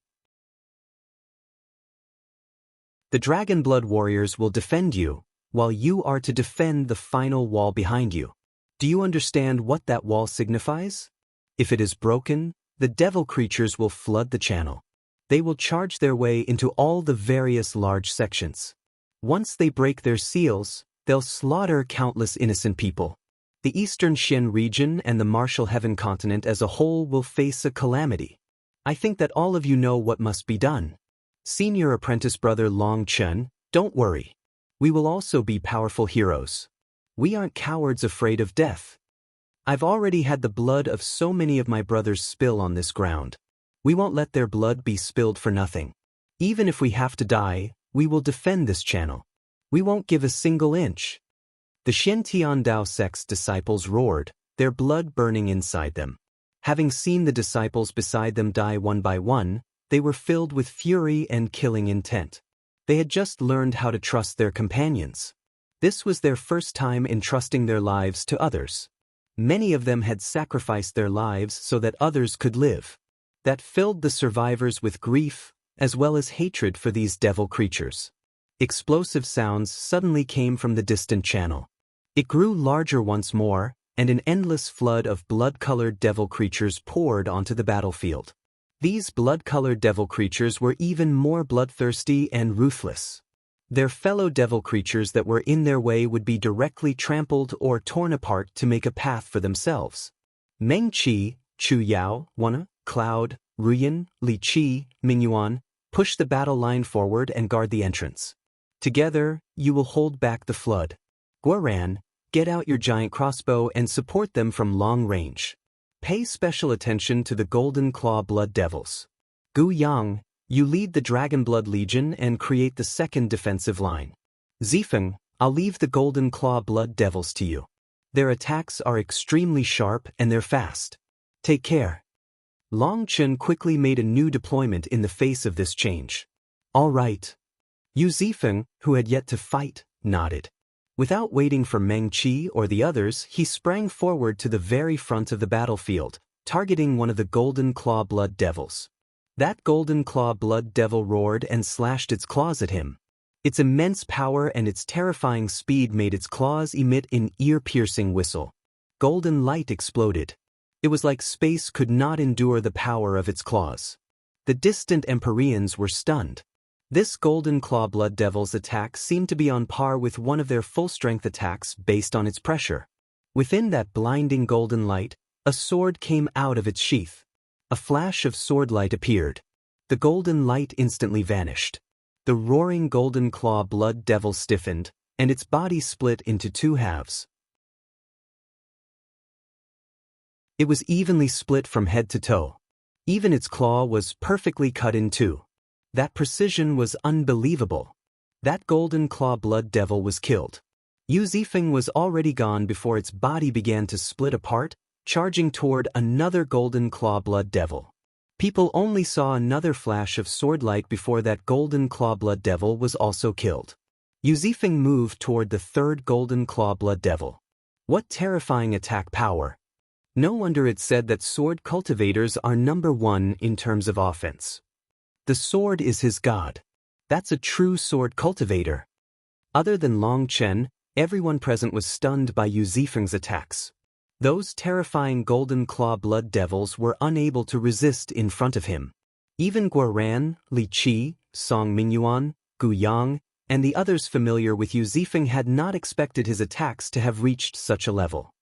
Speaker 1: The Dragon Blood Warriors will defend you, while you are to defend the final wall behind you. Do you understand what that wall signifies? If it is broken, the devil creatures will flood the channel. They will charge their way into all the various large sections. Once they break their seals, they'll slaughter countless innocent people. The Eastern Xin region and the Martial Heaven continent as a whole will face a calamity. I think that all of you know what must be done. Senior apprentice brother Long Chen, don't worry. We will also be powerful heroes. We aren't cowards afraid of death. I've already had the blood of so many of my brothers spill on this ground. We won't let their blood be spilled for nothing. Even if we have to die, we will defend this channel. We won't give a single inch. The Xin Tian Dao sect's disciples roared, their blood burning inside them. Having seen the disciples beside them die one by one, they were filled with fury and killing intent. They had just learned how to trust their companions. This was their first time entrusting their lives to others. Many of them had sacrificed their lives so that others could live. That filled the survivors with grief, as well as hatred for these devil creatures. Explosive sounds suddenly came from the distant channel. It grew larger once more, and an endless flood of blood-colored devil creatures poured onto the battlefield. These blood-colored devil creatures were even more bloodthirsty and ruthless. Their fellow devil creatures that were in their way would be directly trampled or torn apart to make a path for themselves. Meng Qi, Chu Yao, Wana, Cloud, Ruyan, Li Qi, Mingyuan, push the battle line forward and guard the entrance. Together, you will hold back the flood. Guoran, get out your giant crossbow and support them from long range. Pay special attention to the Golden Claw Blood Devils. Gu Yang, you lead the Dragon Blood Legion and create the second defensive line. Zifeng, I'll leave the Golden Claw Blood Devils to you. Their attacks are extremely sharp and they're fast. Take care. Long Chen quickly made a new deployment in the face of this change. All right. Yu Zifeng, who had yet to fight, nodded. Without waiting for Meng Qi or the others, he sprang forward to the very front of the battlefield, targeting one of the Golden Claw Blood Devils. That Golden Claw Blood Devil roared and slashed its claws at him. Its immense power and its terrifying speed made its claws emit an ear-piercing whistle. Golden light exploded. It was like space could not endure the power of its claws. The distant Empyreans were stunned. This Golden Claw Blood Devil's attack seemed to be on par with one of their full-strength attacks based on its pressure. Within that blinding golden light, a sword came out of its sheath. A flash of sword light appeared. The golden light instantly vanished. The roaring Golden Claw Blood Devil stiffened, and its body split into two halves. It was evenly split from head to toe. Even its claw was perfectly cut in two. That precision was unbelievable. That Golden Claw Blood Devil was killed. Yu Zifeng was already gone before its body began to split apart, charging toward another Golden Claw Blood Devil. People only saw another flash of sword light before that Golden Claw Blood Devil was also killed. Yu Zifeng moved toward the third Golden Claw Blood Devil. What terrifying attack power! No wonder it said that sword cultivators are #1 in terms of offense. The sword is his god. That's a true sword cultivator. Other than Long Chen, everyone present was stunned by Yu Zifeng's attacks. Those terrifying Golden Claw Blood Devils were unable to resist in front of him. Even Guoran, Li Qi, Song Mingyuan, Gu Yang, and the others familiar with Yu Zifeng had not expected his attacks to have reached such a level.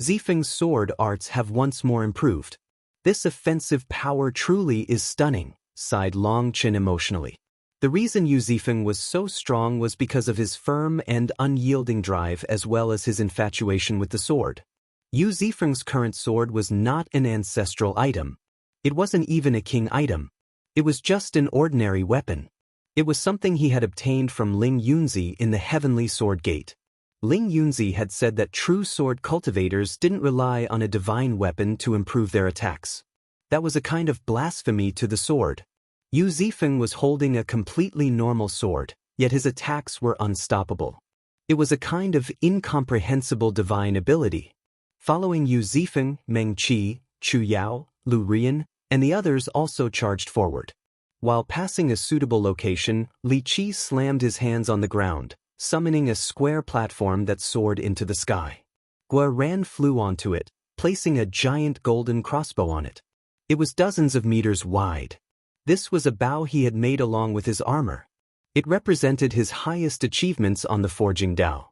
Speaker 1: Zifeng's sword arts have once more improved. This offensive power truly is stunning, sighed Long Chen emotionally. The reason Yu Zifeng was so strong was because of his firm and unyielding drive as well as his infatuation with the sword. Yu Zifeng's current sword was not an ancestral item. It wasn't even a king item. It was just an ordinary weapon. It was something he had obtained from Ling Yunzi in the Heavenly Sword Gate. Ling Yunzi had said that true sword cultivators didn't rely on a divine weapon to improve their attacks. That was a kind of blasphemy to the sword. Yu Zifeng was holding a completely normal sword, yet his attacks were unstoppable. It was a kind of incomprehensible divine ability. Following Yu Zifeng, Meng Qi, Chu Yao, Lu Rian, and the others also charged forward. While passing a suitable location, Li Qi slammed his hands on the ground, summoning a square platform that soared into the sky. Guoran flew onto it, placing a giant golden crossbow on it. It was dozens of meters wide. This was a bow he had made along with his armor. It represented his highest achievements on the forging Dao.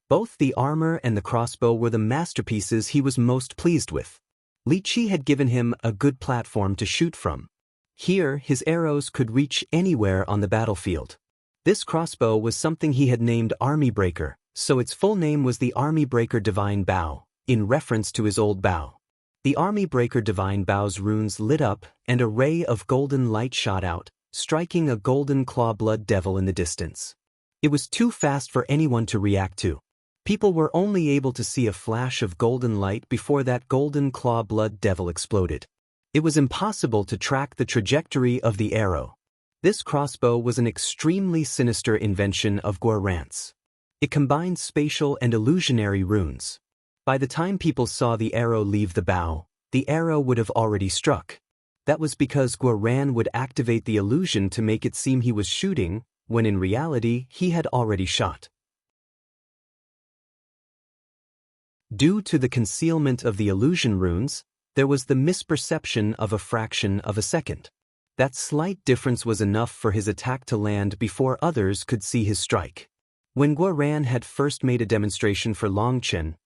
Speaker 1: Both the armor and the crossbow were the masterpieces he was most pleased with. Li Qi had given him a good platform to shoot from. Here, his arrows could reach anywhere on the battlefield. This crossbow was something he had named Army Breaker, so its full name was the Army Breaker Divine Bow, in reference to his old bow. The Army Breaker Divine Bow's runes lit up, and a ray of golden light shot out, striking a golden claw blood devil in the distance. It was too fast for anyone to react to. People were only able to see a flash of golden light before that golden claw blood devil exploded. It was impossible to track the trajectory of the arrow. This crossbow was an extremely sinister invention of Guoran's. It combined spatial and illusionary runes. By the time people saw the arrow leave the bow, the arrow would have already struck. That was because Guoran would activate the illusion to make it seem he was shooting, when in reality he had already shot. Due to the concealment of the illusion runes, there was the misperception of a fraction of a second. That slight difference was enough for his attack to land before others could see his strike. When Guoran had first made a demonstration for Long Chen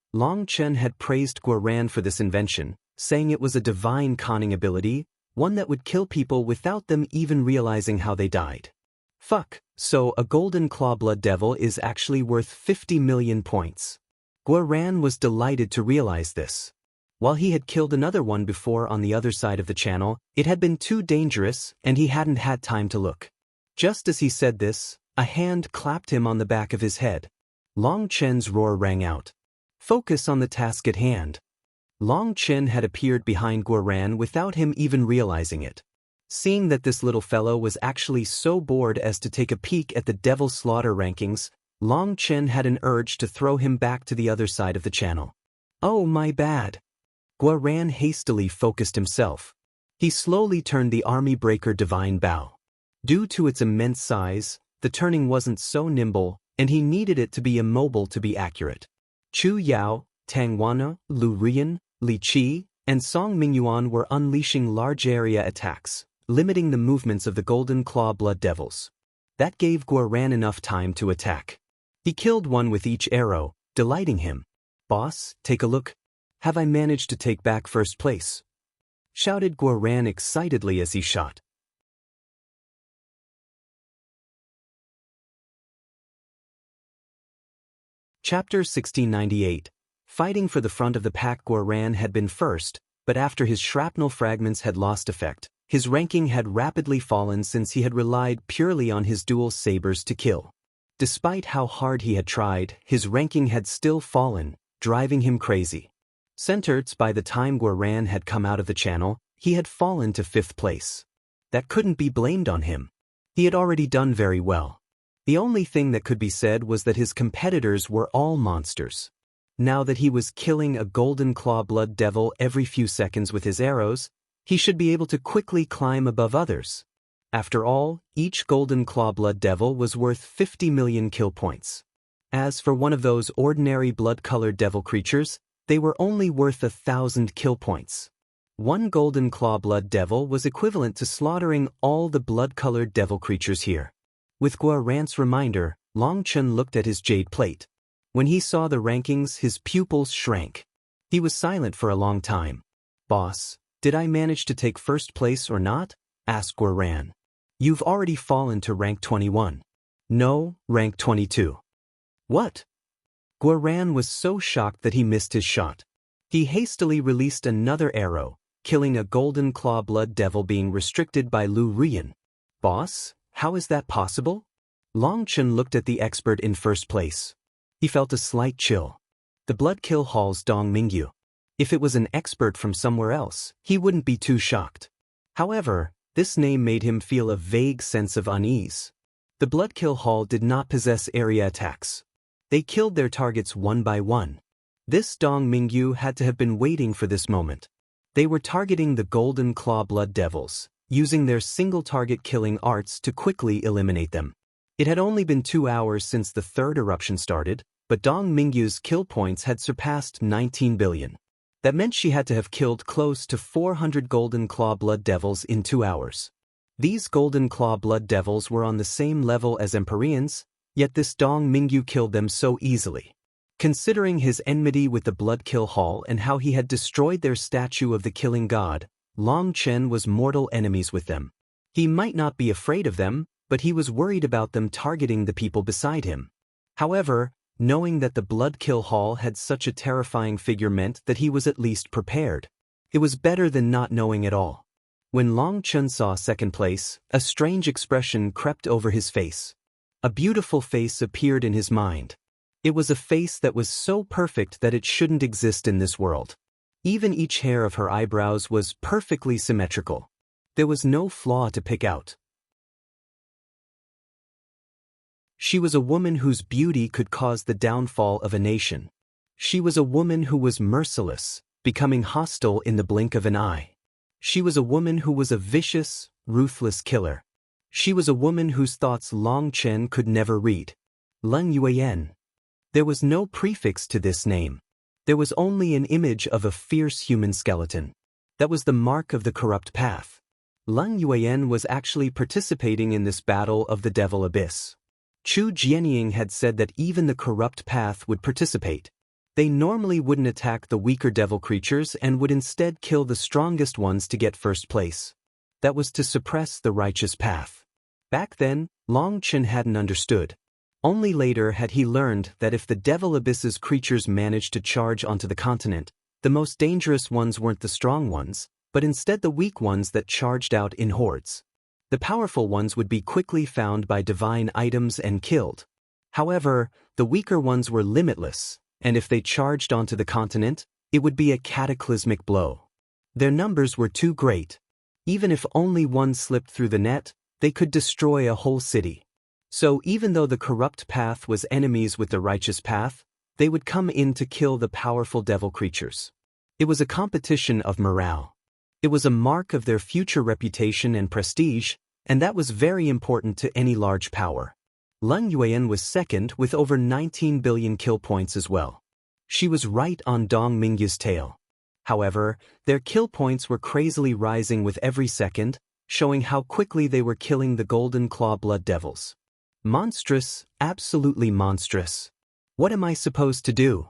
Speaker 1: had praised Guoran for this invention, saying it was a divine conning ability, one that would kill people without them even realizing how they died. Fuck, so a golden claw blood devil is actually worth 50 million points. Guoran was delighted to realize this. While he had killed another one before on the other side of the channel, it had been too dangerous and he hadn't had time to look. Just as he said this, a hand clapped him on the back of his head. Long Chen's roar rang out. Focus on the task at hand. Long Chen had appeared behind Guoran without him even realizing it. Seeing that this little fellow was actually so bored as to take a peek at the Devil Slaughter rankings, Long Chen had an urge to throw him back to the other side of the channel. Oh, my bad. Guoran hastily focused himself. He slowly turned the Army Breaker Divine Bow. Due to its immense size, the turning wasn't so nimble, and he needed it to be immobile to be accurate. Chu Yao, Tang Wana, Lu Rian, Li Qi, and Song Mingyuan were unleashing large-area attacks, limiting the movements of the Golden Claw Blood Devils. That gave Guoran enough time to attack. He killed one with each arrow, delighting him. Boss, take a look. Have I managed to take back first place? Shouted Guoran excitedly as he shot. Chapter 1698. Fighting for the front of the pack. Guoran had been first, but after his shrapnel fragments had lost effect, his ranking had rapidly fallen since he had relied purely on his dual sabers to kill. Despite how hard he had tried, his ranking had still fallen, driving him crazy. Centerts, by the time Guoran had come out of the channel, he had fallen to 5th place. That couldn't be blamed on him. He had already done very well. The only thing that could be said was that his competitors were all monsters. Now that he was killing a Golden Claw Blood Devil every few seconds with his arrows, he should be able to quickly climb above others. After all, each Golden Claw Blood Devil was worth 50 million kill points. As for one of those ordinary blood-colored devil creatures, they were only worth 1,000 kill points. One Golden Claw Blood Devil was equivalent to slaughtering all the blood-colored devil creatures here. With Guoran's reminder, Long Chen looked at his jade plate. When he saw the rankings, his pupils shrank. He was silent for a long time. "Boss, did I manage to take first place or not?" asked Guoran. "You've already fallen to rank 21. "No, rank 22. "What?" Guoran was so shocked that he missed his shot. He hastily released another arrow, killing a golden claw blood devil being restricted by Lu Rian. "Boss, how is that possible?" Long Chen looked at the expert in first place. He felt a slight chill. The Blood Kill Hall's Dong Mingyu. If it was an expert from somewhere else, he wouldn't be too shocked. However, this name made him feel a vague sense of unease. The Blood Kill Hall did not possess area attacks. They killed their targets one by one. This Dong Mingyu had to have been waiting for this moment. They were targeting the Golden Claw Blood Devils, using their single-target killing arts to quickly eliminate them. It had only been 2 hours since the third eruption started, but Dong Mingyu's kill points had surpassed 19 billion. That meant she had to have killed close to 400 Golden Claw Blood Devils in 2 hours. These Golden Claw Blood Devils were on the same level as Empyreans, yet this Dong Mingyu killed them so easily. Considering his enmity with the Blood Kill Hall and how he had destroyed their statue of the Killing God, Long Chen was mortal enemies with them. He might not be afraid of them, but he was worried about them targeting the people beside him. However, knowing that the Blood Kill Hall had such a terrifying figure meant that he was at least prepared. It was better than not knowing at all. When Long Chen saw second place, a strange expression crept over his face. A beautiful face appeared in his mind. It was a face that was so perfect that it shouldn't exist in this world. Even each hair of her eyebrows was perfectly symmetrical. There was no flaw to pick out. She was a woman whose beauty could cause the downfall of a nation. She was a woman who was merciless, becoming hostile in the blink of an eye. She was a woman who was a vicious, ruthless killer. She was a woman whose thoughts Long Chen could never read. Leng Yuan. There was no prefix to this name. There was only an image of a fierce human skeleton. That was the mark of the corrupt path. Leng Yuan was actually participating in this battle of the Devil Abyss. Chu Jianying had said that even the corrupt path would participate. They normally wouldn't attack the weaker devil creatures and would instead kill the strongest ones to get first place. That was to suppress the righteous path. Back then, Long Chen hadn't understood. Only later had he learned that if the Devil Abyss's creatures managed to charge onto the continent, the most dangerous ones weren't the strong ones, but instead the weak ones that charged out in hordes. The powerful ones would be quickly found by divine items and killed. However, the weaker ones were limitless, and if they charged onto the continent, it would be a cataclysmic blow. Their numbers were too great. Even if only one slipped through the net, they could destroy a whole city. So even though the corrupt path was enemies with the righteous path, they would come in to kill the powerful devil creatures. It was a competition of morale. It was a mark of their future reputation and prestige, and that was very important to any large power. Leng Yuan was second with over 19 billion kill points as well. She was right on Dong Mingyu's tail. However, their kill points were crazily rising with every second, showing how quickly they were killing the Golden Claw Blood Devils. Monstrous, absolutely monstrous. What am I supposed to do?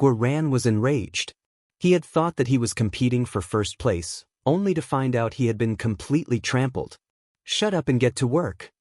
Speaker 1: Guoran was enraged. He had thought that he was competing for first place, only to find out he had been completely trampled. Shut up and get to work.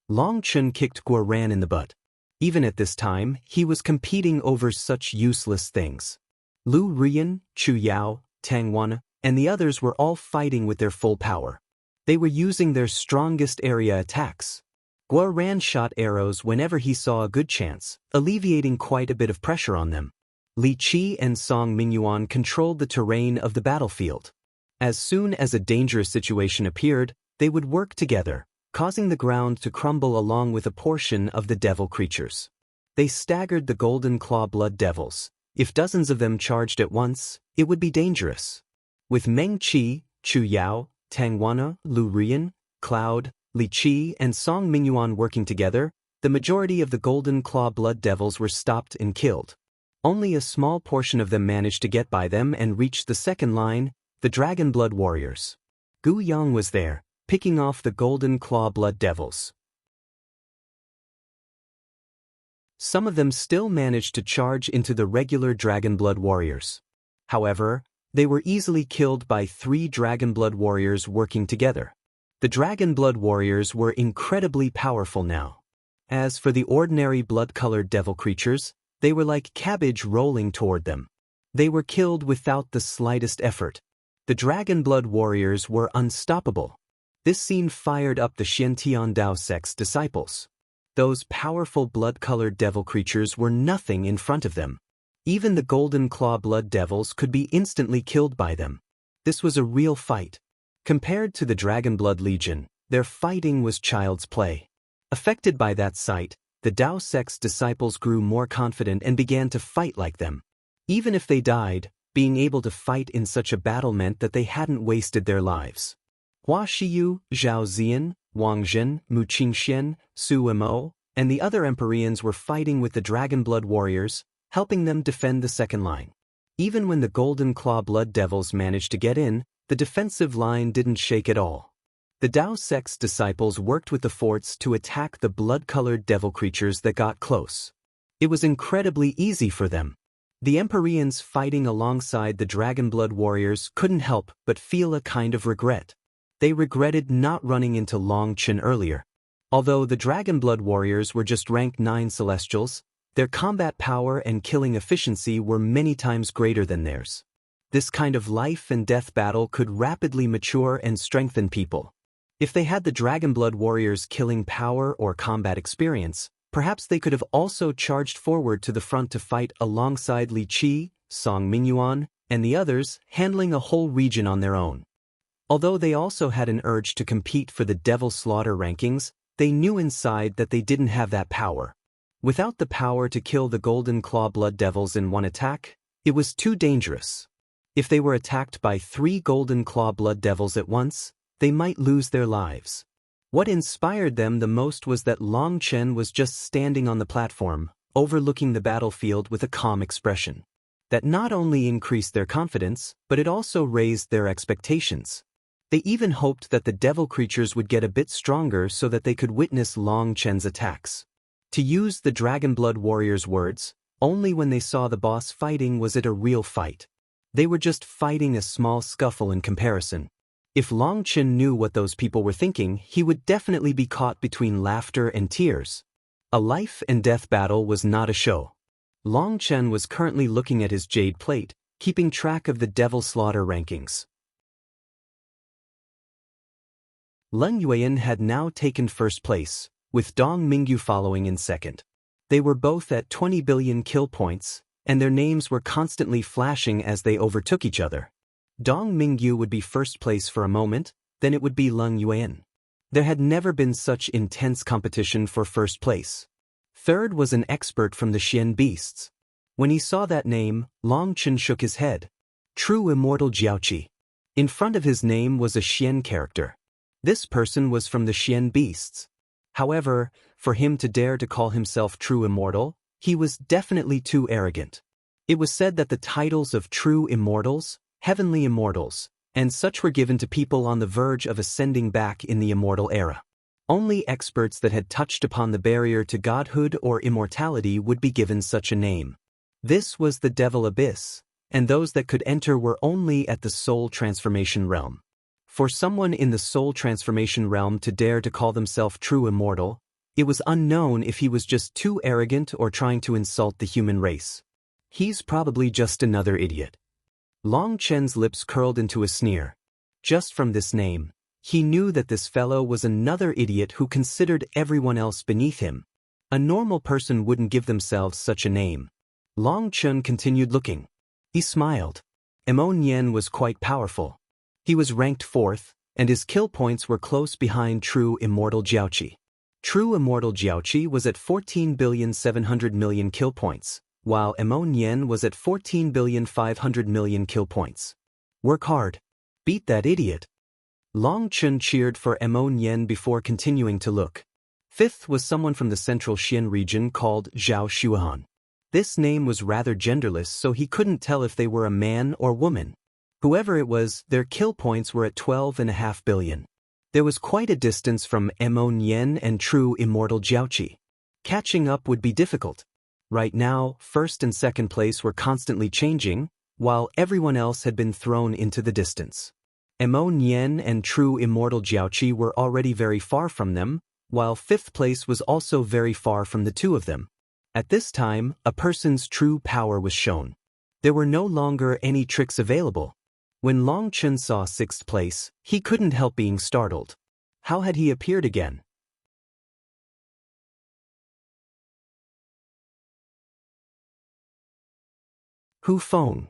Speaker 1: Long Chen kicked Guoran in the butt. Even at this time, he was competing over such useless things. Lu Rian, Chu Yao, Tang Wan, and the others were all fighting with their full power. They were using their strongest area attacks. Guoran shot arrows whenever he saw a good chance, alleviating quite a bit of pressure on them. Li Qi and Song Mingyuan controlled the terrain of the battlefield. As soon as a dangerous situation appeared, they would work together, causing the ground to crumble along with a portion of the devil creatures. They staggered the Golden Claw Blood Devils. If dozens of them charged at once, it would be dangerous. With Meng Qi, Chu Yao, Tang Wana, Lu Rian, Cloud, Li Qi and Song Mingyuan working together, the majority of the Golden Claw Blood Devils were stopped and killed. Only a small portion of them managed to get by them and reach the second line, the Dragon Blood Warriors. Gu Yang was there, picking off the Golden Claw Blood Devils. Some of them still managed to charge into the regular Dragon Blood Warriors. However, they were easily killed by 3 Dragon Blood warriors working together. The Dragon Blood warriors were incredibly powerful now. As for the ordinary blood-colored devil creatures, they were like cabbage rolling toward them. They were killed without the slightest effort. The Dragon Blood warriors were unstoppable. This scene fired up the Xiantiandao sect's disciples. Those powerful blood-colored devil creatures were nothing in front of them. Even the Golden Claw Blood Devils could be instantly killed by them. This was a real fight. Compared to the Dragon Blood Legion, their fighting was child's play. Affected by that sight, the Dao sect's disciples grew more confident and began to fight like them. Even if they died, being able to fight in such a battle meant that they hadn't wasted their lives. Hua Shiyu, Zhao Zian, Wang Zhen, Mu Qingxian, Su Mo, and the other Empyreans were fighting with the Dragon Blood warriors, helping them defend the second line. Even when the Golden Claw Blood Devils managed to get in, the defensive line didn't shake at all. The Dao sect's disciples worked with the forts to attack the blood-colored devil creatures that got close. It was incredibly easy for them. The Empyreans fighting alongside the Dragon Blood warriors couldn't help but feel a kind of regret. They regretted not running into Long Chen earlier. Although the Dragon Blood warriors were just rank 9 Celestials, their combat power and killing efficiency were many times greater than theirs. This kind of life and death battle could rapidly mature and strengthen people. If they had the Dragon Blood warriors' killing power or combat experience, perhaps they could have also charged forward to the front to fight alongside Li Qi, Song Mingyuan, and the others, handling a whole region on their own. Although they also had an urge to compete for the Devil Slaughter rankings, they knew inside that they didn't have that power. Without the power to kill the Golden Claw Blood Devils in one attack, it was too dangerous. If they were attacked by 3 Golden Claw Blood Devils at once, they might lose their lives. What inspired them the most was that Long Chen was just standing on the platform, overlooking the battlefield with a calm expression. That not only increased their confidence, but it also raised their expectations. They even hoped that the devil creatures would get a bit stronger so that they could witness Long Chen's attacks. To use the Dragon Blood warriors' words, only when they saw the boss fighting was it a real fight. They were just fighting a small scuffle in comparison. If Long Chen knew what those people were thinking, he would definitely be caught between laughter and tears. A life and death battle was not a show. Long Chen was currently looking at his jade plate, keeping track of the Devil Slaughter rankings. Leng Yuan had now taken first place, with Dong Mingyu following in second. They were both at 20 billion kill points, and their names were constantly flashing as they overtook each other. Dong Mingyu would be first place for a moment, then it would be Leng Yuan. There had never been such intense competition for first place. Third was an expert from the Xian beasts. When he saw that name, Long Chen shook his head. True Immortal Jiaoqi. In front of his name was a Xian character. This person was from the Xian beasts. However, for him to dare to call himself True Immortal, he was definitely too arrogant. It was said that the titles of True Immortals, Heavenly Immortals, and such were given to people on the verge of ascending back in the immortal era. Only experts that had touched upon the barrier to godhood or immortality would be given such a name. This was the Devil Abyss, and those that could enter were only at the Soul Transformation realm. For someone in the Soul Transformation realm to dare to call themselves True Immortal, it was unknown if he was just too arrogant or trying to insult the human race. He's probably just another idiot. Long Chen's lips curled into a sneer. Just from this name, he knew that this fellow was another idiot who considered everyone else beneath him. A normal person wouldn't give themselves such a name. Long Chen continued looking. He smiled. Mo Nian was quite powerful. He was ranked 4th, and his kill points were close behind True Immortal Jiaoqi. True Immortal Jiaoqi was at 14,700,000,000 kill points, while Mo Nian was at 14,500,000,000 kill points. Work hard. Beat that idiot. Long Chen cheered for Mo Nian before continuing to look. 5th was someone from the central Xian region called Zhao Xuan. This name was rather genderless, so he couldn't tell if they were a man or woman. Whoever it was, their kill points were at 12.5 billion. There was quite a distance from Mo Nian and True Immortal Jiaoqi. Catching up would be difficult. Right now, 1st and 2nd place were constantly changing, while everyone else had been thrown into the distance. Mo Nian and true immortal Jiaoqi were already very far from them, while fifth place was also very far from the two of them. At this time, a person's true power was shown. There were no longer any tricks available. When Long Chen saw sixth place, he couldn't help being startled. How had he appeared again? Hu Feng.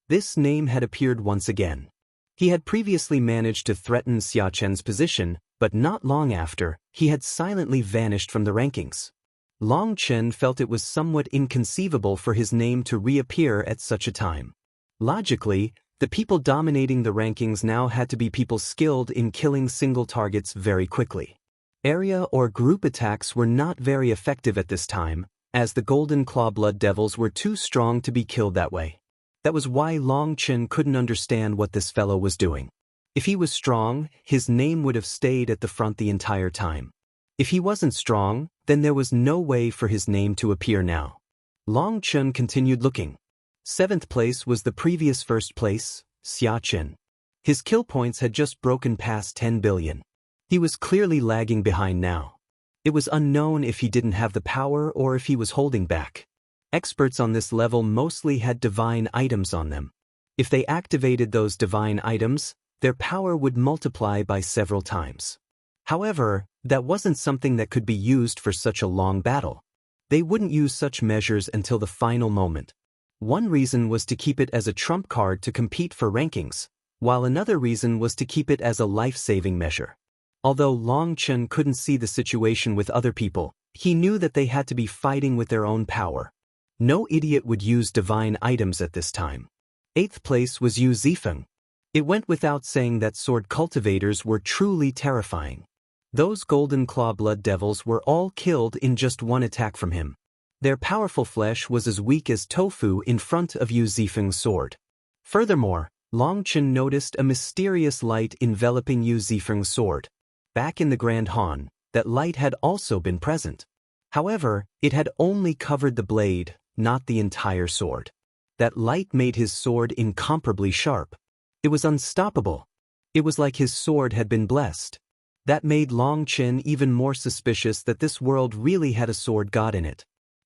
Speaker 1: This name had appeared once again. He had previously managed to threaten Xia Chen's position, but not long after, he had silently vanished from the rankings. Long Chen felt it was somewhat inconceivable for his name to reappear at such a time. Logically, the people dominating the rankings now had to be people skilled in killing single targets very quickly. Area or group attacks were not very effective at this time, as the Golden Claw Blood Devils were too strong to be killed that way. That was why Long Chen couldn't understand what this fellow was doing. If he was strong, his name would have stayed at the front the entire time. If he wasn't strong, then there was no way for his name to appear now. Long Chen continued looking. Seventh place was the previous first place, Xia Chen. His kill points had just broken past 10 billion. He was clearly lagging behind now. It was unknown if he didn't have the power or if he was holding back. Experts on this level mostly had divine items on them. If they activated those divine items, their power would multiply by several times. However, that wasn't something that could be used for such a long battle. They wouldn't use such measures until the final moment. One reason was to keep it as a trump card to compete for rankings, while another reason was to keep it as a life-saving measure. Although Long Chen couldn't see the situation with other people, he knew that they had to be fighting with their own power. No idiot would use divine items at this time. Eighth place was Hu Feng. It went without saying that sword cultivators were truly terrifying. Those Golden Claw Blood Devils were all killed in just one attack from him. Their powerful flesh was as weak as tofu in front of Hu Feng's sword. Furthermore, Long Chen noticed a mysterious light enveloping Hu Feng's sword. Back in the Grand Han, that light had also been present. However, it had only covered the blade, not the entire sword. That light made his sword incomparably sharp. It was unstoppable. It was like his sword had been blessed. That made Long Chen even more suspicious that this world really had a sword god in it.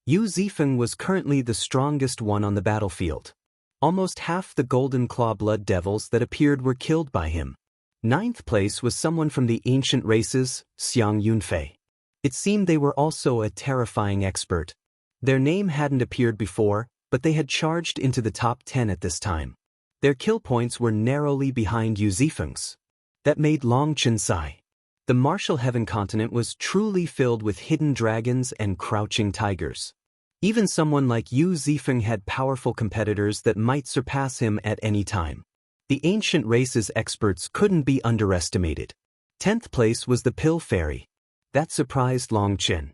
Speaker 1: Hu Feng was currently the strongest one on the battlefield. Almost half the Golden Claw Blood Devils that appeared were killed by him. Ninth place was someone from the ancient races, Xiang Yunfei. It seemed they were also a terrifying expert. Their name hadn't appeared before, but they had charged into the top 10 at this time. Their kill points were narrowly behind Hu Feng's. That made Long Chen sigh. The martial heaven continent was truly filled with hidden dragons and crouching tigers. Even someone like Hu Feng had powerful competitors that might surpass him at any time. The ancient races experts couldn't be underestimated. 10th place was the Pill Fairy. That surprised Long Chen.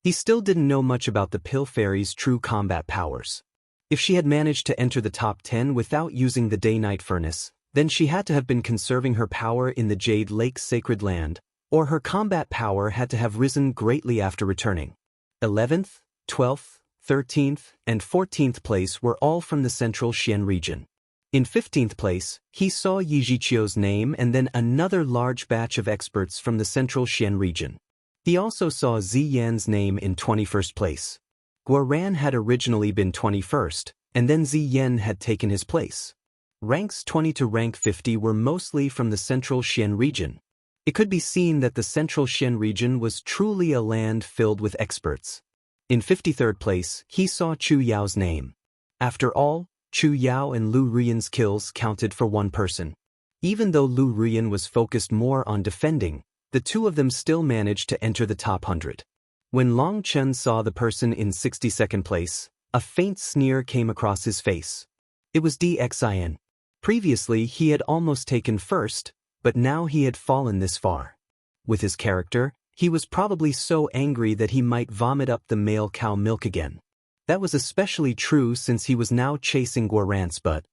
Speaker 1: He still didn't know much about the Pill Fairy's true combat powers. If she had managed to enter the top 10 without using the Day-Night Furnace, then she had to have been conserving her power in the Jade Lake's sacred land, or her combat power had to have risen greatly after returning. 11th, 12th, 13th, and 14th place were all from the central Xian region. In 15th place, he saw Yi Zhiqiu's name and then another large batch of experts from the central Xian region. He also saw Zi Yan's name in 21st place. Guoran had originally been 21st, and then Zi Yan had taken his place. Ranks 20 to rank 50 were mostly from the central Xian region. It could be seen that the central Xian region was truly a land filled with experts. In 53rd place, he saw Chu Yao's name. After all, Chu Yao and Lu Ruyan's kills counted for one person. Even though Lu Ruyan was focused more on defending, the two of them still managed to enter the top 100. When Long Chen saw the person in 62nd place, a faint sneer came across his face. It was DXIN. Previously he had almost taken first, but now he had fallen this far. With his character, he was probably so angry that he might vomit up the male cow milk again. That was especially true since he was now chasing Guoran's butt.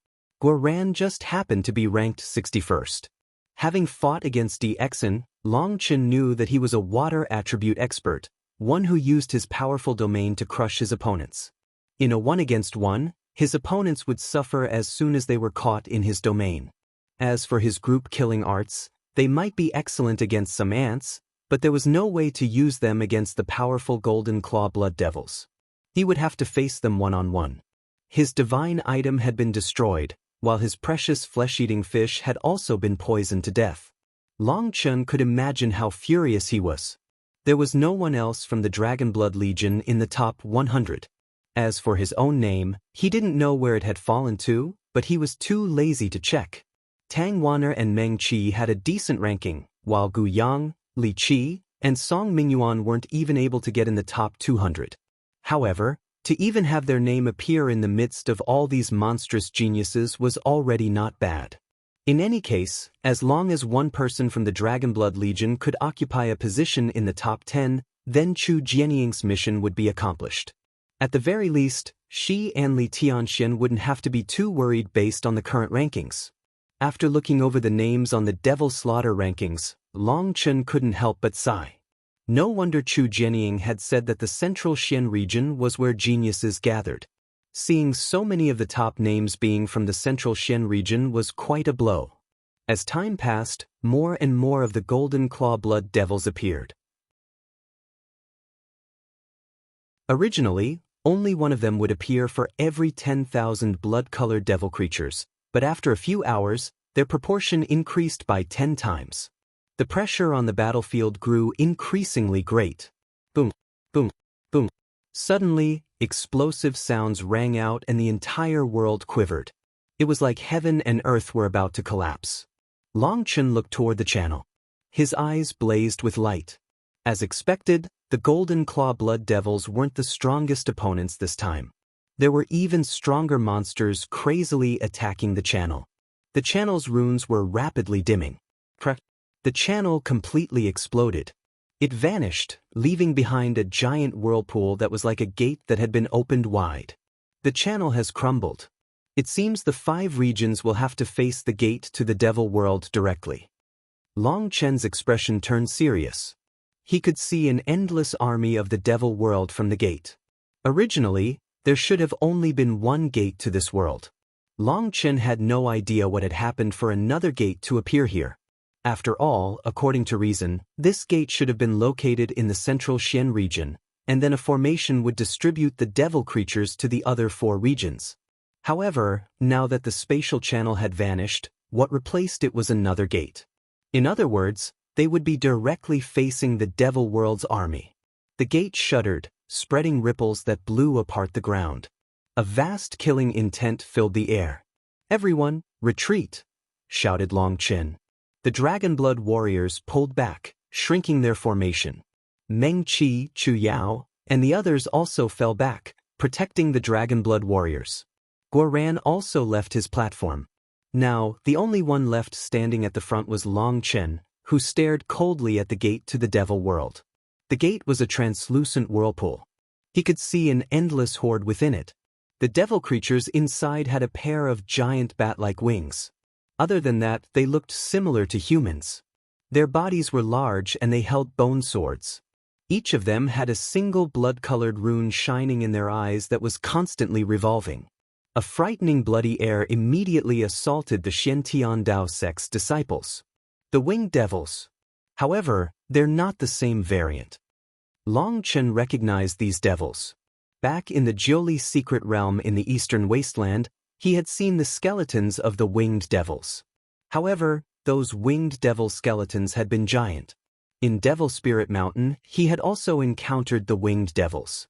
Speaker 1: Guoran just happened to be ranked 61st. Having fought against DXIN, Long Chen knew that he was a water attribute expert, one who used his powerful domain to crush his opponents. In a one-against-one, his opponents would suffer as soon as they were caught in his domain. As for his group-killing arts, they might be excellent against some ants, but there was no way to use them against the powerful Golden Claw Blood Devils. He would have to face them one-on-one. His divine item had been destroyed, while his precious flesh-eating fish had also been poisoned to death. Long Chen could imagine how furious he was. There was no one else from the Dragonblood Legion in the top 100. As for his own name, he didn't know where it had fallen to, but he was too lazy to check. Tang Wan'er and Meng Qi had a decent ranking, while Gu Yang, Li Qi, and Song Mingyuan weren't even able to get in the top 200. However, to even have their name appear in the midst of all these monstrous geniuses was already not bad. In any case, as long as one person from the Dragonblood Legion could occupy a position in the top 10, then Chu Jianying's mission would be accomplished. At the very least, she and Li Tianxian wouldn't have to be too worried based on the current rankings. After looking over the names on the Devil Slaughter rankings, Long Chen couldn't help but sigh. No wonder Chu Jianying had said that the Central Xian region was where geniuses gathered. Seeing so many of the top names being from the Central Xian region was quite a blow. As time passed, more and more of the Golden Claw Blood Devils appeared. Originally, only one of them would appear for every 10,000 blood-colored devil creatures, but after a few hours, their proportion increased by 10 times. The pressure on the battlefield grew increasingly great. Boom, boom, boom. Suddenly, explosive sounds rang out and the entire world quivered. It was like heaven and earth were about to collapse. Long Chen looked toward the channel. His eyes blazed with light. As expected, the Golden Claw Blood Devils weren't the strongest opponents this time. There were even stronger monsters crazily attacking the channel. The channel's runes were rapidly dimming. The channel completely exploded. It vanished, leaving behind a giant whirlpool that was like a gate that had been opened wide. The channel has crumbled. It seems the 5 regions will have to face the gate to the Devil World directly. Long Chen's expression turned serious. He could see an endless army of the Devil World from the gate. Originally, there should have only been one gate to this world. Long Chen had no idea what had happened for another gate to appear here. After all, according to reason, this gate should have been located in the Central Xian region, and then a formation would distribute the devil creatures to the other 4 regions. However, now that the spatial channel had vanished, what replaced it was another gate. In other words, they would be directly facing the Devil World's army. The gate shuddered, spreading ripples that blew apart the ground. A vast killing intent filled the air. "Everyone, retreat!" shouted Long Chen. The Dragonblood warriors pulled back, shrinking their formation. Meng Qi, Chu Yao, and the others also fell back, protecting the Dragonblood warriors. Guoran also left his platform. Now, the only one left standing at the front was Long Chen, who stared coldly at the gate to the Devil World. The gate was a translucent whirlpool. He could see an endless horde within it. The devil creatures inside had a pair of giant bat-like wings. Other than that, they looked similar to humans. Their bodies were large and they held bone swords. Each of them had a single blood-colored rune shining in their eyes that was constantly revolving. A frightening bloody air immediately assaulted the Xiantian Dao sect's disciples. The Winged Devils. However, they're not the same variant. Long Chen recognized these devils. Back in the Jiuli secret realm in the eastern wasteland, he had seen the skeletons of the Winged Devils. However, those Winged Devil skeletons had been giant. In Devil Spirit Mountain, he had also encountered the Winged Devils.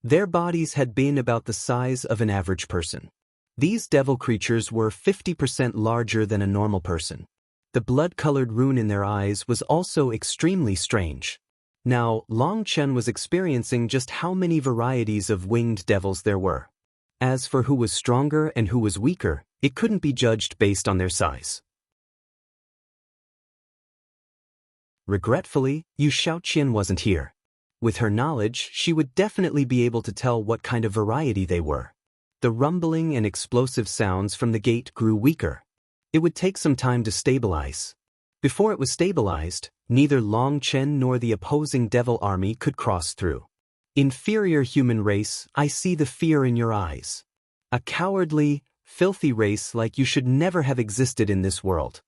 Speaker 1: Their bodies had been about the size of an average person. These devil creatures were 50% larger than a normal person. The blood-colored rune in their eyes was also extremely strange. Now, Long Chen was experiencing just how many varieties of Winged Devils there were. As for who was stronger and who was weaker, it couldn't be judged based on their size. Regretfully, Yu Shaoqian wasn't here. With her knowledge, she would definitely be able to tell what kind of variety they were. The rumbling and explosive sounds from the gate grew weaker. It would take some time to stabilize. Before it was stabilized, neither Long Chen nor the opposing devil army could cross through. Inferior human race, I see the fear in your eyes. A cowardly, filthy race like you should never have existed in this world.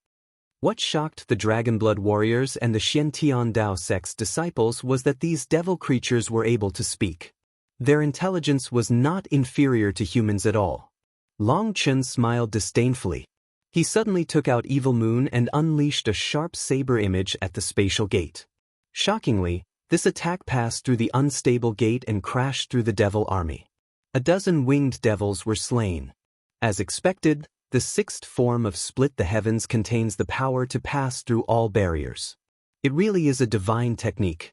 Speaker 1: What shocked the Dragonblood warriors and the Xiantian Dao sect's disciples was that these devil creatures were able to speak. Their intelligence was not inferior to humans at all. Long Chen smiled disdainfully. He suddenly took out Evil Moon and unleashed a sharp saber image at the spatial gate. Shockingly, this attack passed through the unstable gate and crashed through the devil army. A dozen winged devils were slain. As expected, the sixth form of Split the Heavens contains the power to pass through all barriers. It really is a divine technique.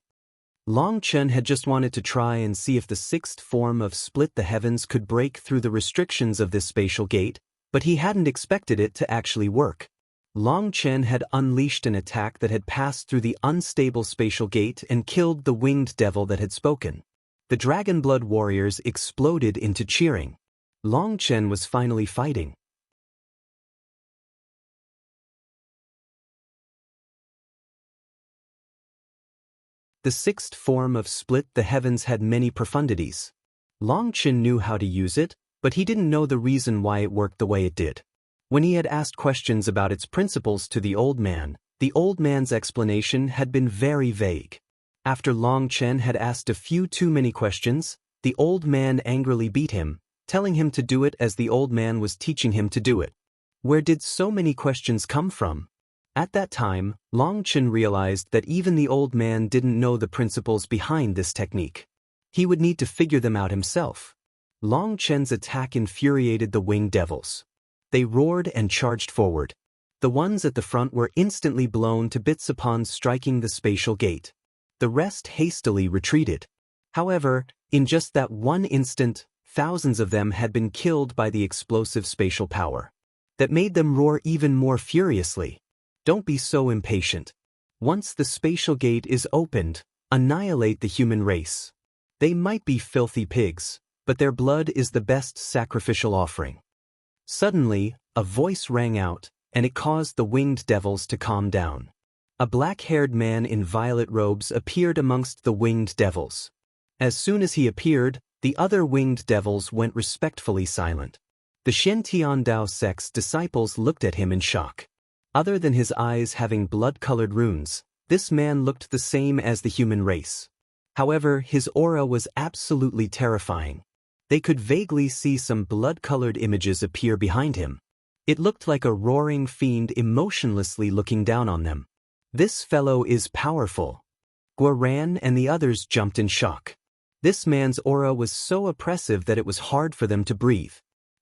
Speaker 1: Long Chen had just wanted to try and see if the sixth form of Split the Heavens could break through the restrictions of this spatial gate, but he hadn't expected it to actually work. Long Chen had unleashed an attack that had passed through the unstable spatial gate and killed the winged devil that had spoken. The Dragonblood warriors exploded into cheering. Long Chen was finally fighting. The sixth form of Split the Heavens had many profundities. Long Chen knew how to use it, but he didn't know the reason why it worked the way it did. When he had asked questions about its principles to the old man's explanation had been very vague. After Long Chen had asked a few too many questions, the old man angrily beat him, telling him to do it as the old man was teaching him to do it. Where did so many questions come from? At that time, Long Chen realized that even the old man didn't know the principles behind this technique. He would need to figure them out himself. Long Chen's attack infuriated the winged devils. They roared and charged forward. The ones at the front were instantly blown to bits upon striking the spatial gate. The rest hastily retreated. However, in just that one instant, thousands of them had been killed by the explosive spatial power. That made them roar even more furiously. Don't be so impatient. Once the spatial gate is opened, annihilate the human race. They might be filthy pigs, but their blood is the best sacrificial offering. Suddenly, a voice rang out, and it caused the winged devils to calm down. A black-haired man in violet robes appeared amongst the winged devils. As soon as he appeared, the other winged devils went respectfully silent. The Xiantian Dao sect's disciples looked at him in shock. Other than his eyes having blood-colored runes, this man looked the same as the human race. However, his aura was absolutely terrifying. They could vaguely see some blood-colored images appear behind him. It looked like a roaring fiend emotionlessly looking down on them. This fellow is powerful. Guoran and the others jumped in shock. This man's aura was so oppressive that it was hard for them to breathe.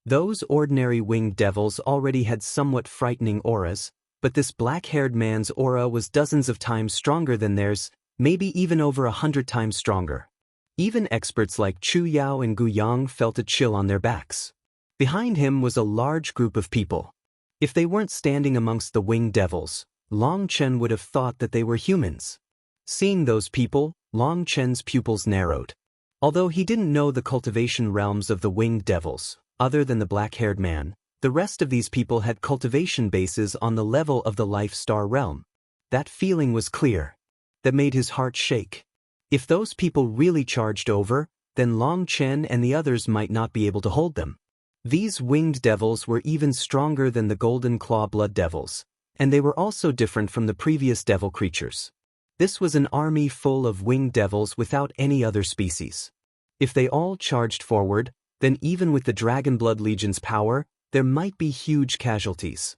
Speaker 1: Those ordinary winged devils already had somewhat frightening auras, but this black-haired man's aura was dozens of times stronger than theirs, maybe even over 100 times stronger. Even experts like Chu Yao and Gu Yang felt a chill on their backs. Behind him was a large group of people. If they weren't standing amongst the winged devils, Long Chen would have thought that they were humans. Seeing those people, Long Chen's pupils narrowed. Although he didn't know the cultivation realms of the winged devils, other than the black-haired man, the rest of these people had cultivation bases on the level of the Life Star realm. That feeling was clear. That made his heart shake. If those people really charged over, then Long Chen and the others might not be able to hold them. These winged devils were even stronger than the Golden Claw Blood Devils, and they were also different from the previous devil creatures. This was an army full of winged devils without any other species. If they all charged forward, then even with the Dragonblood Legion's power, there might be huge casualties.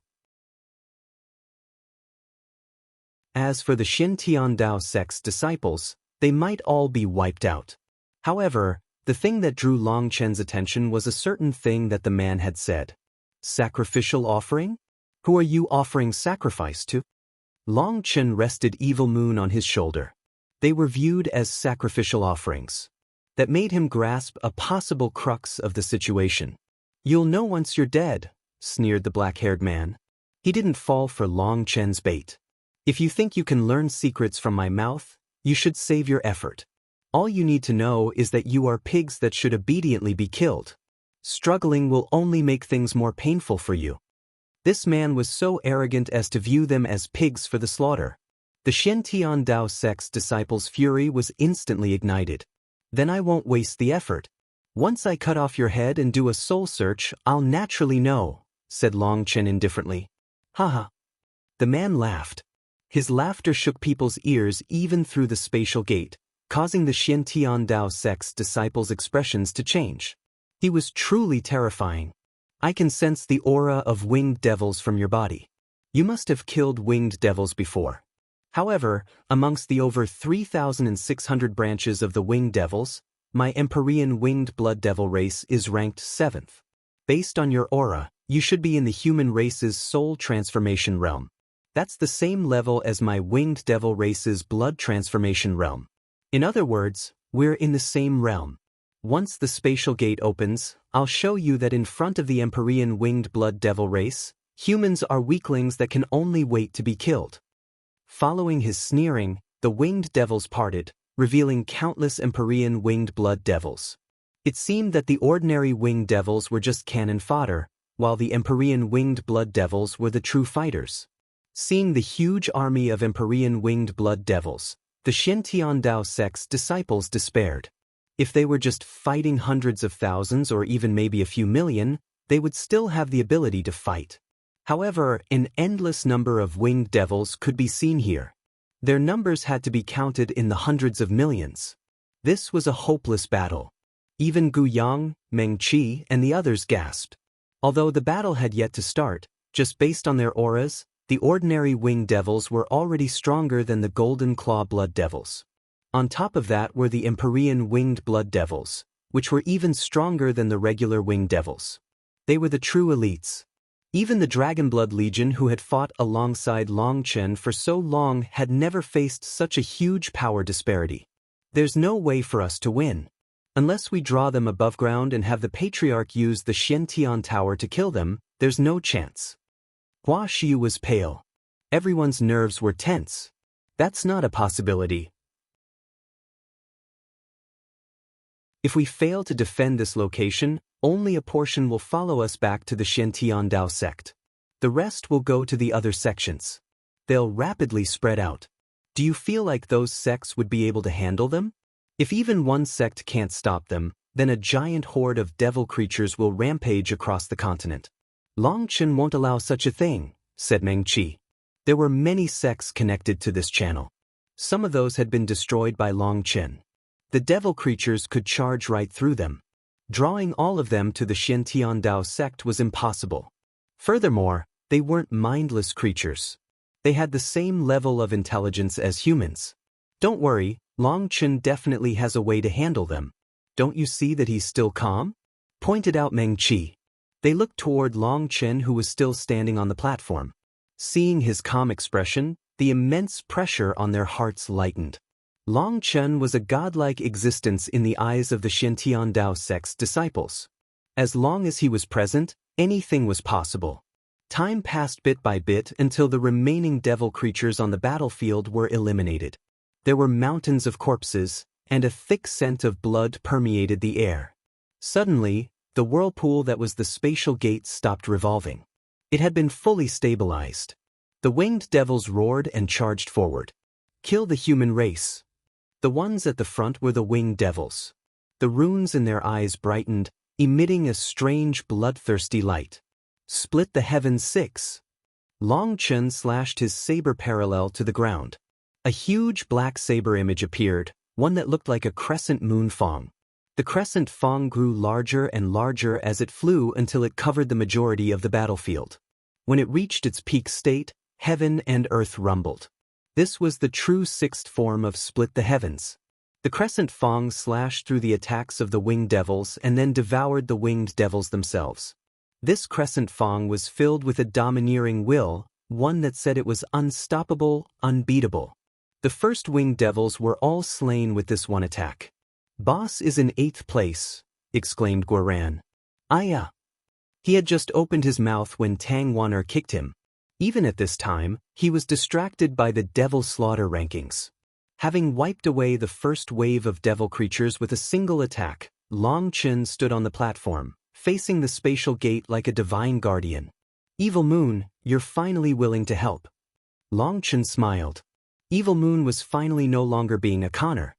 Speaker 1: As for the Xiantian Dao sect's disciples, they might all be wiped out. However, the thing that drew Long Chen's attention was a certain thing that the man had said. Sacrificial offering? Who are you offering sacrifice to? Long Chen rested Evil Moon on his shoulder. They were viewed as sacrificial offerings. That made him grasp a possible crux of the situation. You'll know once you're dead, sneered the black-haired man. He didn't fall for Long Chen's bait. If you think you can learn secrets from my mouth, you should save your effort. All you need to know is that you are pigs that should obediently be killed. Struggling will only make things more painful for you. This man was so arrogant as to view them as pigs for the slaughter. The Xiantian Dao sect's disciples' fury was instantly ignited. Then I won't waste the effort. Once I cut off your head and do a soul search, I'll naturally know, said Long Chen indifferently. Haha. The man laughed. His laughter shook people's ears even through the spatial gate, causing the Xiantian Dao sect's disciples' expressions to change. He was truly terrifying. I can sense the aura of winged devils from your body. You must have killed winged devils before. However, amongst the over 3,600 branches of the winged devils, my Empyrean winged blood devil race is ranked 7th. Based on your aura, you should be in the human race's soul transformation realm. That's the same level as my winged devil race's blood transformation realm. In other words, we're in the same realm. Once the spatial gate opens, I'll show you that in front of the Empyrean winged blood devil race, humans are weaklings that can only wait to be killed. Following his sneering, the winged devils parted, revealing countless Empyrean winged blood devils. It seemed that the ordinary winged devils were just cannon fodder, while the Empyrean winged blood devils were the true fighters. Seeing the huge army of Empyrean winged blood devils, the Xiantian Dao sect's disciples despaired. If they were just fighting hundreds of thousands or even maybe a few million, they would still have the ability to fight. However, an endless number of winged devils could be seen here. Their numbers had to be counted in the hundreds of millions. This was a hopeless battle. Even Gu Yang, Meng Qi, and the others gasped. Although the battle had yet to start, just based on their auras, the ordinary winged devils were already stronger than the golden claw blood devils. On top of that were the Empyrean winged blood devils, which were even stronger than the regular winged devils. They were the true elites. Even the Dragonblood Legion who had fought alongside Long Chen for so long had never faced such a huge power disparity. There's no way for us to win. Unless we draw them above ground and have the Patriarch use the Xiantian Tower to kill them, there's no chance. Hua Xiu was pale. Everyone's nerves were tense. That's not a possibility. If we fail to defend this location, only a portion will follow us back to the Xiantian Dao sect. The rest will go to the other sections. They'll rapidly spread out. Do you feel like those sects would be able to handle them? If even one sect can't stop them, then a giant horde of devil creatures will rampage across the continent. Long Chen won't allow such a thing, said Meng Qi. There were many sects connected to this channel. Some of those had been destroyed by Long Chen. The devil creatures could charge right through them. Drawing all of them to the Xiantian Dao sect was impossible. Furthermore, they weren't mindless creatures. They had the same level of intelligence as humans. Don't worry, Long Chen definitely has a way to handle them. Don't you see that he's still calm? Pointed out Meng Qi. They looked toward Long Chen who was still standing on the platform. Seeing his calm expression, the immense pressure on their hearts lightened. Long Chen was a godlike existence in the eyes of the Xiantian Dao sect's disciples. As long as he was present, anything was possible. Time passed bit by bit until the remaining devil creatures on the battlefield were eliminated. There were mountains of corpses, and a thick scent of blood permeated the air. Suddenly, the whirlpool that was the spatial gate stopped revolving. It had been fully stabilized. The winged devils roared and charged forward. Kill the human race. The ones at the front were the winged devils. The runes in their eyes brightened, emitting a strange bloodthirsty light. Split the heavens 6. Long Chen slashed his saber parallel to the ground. A huge black saber image appeared, one that looked like a crescent moon fong. The crescent fong grew larger and larger as it flew until it covered the majority of the battlefield. When it reached its peak state, heaven and earth rumbled. This was the true 6th form of Split the Heavens. The crescent fong slashed through the attacks of the winged devils and then devoured the winged devils themselves. This crescent fong was filled with a domineering will, one that said it was unstoppable, unbeatable. The first winged devils were all slain with this one attack. Boss is in 8th place, exclaimed Guoran. Aya! He had just opened his mouth when Tang Wan'er kicked him. Even at this time, he was distracted by the devil slaughter rankings. Having wiped away the first wave of devil creatures with a single attack, Long Chen stood on the platform, facing the spatial gate like a divine guardian. Evil Moon, you're finally willing to help. Long Chen smiled. Evil Moon was finally no longer being a conner.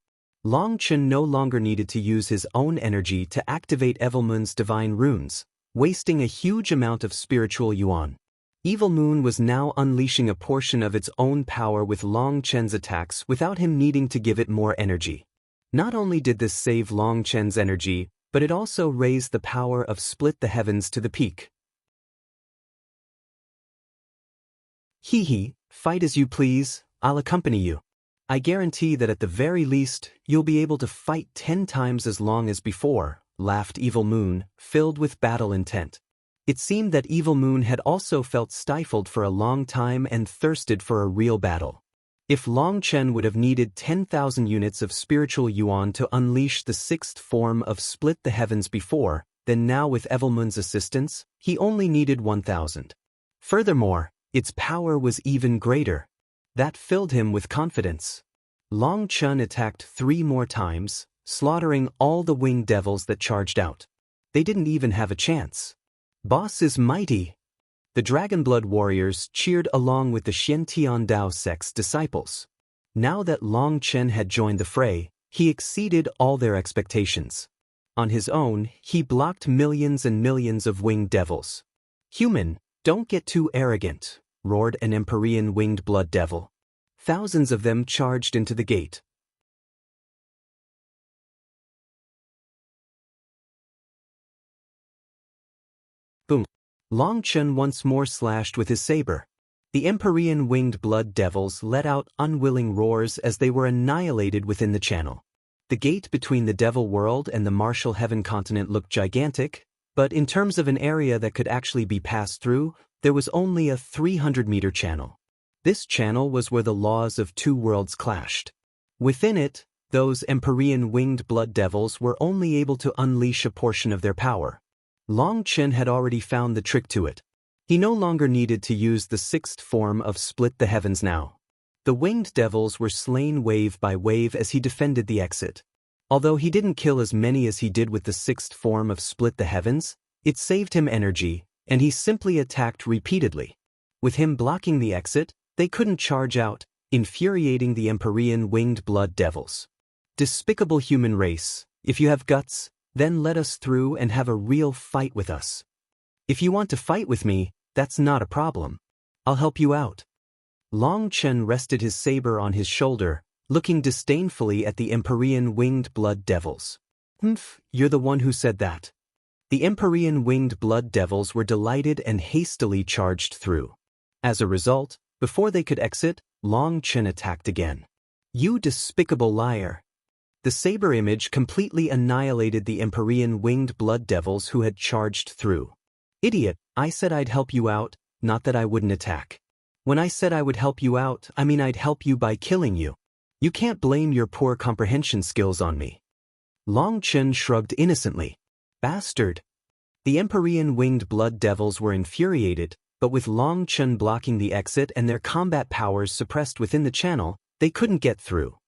Speaker 1: Long Chen no longer needed to use his own energy to activate Evil Moon's divine runes, wasting a huge amount of spiritual yuan. Evil Moon was now unleashing a portion of its own power with Long Chen's attacks without him needing to give it more energy. Not only did this save Long Chen's energy, but it also raised the power of Split the Heavens to the peak. Hee, fight as you please, I'll accompany you. I guarantee that at the very least, you'll be able to fight 10 times as long as before, laughed Evil Moon, filled with battle intent. It seemed that Evil Moon had also felt stifled for a long time and thirsted for a real battle. If Long Chen would have needed 10,000 units of spiritual yuan to unleash the sixth form of Split the Heavens before, then now with Evil Moon's assistance, he only needed 1,000. Furthermore, its power was even greater. That filled him with confidence. Long Chen attacked 3 more times, slaughtering all the winged devils that charged out. They didn't even have a chance. Boss is mighty. The Dragonblood warriors cheered along with the Xiantian Dao sect's disciples. Now that Long Chen had joined the fray, he exceeded all their expectations. On his own, he blocked millions and millions of winged devils. Human, don't get too arrogant, roared an Empyrean winged blood devil. Thousands of them charged into the gate. Boom. Long Chen once more slashed with his saber. The Empyrean winged blood devils let out unwilling roars as they were annihilated within the channel. The gate between the devil world and the martial heaven continent looked gigantic, but in terms of an area that could actually be passed through, there was only a 300-meter channel. This channel was where the laws of 2 worlds clashed. Within it, those Empyrean winged blood devils were only able to unleash a portion of their power. Long Chen had already found the trick to it. He no longer needed to use the 6th form of Split the Heavens now. The winged devils were slain wave by wave as he defended the exit. Although he didn't kill as many as he did with the 6th form of Split the Heavens, it saved him energy, and he simply attacked repeatedly. With him blocking the exit, they couldn't charge out, infuriating the Empyrean winged blood devils. Despicable human race, if you have guts, then let us through and have a real fight with us. If you want to fight with me, that's not a problem. I'll help you out. Long Chen rested his saber on his shoulder, looking disdainfully at the Empyrean winged blood devils. Humph, you're the one who said that. The Empyrean winged blood devils were delighted and hastily charged through. As a result, before they could exit, Long Chen attacked again. You despicable liar. The saber image completely annihilated the Empyrean winged blood devils who had charged through. Idiot, I said I'd help you out, not that I wouldn't attack. When I said I would help you out, I mean I'd help you by killing you. You can't blame your poor comprehension skills on me. Long Chen shrugged innocently. Bastard. The Empyrean winged blood devils were infuriated, but with Long Chen blocking the exit and their combat powers suppressed within the channel, they couldn't get through.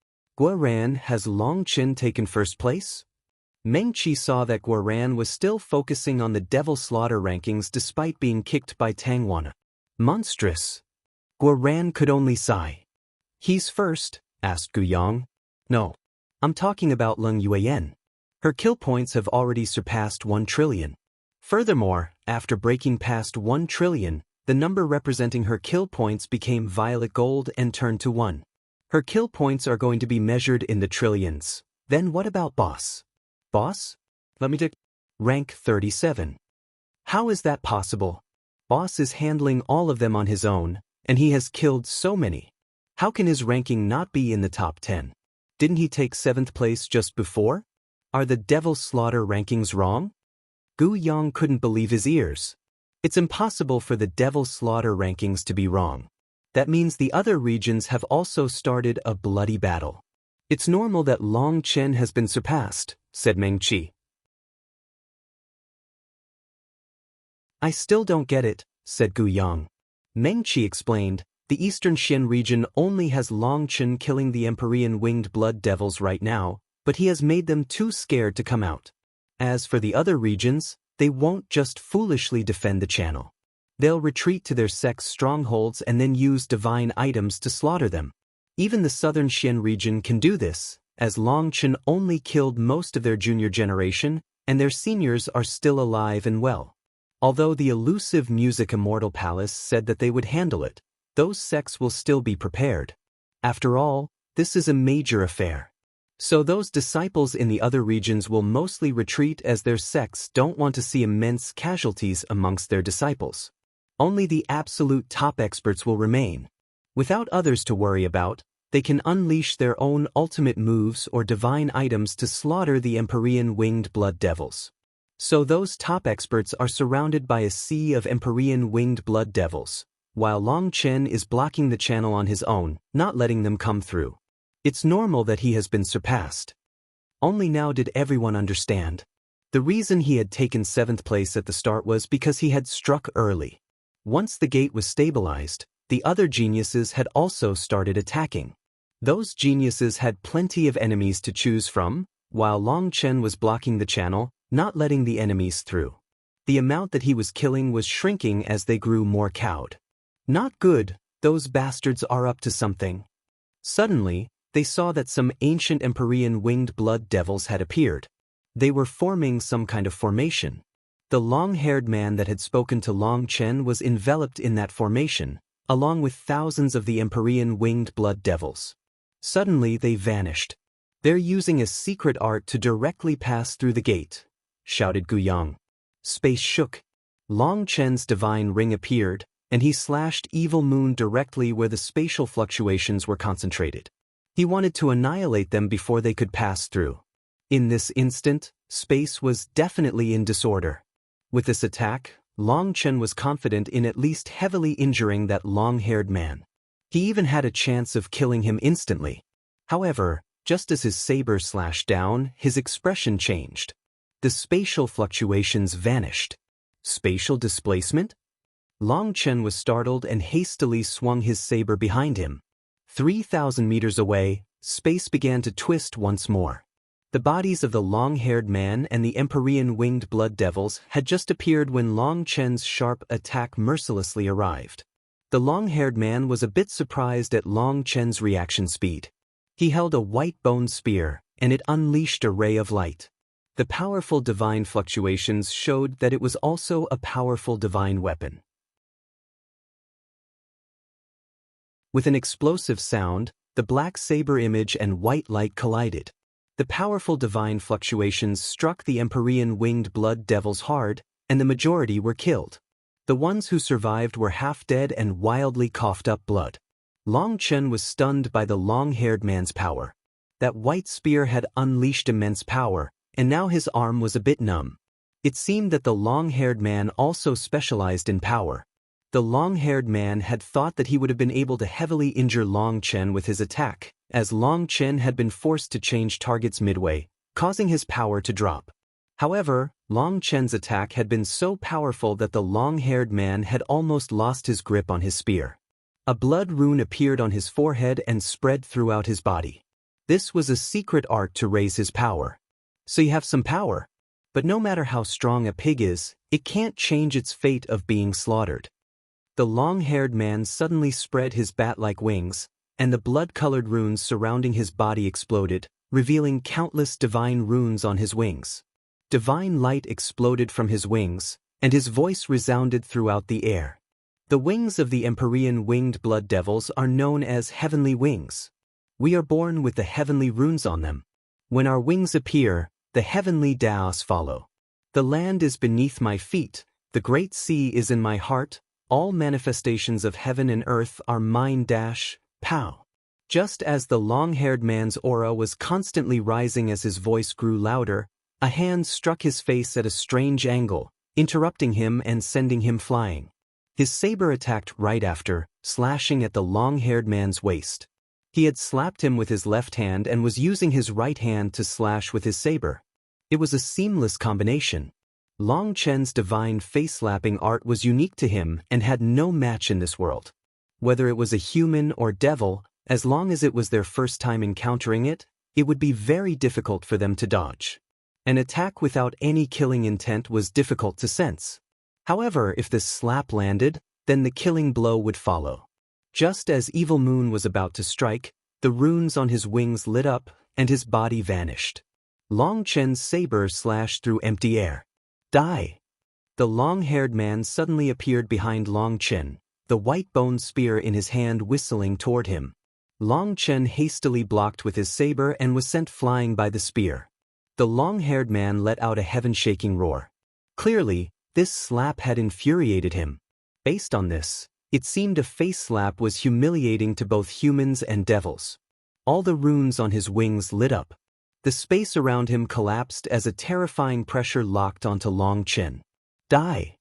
Speaker 1: Guoran, has Long Chen taken first place? Meng Qi saw that Guoran was still focusing on the devil slaughter rankings despite being kicked by Tang Wana. Monstrous. Guoran could only sigh. He's first, asked Gu Yang. No. I'm talking about Leng Yueyan. Her kill points have already surpassed 1 trillion. Furthermore, after breaking past 1 trillion, the number representing her kill points became violet gold and turned to 1. Her kill points are going to be measured in the trillions. Then what about boss? Boss? Let me take rank 37. How is that possible? Boss is handling all of them on his own, and he has killed so many. How can his ranking not be in the top 10? Didn't he take 7th place just before? Are the devil slaughter rankings wrong? Gu Yang couldn't believe his ears. It's impossible for the devil slaughter rankings to be wrong. That means the other regions have also started a bloody battle. It's normal that Long Chen has been surpassed, said Meng Qi. I still don't get it, said Gu Yang. Meng Qi explained, the Eastern Xian region only has Long Chen killing the Empyrean winged blood devils right now, but he has made them too scared to come out. As for the other regions, they won't just foolishly defend the channel. They'll retreat to their sect's strongholds and then use divine items to slaughter them. Even the southern Xian region can do this, as Long Chen only killed most of their junior generation, and their seniors are still alive and well. Although the elusive Music Immortal Palace said that they would handle it, those sects will still be prepared. After all, this is a major affair. So those disciples in the other regions will mostly retreat as their sects don't want to see immense casualties amongst their disciples. Only the absolute top experts will remain. Without others to worry about, they can unleash their own ultimate moves or divine items to slaughter the Empyrean winged blood devils. So those top experts are surrounded by a sea of Empyrean winged blood devils, while Long Chen is blocking the channel on his own, not letting them come through. It's normal that he has been surpassed. Only now did everyone understand. The reason he had taken 7th place at the start was because he had struck early. Once the gate was stabilized, the other geniuses had also started attacking. Those geniuses had plenty of enemies to choose from, while Long Chen was blocking the channel, not letting the enemies through. The amount that he was killing was shrinking as they grew more cowed. Not good, those bastards are up to something. Suddenly, they saw that some ancient Empyrean winged blood devils had appeared. They were forming some kind of formation. The long-haired man that had spoken to Long Chen was enveloped in that formation, along with thousands of the Empyrean winged blood devils. Suddenly they vanished. "They're using a secret art to directly pass through the gate," shouted Guyang. Space shook. Long Chen's divine ring appeared, and he slashed Evil Moon directly where the spatial fluctuations were concentrated. He wanted to annihilate them before they could pass through. In this instant, space was definitely in disorder. With this attack, Long Chen was confident in at least heavily injuring that long-haired man. He even had a chance of killing him instantly. However, just as his saber slashed down, his expression changed. The spatial fluctuations vanished. Spatial displacement? Long Chen was startled and hastily swung his saber behind him. 3,000 meters away, space began to twist once more. The bodies of the long-haired man and the Empyrean winged blood devils had just appeared when Long Chen's sharp attack mercilessly arrived. The long-haired man was a bit surprised at Long Chen's reaction speed. He held a white bone spear, and it unleashed a ray of light. The powerful divine fluctuations showed that it was also a powerful divine weapon. With an explosive sound, the black saber image and white light collided. The powerful divine fluctuations struck the Empyrean winged blood devils hard, and the majority were killed. The ones who survived were half dead and wildly coughed up blood. Long Chen was stunned by the long-haired man's power. That white spear had unleashed immense power, and now his arm was a bit numb. It seemed that the long-haired man also specialized in power. The long-haired man had thought that he would have been able to heavily injure Long Chen with his attack, as Long Chen had been forced to change targets midway, causing his power to drop. However, Long Chen's attack had been so powerful that the long-haired man had almost lost his grip on his spear. A blood rune appeared on his forehead and spread throughout his body. This was a secret art to raise his power. So you have some power. But no matter how strong a pig is, it can't change its fate of being slaughtered. The long-haired man suddenly spread his bat-like wings, and the blood-colored runes surrounding his body exploded, revealing countless divine runes on his wings. Divine light exploded from his wings, and his voice resounded throughout the air. The wings of the Empyrean winged blood devils are known as heavenly wings. We are born with the heavenly runes on them. When our wings appear, the heavenly Daos follow. The land is beneath my feet, the great sea is in my heart, all manifestations of heaven and earth are mine. Pow. Just as the long-haired man's aura was constantly rising as his voice grew louder, a hand struck his face at a strange angle, interrupting him and sending him flying. His saber attacked right after, slashing at the long-haired man's waist. He had slapped him with his left hand and was using his right hand to slash with his saber. It was a seamless combination. Long Chen's divine face-slapping art was unique to him and had no match in this world. Whether it was a human or devil, as long as it was their first time encountering it, it would be very difficult for them to dodge. An attack without any killing intent was difficult to sense. However, if this slap landed, then the killing blow would follow. Just as Evil Moon was about to strike, the runes on his wings lit up, and his body vanished. Long Chen's saber slashed through empty air. Die! The long-haired man suddenly appeared behind Long Chen, the white-bone spear in his hand whistling toward him. Long Chen hastily blocked with his saber and was sent flying by the spear. The long-haired man let out a heaven-shaking roar. Clearly, this slap had infuriated him. Based on this, it seemed a face slap was humiliating to both humans and devils. All the runes on his wings lit up. The space around him collapsed as a terrifying pressure locked onto Long Chen. Die!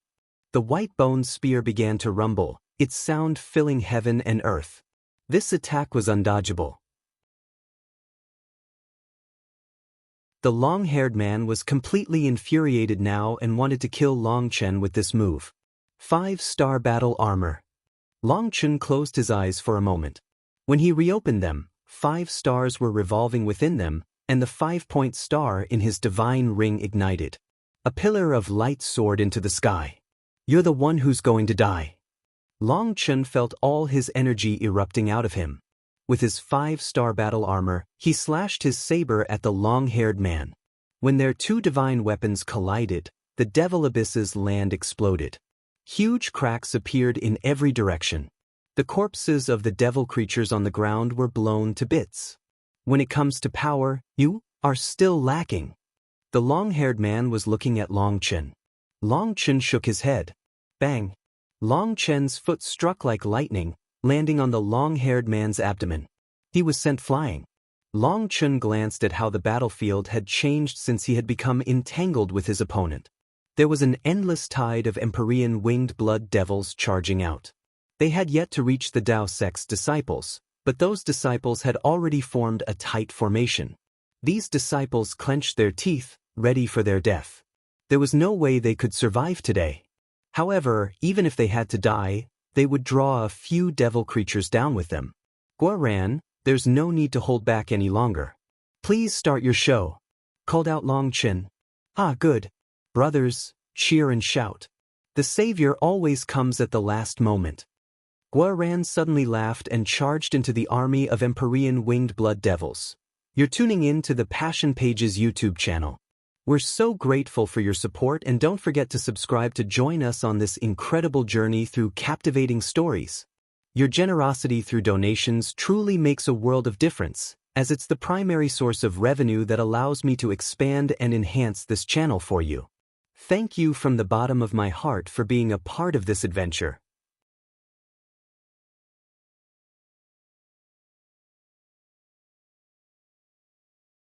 Speaker 1: The white-boned spear began to rumble, its sound filling heaven and earth. This attack was undodgeable. The long-haired man was completely infuriated now and wanted to kill Long Chen with this move. 5-star battle armor. Long Chen closed his eyes for a moment. When he reopened them, 5 stars were revolving within them, and the 5-point star in his divine ring ignited. A pillar of light soared into the sky. You're the one who's going to die. Long Chen felt all his energy erupting out of him. With his 5-star battle armor, he slashed his saber at the long-haired man. When their two divine weapons collided, the Devil Abyss's land exploded. Huge cracks appeared in every direction. The corpses of the devil creatures on the ground were blown to bits. When it comes to power, you are still lacking. The long-haired man was looking at Long Chen. Long Chen shook his head. Bang! Long Chen's foot struck like lightning, landing on the long-haired man's abdomen. He was sent flying. Long Chen glanced at how the battlefield had changed since he had become entangled with his opponent. There was an endless tide of Empyrean winged blood devils charging out. They had yet to reach the Dao sect's disciples, but those disciples had already formed a tight formation. These disciples clenched their teeth, ready for their death. There was no way they could survive today. However, even if they had to die, they would draw a few devil creatures down with them. Guoran, there's no need to hold back any longer. Please start your show, called out Long Chen. Ah, good. Brothers, cheer and shout. The savior always comes at the last moment. Guoran suddenly laughed and charged into the army of Empyrean winged blood devils. You're tuning in to the Passion Pages YouTube channel. We're so grateful for your support, and don't forget to subscribe to join us on this incredible journey through captivating stories. Your generosity through donations truly makes a world of difference, as it's the primary source of revenue that allows me to expand and enhance this channel for you. Thank you from the bottom of my heart for being a part of this adventure.